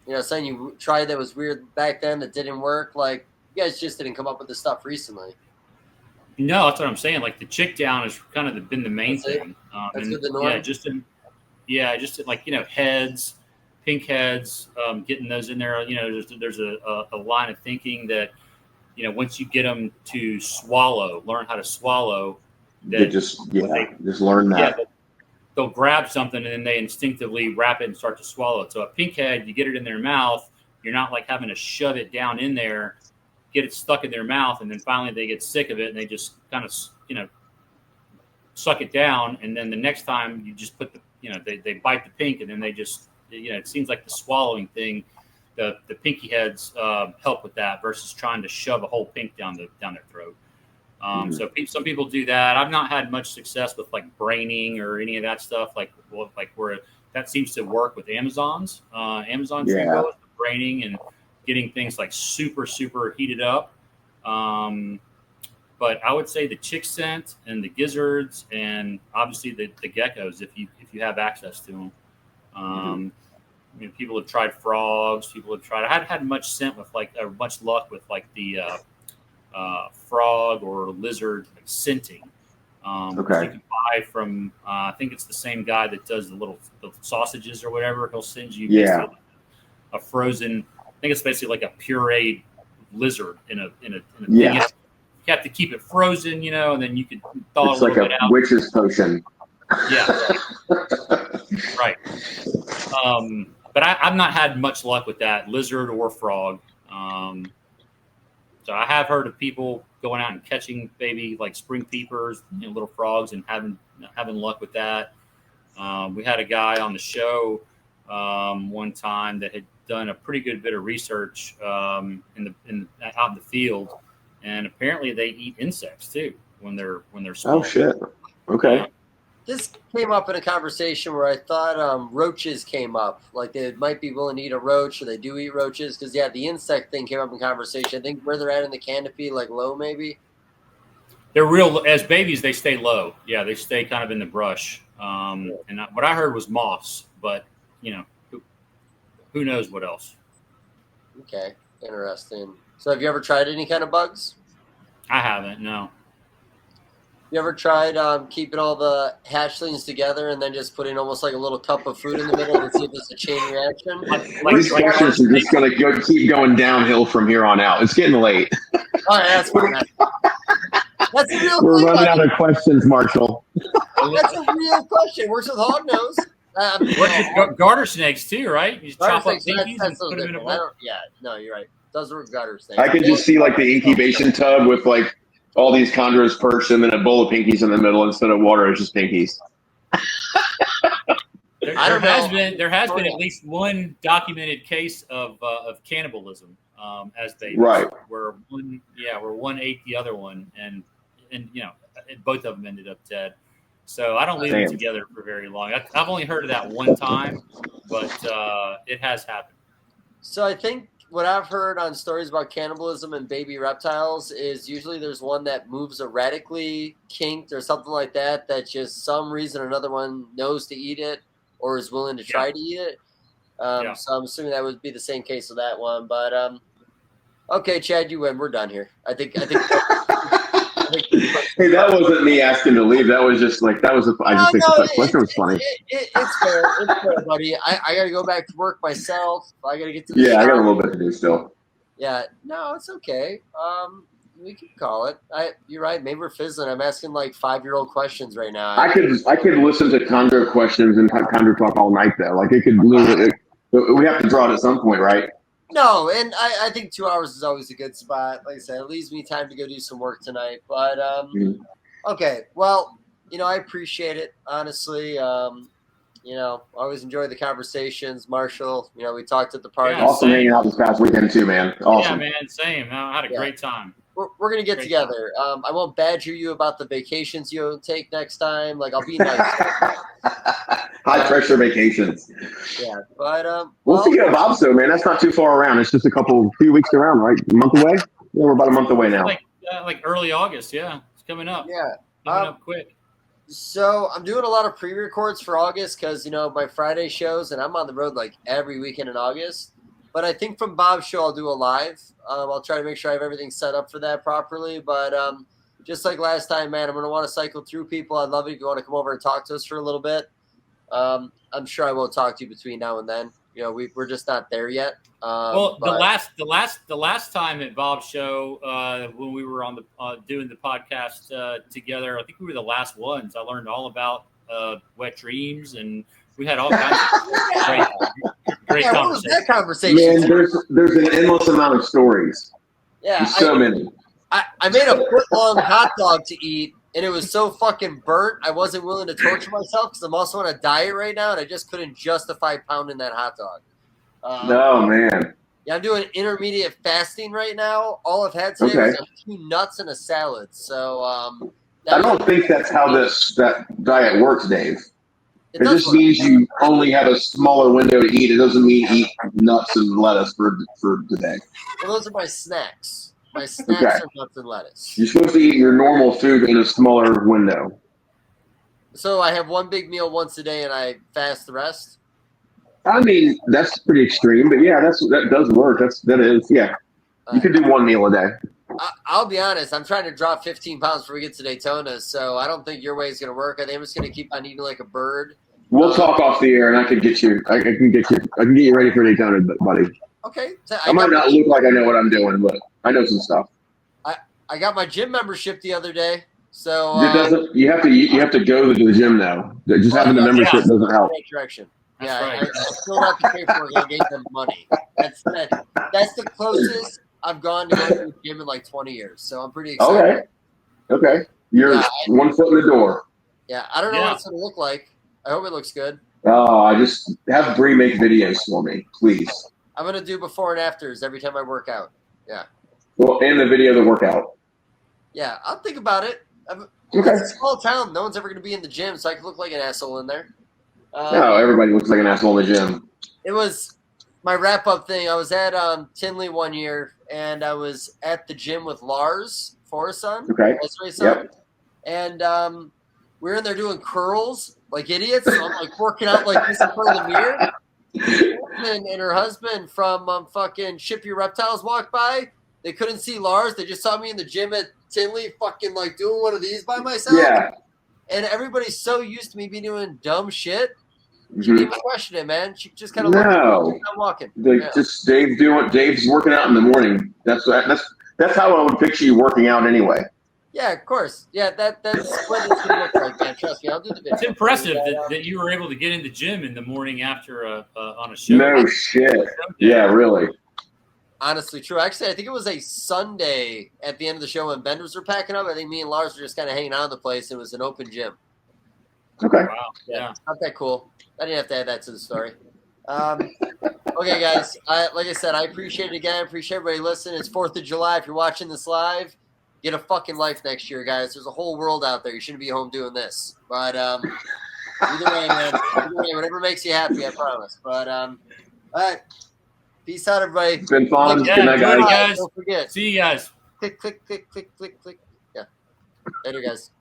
something you tried that was weird back then that didn't work? Like you guys just didn't come up with this stuff recently. No, that's what I'm saying. Like the chick down has kind of been the main thing. That's the norm. Yeah, just heads, pink heads, getting those in there. There's a line of thinking that once you get them to learn how to swallow. They just learn that. Yeah, they'll grab something and then they instinctively wrap it and start to swallow it. So a pink head, you get it in their mouth, you're not like having to shove it down in there, get it stuck in their mouth, and then finally they get sick of it and they just kind of suck it down. And then the next time you just put they bite the pink and then they just it seems like the swallowing thing, the pinky heads help with that versus trying to shove a whole pink down their throat. So some people do that. I've not had much success with like braining or any of that stuff. Like where that seems to work with Amazon tree boas, braining and getting things like super, super heated up. But I would say the chick scent and the gizzards and obviously the geckos, if you have access to them. People have tried frogs. I hadn't had much scent with much luck with like the frog or lizard scenting. You can buy from I think it's the same guy that does the sausages or whatever. He'll send you a frozen. I think it's basically like a pureed lizard in a thing. You have to keep it frozen, and then you can thaw it's a little like bit a out. witch's potion. Yeah, right. But I've not had much luck with that lizard or frog. So I have heard of people going out and catching baby like spring peepers, little frogs, and having luck with that. We had a guy on the show one time that had done a pretty good bit of research out in the field, and apparently they eat insects too when they're small. Oh shit! Okay. This came up in a conversation where I thought roaches came up. Like they might be willing to eat a roach, or they do eat roaches. Because, the insect thing came up in conversation. I think where they're at in the canopy, like low maybe. They're as babies, they stay low. Yeah, they stay kind of in the brush. And what I heard was moths, but, who knows what else. Okay, interesting. So have you ever tried any kind of bugs? I haven't, no. You ever tried keeping all the hatchlings together and then just putting almost like a little cup of food in the middle and see if there's a chain reaction? These questions are just going to keep going downhill from here on out. It's getting late. All right, that's fine. That's a real We're running out of questions, Marshall. That's a real question. Works with hog nose. Works with garter snakes too, right? You chop up pinkies and put them in a bowl. Yeah, no, you're right. Does work with garter snakes. I can just see like the incubation tub with like all these chondros perched and then a bowl of pinkies in the middle instead of water. It's just pinkies. There has been at least one documented case of cannibalism as babies, right? Where one ate the other one, and both of them ended up dead. So I don't leave them together for very long. I've only heard of that one time, but it has happened. So I think what I've heard on stories about cannibalism and baby reptiles is usually there's one that moves erratically, kinked, or something like that, that just some reason or another one knows to eat it or is willing to try to eat it. So I'm assuming that would be the same case with that one. But okay, Chad, you win. We're done here. I think. Hey, that wasn't me asking to leave. That was just like the question was funny. It's fair. It's fair, buddy. I got to go back to work myself. I got to get to the shop. I got a little bit to do still. Yeah, no, it's okay. We can call it. You're right. Maybe we're fizzling. I'm asking like 5-year-old questions right now. I could listen to chondro questions and chondro talk all night though. Like it could literally. We have to draw it at some point, right? No, and I think 2 hours is always a good spot. Like I said, it leaves me time to go do some work tonight. But okay, well, I appreciate it honestly. always enjoy the conversations. Marshall, we talked at the party. Yeah, awesome hanging out this past weekend too, man. Awesome. Yeah, man, same. I had a great time. We're gonna get together. I won't badger you about the vacations you'll take next time. Like, I'll be nice. High pressure vacations. Yeah, but we'll see you at Bob's though, man. That's not too far around. It's just few weeks around, right? A month away. Yeah, we're about a month away now. Like early August. Yeah, it's coming up. Yeah, coming up quick. So I'm doing a lot of pre-records for August because my Friday shows, and I'm on the road like every weekend in August. But I think from Bob's show, I'll do a live. I'll try to make sure I have everything set up for that properly. But just like last time, man, I'm going to want to cycle through people. I'd love it if you want to come over and talk to us for a little bit. I'm sure I will talk to you between now and then. We're just not there yet. The last time at Bob's show, when we were on the doing the podcast together, I think we were the last ones. I learned all about wet dreams, and we had all kinds of great conversations. What was that conversation? Man, there's an endless amount of stories. Yeah, there's so many. I made a foot-long hot dog to eat, and it was so fucking burnt, I wasn't willing to torture myself because I'm also on a diet right now, and I just couldn't justify pounding that hot dog. No, man. Yeah, I'm doing intermediate fasting right now. All I've had today was 2 nuts and a salad. So I don't think that's how that diet works, Dave. It just means you only have a smaller window to eat. It doesn't mean eat nuts and lettuce for today. Well, those are my snacks. My snacks are nuts and lettuce. You're supposed to eat your normal food in a smaller window. So I have one big meal once a day, and I fast the rest? I mean, that's pretty extreme, but yeah, that does work. That is. You could do one meal a day. I'll be honest. I'm trying to drop 15 pounds before we get to Daytona, so I don't think your way is going to work. I think I'm just going to keep on eating like a bird. We'll talk off the air, and I can get you. I can get you ready for Daytona, buddy. Okay. So I might not look like I know what I'm doing, but I know some stuff. I got my gym membership the other day, so you have to go to the gym now. Just having the membership doesn't help. Right direction. That's right. right. I still have to pay for it. I gave them money. That's the closest I've gone to going to the gym in like 20 years. So I'm pretty excited. Okay. You're 1 foot in the door. Yeah, I don't know what it's going to look like. I hope it looks good. Oh, I just have Bree make videos for me, please. I'm going to do before and afters every time I work out. Yeah. Well, and the video of the workout. Yeah, I'll think about it. Okay. It's a small town. No one's ever going to be in the gym, so I can look like an asshole in there. No, everybody looks like an asshole in the gym. It was my wrap-up thing. I was at Tinley one year, and I was at the gym with Lars Forson. Okay. Yep. And we were in there doing curls like idiots. So I'm like working out like this in front of the mirror. And her husband from fucking Ship Your Reptiles walked by. They couldn't see Lars. They just saw me in the gym at Tinley fucking like doing one of these by myself. Yeah. And everybody's so used to me being doing dumb shit. She didn't even question it, man. She just kind of I'm walking. Just Dave's working out in the morning. That's how I would picture you working out anyway. Yeah, of course. Yeah, that's what it's gonna look like, man. Trust me, I'll do the video. It's impressive that you were able to get in the gym in the morning after on a show. No shit. Yeah, really. Honestly, true. Actually, I think it was a Sunday at the end of the show when vendors were packing up. I think me and Lars were just kind of hanging out in the place. It was an open gym. Okay. Wow. Yeah. Not that cool. I didn't have to add that to the story. Okay, guys. Like I said, I appreciate it again. I appreciate everybody listening. It's 4th of July. If you're watching this live, get a fucking life next year, guys. There's a whole world out there. You shouldn't be home doing this. But either way, man. Either way, whatever makes you happy, I promise. But all right. Peace out, everybody. It's been fun. Yeah, good night, guys. guys. Don't forget. See you guys. Click, click, click, click, click, click. Yeah. Later, guys.